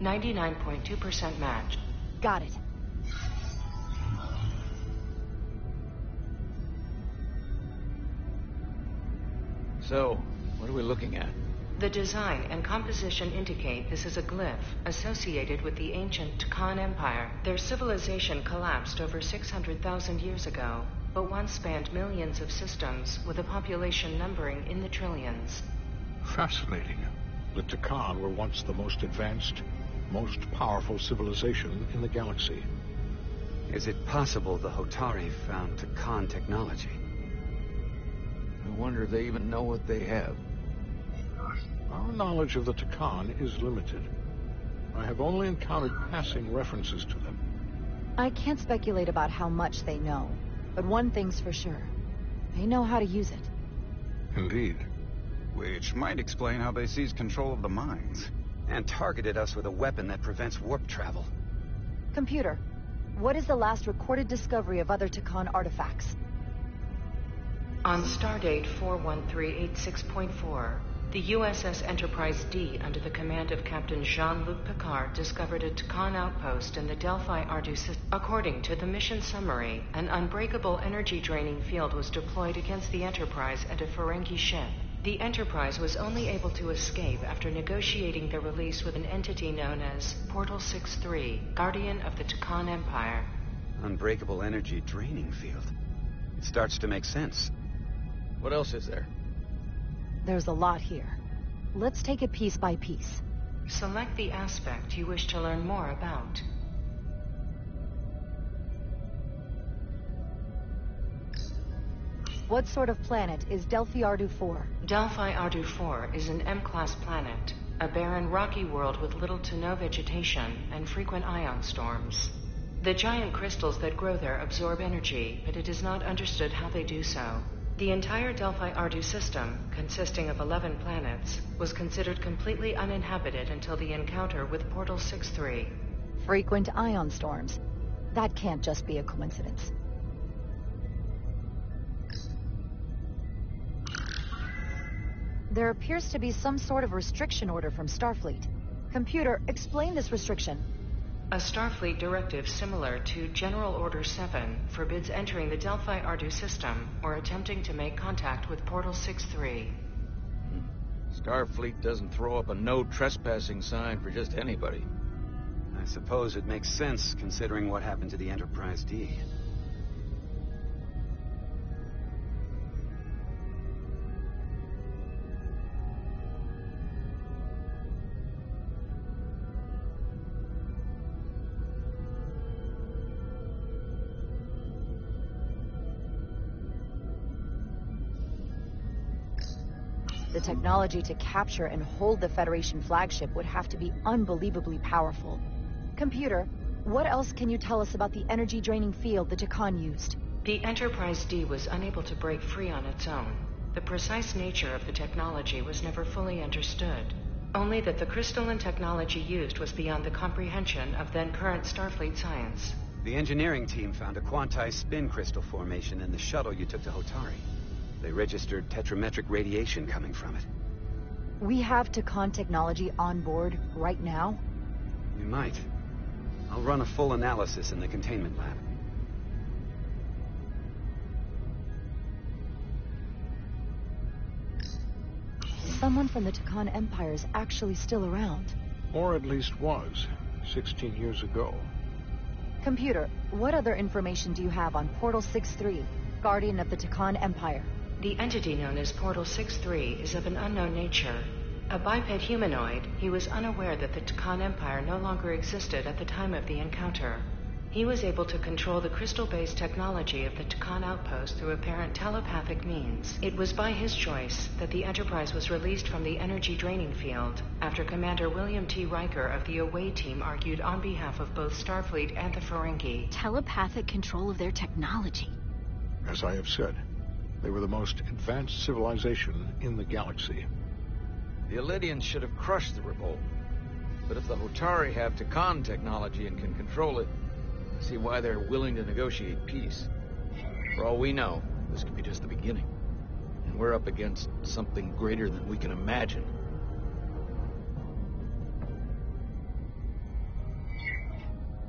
K: 99.2% match.
C: Got it.
A: So, what are we looking at?
K: The design and composition indicate this is a glyph associated with the ancient Takan Empire. Their civilization collapsed over 600,000 years ago, but once spanned millions of systems with a population numbering in the trillions.
P: Fascinating. The Takan were once the most advanced, most powerful civilization in the galaxy.
L: Is it possible the Hotari found Takan technology?
E: I wonder if they even know what they have.
P: Our knowledge of the Takan is limited. I have only encountered passing references to them.
C: I can't speculate about how much they know, but one thing's for sure. They know how to use it.
P: Indeed.
G: Which might explain how they seized control of the mines.
L: And targeted us with a weapon that prevents warp travel.
C: Computer, what is the last recorded discovery of other Takan artifacts?
K: On Stardate 41386.4, the USS Enterprise D, under the command of Captain Jean-Luc Picard, discovered a Takan outpost in the Delphi Ardu system. According to the mission summary, an unbreakable energy-draining field was deployed against the Enterprise and a Ferengi ship. The Enterprise was only able to escape after negotiating their release with an entity known as Portal 6-3, Guardian of the Takan Empire.
L: Unbreakable energy draining field. It starts to make sense.
A: What else is there?
C: There's a lot here. Let's take it piece by piece.
K: Select the aspect you wish to learn more about.
C: What sort of planet is Delphi Ardu 4?
K: Delphi Ardu 4 is an M-class planet, a barren rocky world with little to no vegetation and frequent ion storms. The giant crystals that grow there absorb energy, but it is not understood how they do so. The entire Delphi Ardu system, consisting of 11 planets, was considered completely uninhabited until the encounter with Portal 6-3.
C: Frequent ion storms. That can't just be a coincidence. There appears to be some sort of restriction order from Starfleet. Computer, explain this restriction.
K: A Starfleet directive similar to General Order 7 forbids entering the Delphi Ardu system or attempting to make contact with Portal 6-3.
A: Starfleet doesn't throw up a no trespassing sign for just anybody.
L: I suppose it makes sense considering what happened to the Enterprise D.
C: The technology to capture and hold the Federation flagship would have to be unbelievably powerful. Computer, what else can you tell us about the energy-draining field the Takan used?
K: The Enterprise D was unable to break free on its own. The precise nature of the technology was never fully understood. Only that the crystalline technology used was beyond the comprehension of then-current Starfleet science.
L: The engineering team found a quantized spin crystal formation in the shuttle you took to Hotari. They registered tetrametric radiation coming from it.
C: We have Takan technology on board right now?
L: We might. I'll run a full analysis in the containment lab.
C: Someone from the Takan Empire is actually still around.
P: Or at least was, 16 years ago.
C: Computer, what other information do you have on Portal 6-3, Guardian of the Takan Empire?
K: The entity known as Portal 6-3 is of an unknown nature. A biped humanoid, he was unaware that the Takan Empire no longer existed at the time of the encounter. He was able to control the crystal-based technology of the Takan outpost through apparent telepathic means. It was by his choice that the Enterprise was released from the energy-draining field, after Commander William T. Riker of the Away Team argued on behalf of both Starfleet and the Ferengi.
I: Telepathic control of their technology.
P: As I have said, they were the most advanced civilization in the galaxy.
A: The Elydians should have crushed the revolt. But if the Hotari have Takan technology and can control it, I see why they're willing to negotiate peace. For all we know, this could be just the beginning. And we're up against something greater than we can imagine.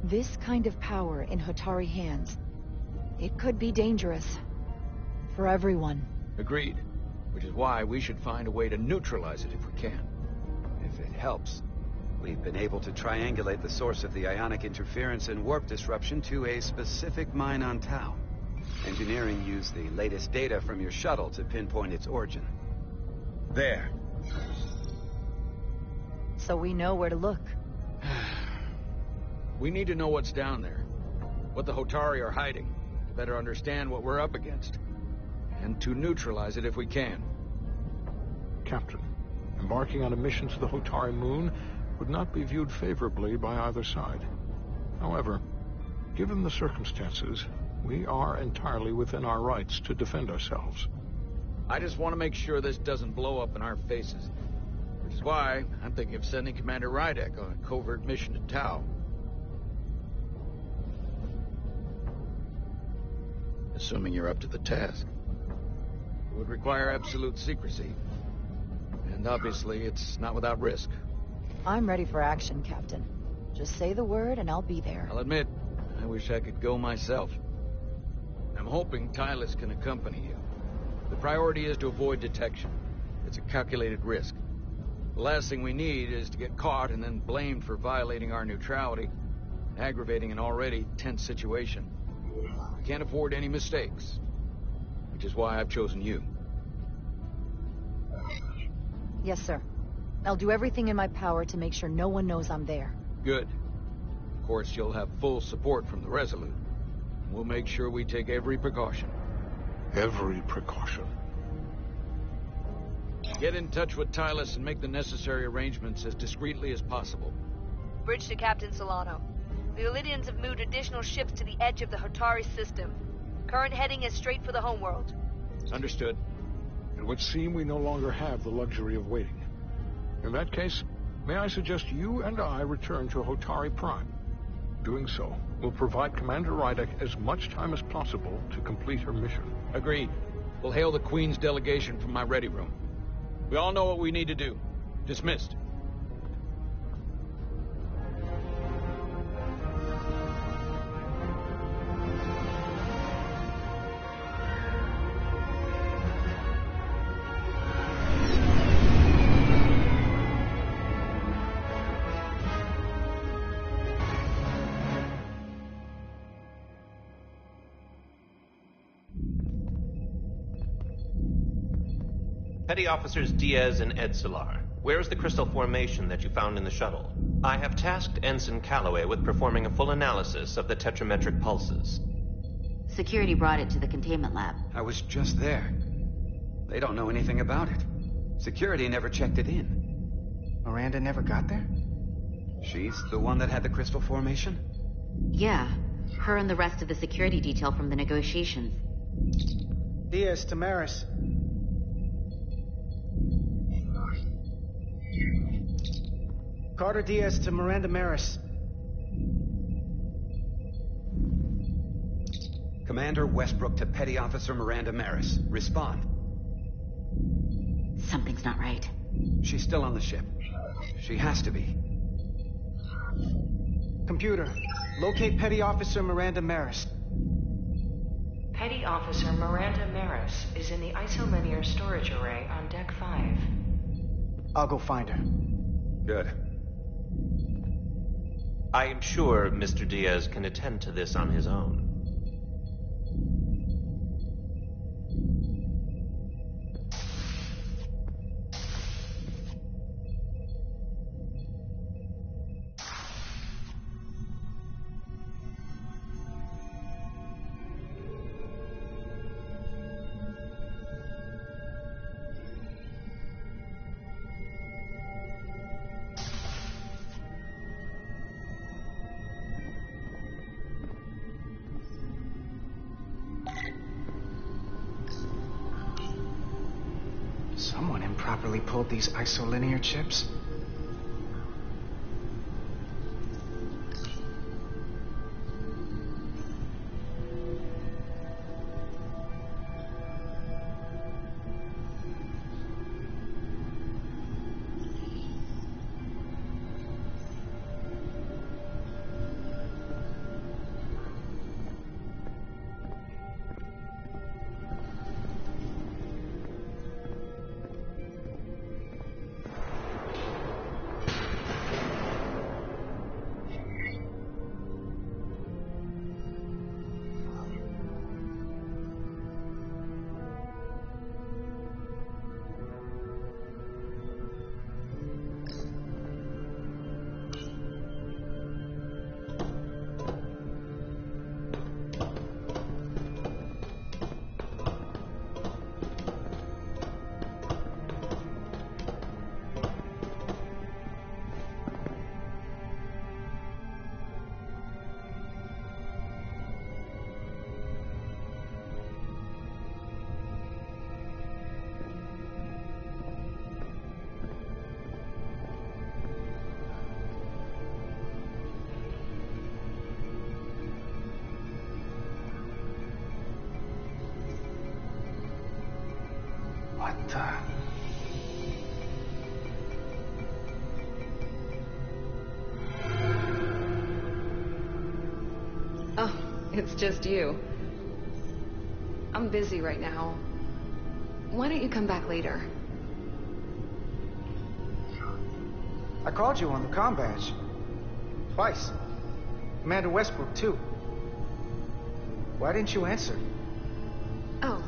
C: This kind of power in Hotari hands, it could be dangerous. For everyone.
A: Agreed. Which is why we should find a way to neutralize it if we can.
L: If it helps. We've been able to triangulate the source of the ionic interference and warp disruption to a specific mine on Tau. Engineering used the latest data from your shuttle to pinpoint its origin. There.
C: So we know where to look.
A: We need to know what's down there. What the Hotari are hiding. To better understand what we're up against. And to neutralize it if we can.
P: Captain, embarking on a mission to the Hotari moon would not be viewed favorably by either side. However, given the circumstances, we are entirely within our rights to defend ourselves.
A: I just want to make sure this doesn't blow up in our faces. Which is why I'm thinking of sending Commander Rydek on a covert mission to Tau. Assuming you're up to the task. It would require absolute secrecy. And obviously, it's not without risk.
C: I'm ready for action, Captain. Just say the word and I'll be there.
A: I'll admit, I wish I could go myself. I'm hoping Tylus can accompany you. The priority is to avoid detection. It's a calculated risk. The last thing we need is to get caught and then blamed for violating our neutrality, aggravating an already tense situation. We can't afford any mistakes, which is why I've chosen you.
C: Yes, sir. I'll do everything in my power to make sure no one knows I'm there.
A: Good. Of course, you'll have full support from the Resolute. We'll make sure we take every precaution.
P: Every precaution.
A: Get in touch with Tylus and make the necessary arrangements as discreetly as possible.
B: Bridge to Captain Solano. The Illidians have moved additional ships to the edge of the Hotari system. Current heading is straight for the homeworld.
A: Understood.
P: It would seem we no longer have the luxury of waiting. In that case, may I suggest you and I return to Hotari Prime? Doing so will provide Commander Rydek as much time as possible to complete her mission.
A: Agreed. We'll hail the Queen's delegation from my ready room. We all know what we need to do. Dismissed.
D: Petty Officers Diaz and Edsolar, where is the crystal formation that you found in the shuttle? I have tasked Ensign Calloway with performing a full analysis of the tetrametric pulses.
I: Security brought it to the containment lab.
L: I was just there. They don't know anything about it. Security never checked it in.
H: Miranda never got there?
L: She's the one that had the crystal formation?
I: Yeah, her and the rest of the security detail from the negotiations.
H: Diaz, Tamaris. Carter Diaz to Miranda Maris.
L: Commander Westbrook to Petty Officer Miranda Maris. Respond.
I: Something's not right.
L: She's still on the ship. She has to be.
H: Computer, locate Petty Officer Miranda Maris.
K: Petty Officer Miranda Maris is in the isolinear storage array on Deck 5.
H: I'll go find her.
L: Good.
D: I am sure Mr. Diaz can attend to this on his own.
H: Someone improperly pulled these isolinear chips. What the...
F: Oh, it's just you. I'm busy right now. Why don't you come back later?
H: I called you on the comm badge. Twice. Commander Westbrook, too. Why didn't you answer?
F: Oh,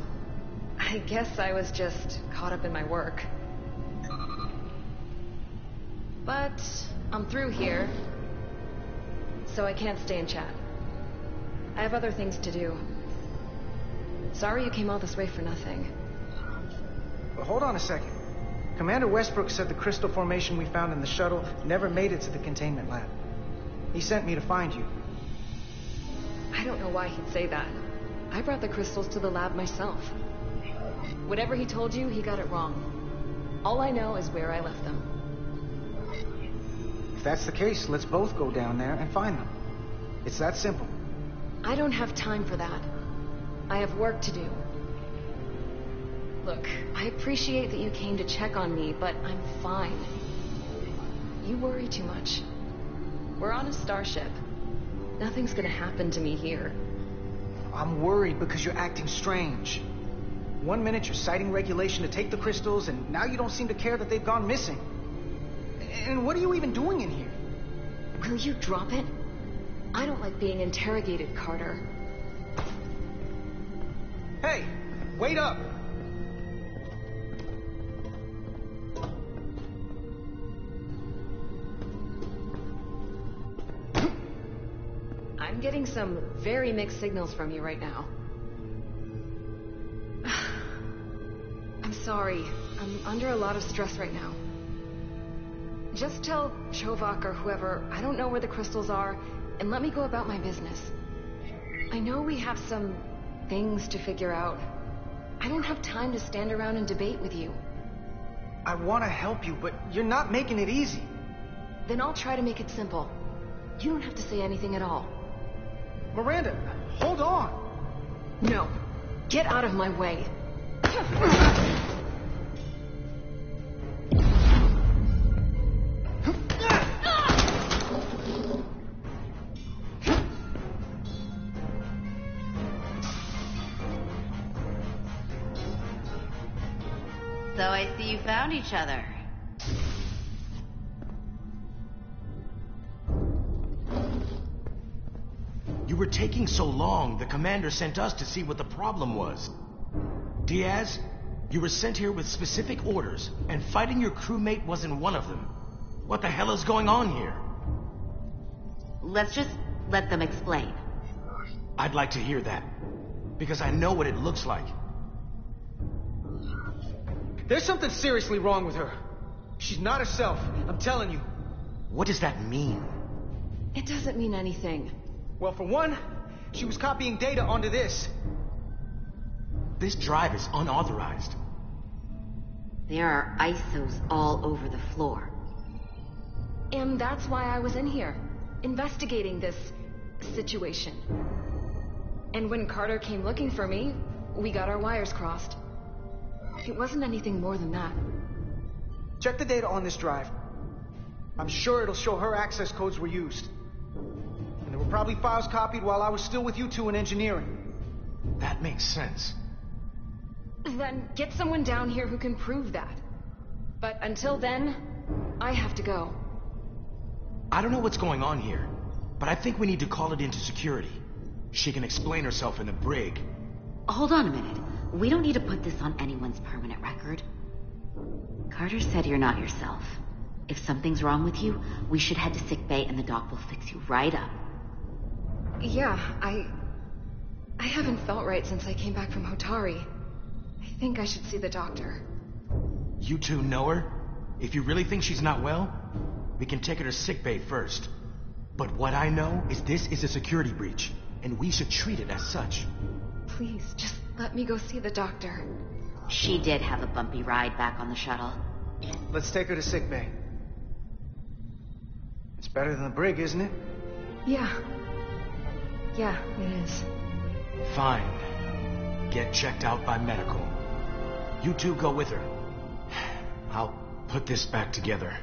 F: I guess I was just caught up in my work. But I'm through here, so I can't stay and chat. I have other things to do. Sorry you came all this way for nothing.
H: Well, hold on a second. Commander Westbrook said the crystal formation we found in the shuttle never made it to the containment lab. He sent me to find you.
F: I don't know why he'd say that. I brought the crystals to the lab myself. Whatever he told you, he got it wrong. All I know is where I left them.
H: If that's the case, let's both go down there and find them. It's that simple.
F: I don't have time for that. I have work to do. Look, I appreciate that you came to check on me, but I'm fine. You worry too much. We're on a starship. Nothing's gonna happen to me here.
H: I'm worried because you're acting strange. One minute you're citing regulation to take the crystals, and now you don't seem to care that they've gone missing. And what are you even doing in here?
F: Will you drop it? I don't like being interrogated, Carter.
H: Hey, wait up!
F: I'm getting some very mixed signals from you right now. I'm sorry. I'm under a lot of stress right now. Just tell Chovak or whoever I don't know where the crystals are, and let me go about my business. I know we have some things to figure out. I don't have time to stand around and debate with you.
H: I want to help you, but you're not making it easy.
F: Then I'll try to make it simple. You don't have to say anything at all.
H: Miranda, hold on!
F: No. Get out of my way.
I: So I see you found each other.
J: You were taking so long, the commander sent us to see what the problem was. Diaz, you were sent here with specific orders, and fighting your crewmate wasn't one of them. What the hell is going on here?
I: Let's just let them explain.
J: I'd like to hear that, because I know what it looks like.
H: There's something seriously wrong with her. She's not herself, I'm telling you.
J: What does that mean?
F: It doesn't mean anything.
H: Well, for one, she was copying data onto this.
J: This drive is unauthorized.
I: There are ISOs all over the floor.
F: And that's why I was in here, investigating this situation. And when Carter came looking for me, we got our wires crossed. It wasn't anything more than that.
H: Check the data on this drive. I'm sure it'll show her access codes were used. And there were probably files copied while I was still with you two in engineering.
J: That makes sense.
F: Then get someone down here who can prove that. But until then, I have to go.
J: I don't know what's going on here, but I think we need to call it into security. She can explain herself in the brig.
I: Hold on a minute. We don't need to put this on anyone's permanent record. Carter said you're not yourself. If something's wrong with you, we should head to sickbay and the doc will fix you right up.
F: Yeah, I haven't felt right since I came back from Hotari. I think I should see the doctor.
J: You two know her? If you really think she's not well, we can take her to sickbay first. But what I know is this is a security breach, and we should treat it as such.
F: Please, just let me go see the doctor.
I: She did have a bumpy ride back on the shuttle.
H: Let's take her to sickbay. It's better than the brig, isn't it?
F: Yeah. Yeah, it is.
J: Fine. Get checked out by medical. You two go with her. I'll put this back together.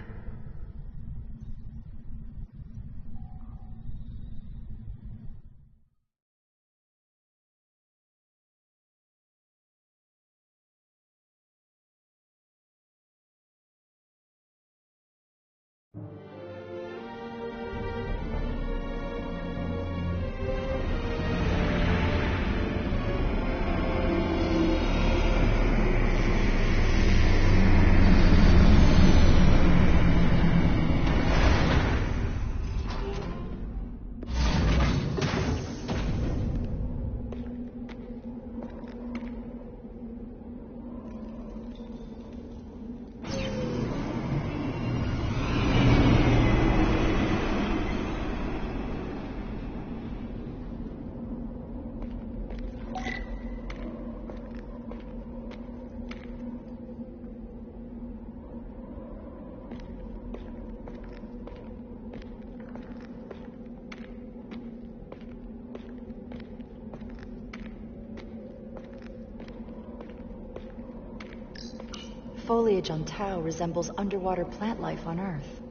C: Foliage on Tau resembles underwater plant life on Earth.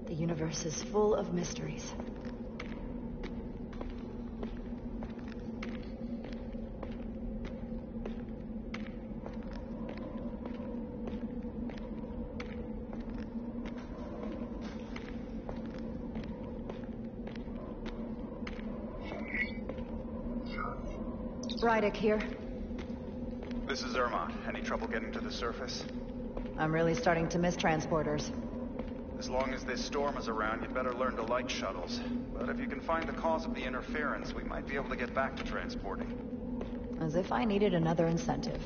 C: The universe is full of mysteries. Rydick here.
G: This is Zermont. Any trouble getting to the surface?
C: I'm really starting to miss transporters.
G: As long as this storm is around, you'd better learn to like shuttles. But if you can find the cause of the interference, we might be able to get back to transporting.
C: As if I needed another incentive.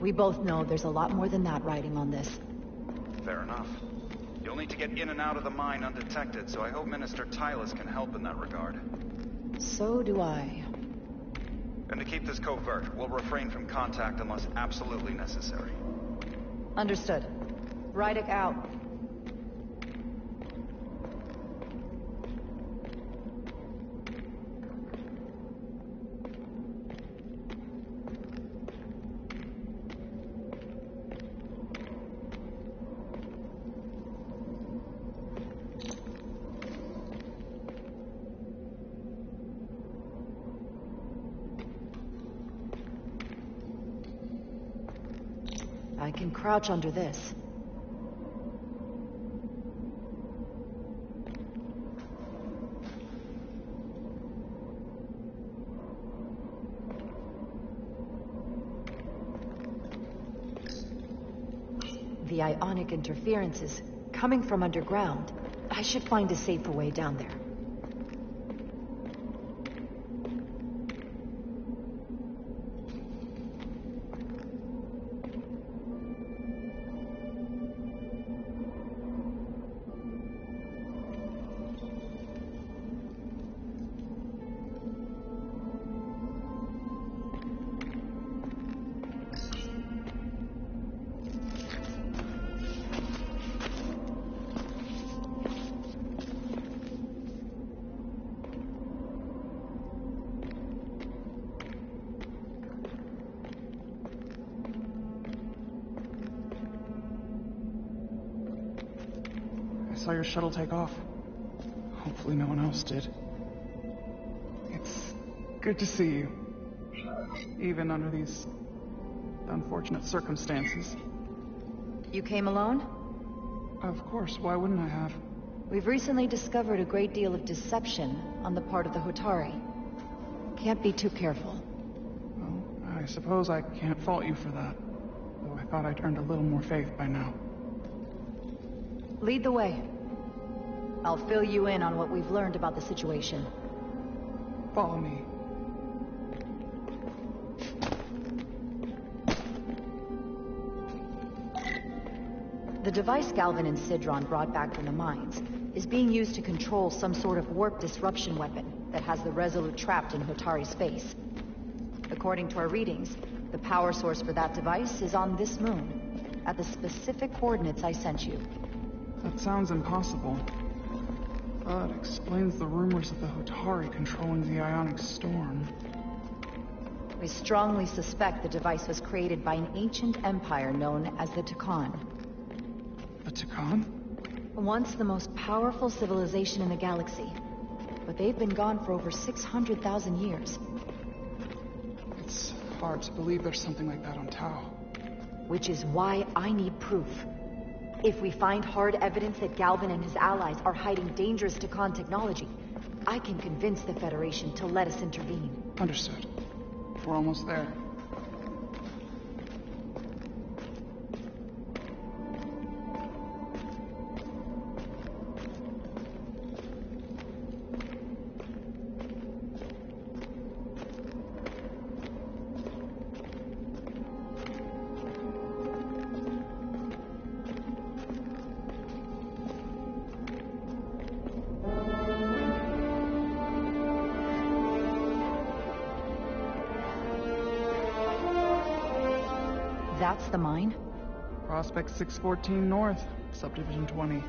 C: We both know there's a lot more than that riding on this.
G: Fair enough. You'll need to get in and out of the mine undetected, so I hope Minister Tylus can help in that regard.
C: So do I.
G: And to keep this covert, we'll refrain from contact unless absolutely necessary.
C: Understood. Rydick out. I can crouch under this. The ionic interference is coming from underground. I should find a safer way down there.
Q: I saw your shuttle take off. Hopefully no one else did. It's good to see you. Even under these unfortunate circumstances.
C: You came alone?
Q: Of course, why wouldn't I have?
C: We've recently discovered a great deal of deception on the part of the Hotari. Can't be too careful.
Q: Well, I suppose I can't fault you for that. Though I thought I'd earned a little more faith by now.
C: Lead the way. I'll fill you in on what we've learned about the situation.
Q: Follow me.
C: The device Galvin and Sidron brought back from the mines is being used to control some sort of warp disruption weapon that has the Resolute trapped in Hotari space. According to our readings, the power source for that device is on this moon, at the specific coordinates I sent you.
Q: That sounds impossible. But explains the rumors of the Hotari controlling the ionic storm.
C: We strongly suspect the device was created by an ancient empire known as the Takan.
Q: The Takan?
C: Once the most powerful civilization in the galaxy. But they've been gone for over 600,000 years.
Q: It's hard to believe there's something like that on Tau.
C: Which is why I need proof. If we find hard evidence that Galvin and his allies are hiding dangerous Takan technology, I can convince the Federation to let us intervene.
Q: Understood. We're almost there.
C: That's the mine?
Q: Prospect 614 North, Subdivision 20.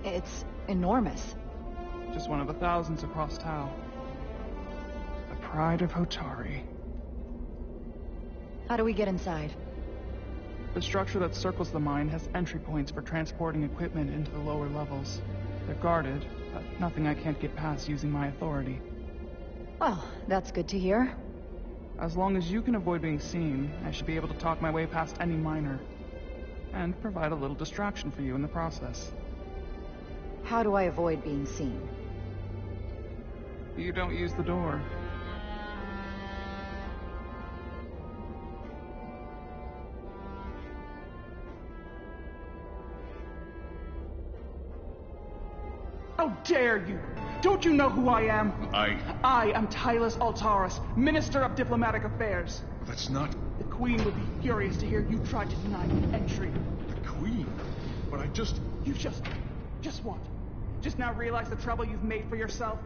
C: It's enormous.
Q: Just one of the thousands across Tau. The pride of Hotari.
C: How do we get inside?
Q: The structure that circles the mine has entry points for transporting equipment into the lower levels. They're guarded, but nothing I can't get past using my authority.
C: Well, that's good to hear.
Q: As long as you can avoid being seen, I should be able to talk my way past any miner. And provide a little distraction for you in the process.
C: How do I avoid being seen?
Q: You don't use the door. How dare you! Don't you know who I am? I am Tylus Altaris, Minister of Diplomatic Affairs.
R: That's not...
Q: The Queen would be furious to hear you tried to deny me entry.
R: The Queen? But I just...
Q: You just what? Just now realize the trouble you've made for yourself?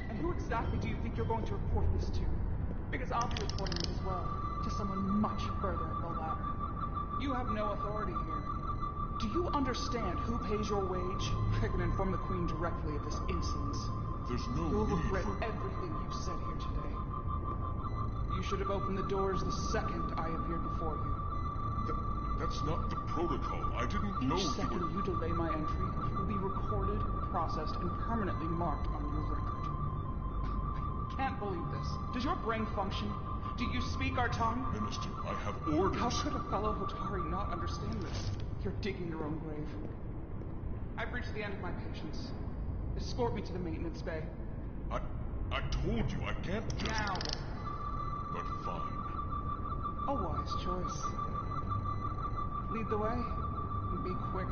Q: And who exactly do you think you're going to report this to? Because I'll be reporting it as well, to someone much further up the ladder. You have no authority here. Do you understand who pays your wage? I can inform the Queen directly of this insolence.
R: There's no
Q: You'll
R: need
Q: regret
R: for...
Q: everything you've said here today. You should have opened the doors the second I appeared before you.
R: That's not the protocol. I didn't know
Q: Each second you delay my entry will be recorded, processed, and permanently marked on your record. I can't believe this. Does your brain function? Do you speak our tongue?
R: Minister, I have orders.
Q: How could a fellow Hotari not understand this? You're digging your own grave. I've reached the end of my patience. Escort me to the maintenance bay.
R: I told you, I can't just...
Q: Now!
R: But fine.
Q: A wise choice. Lead the way, and be quick.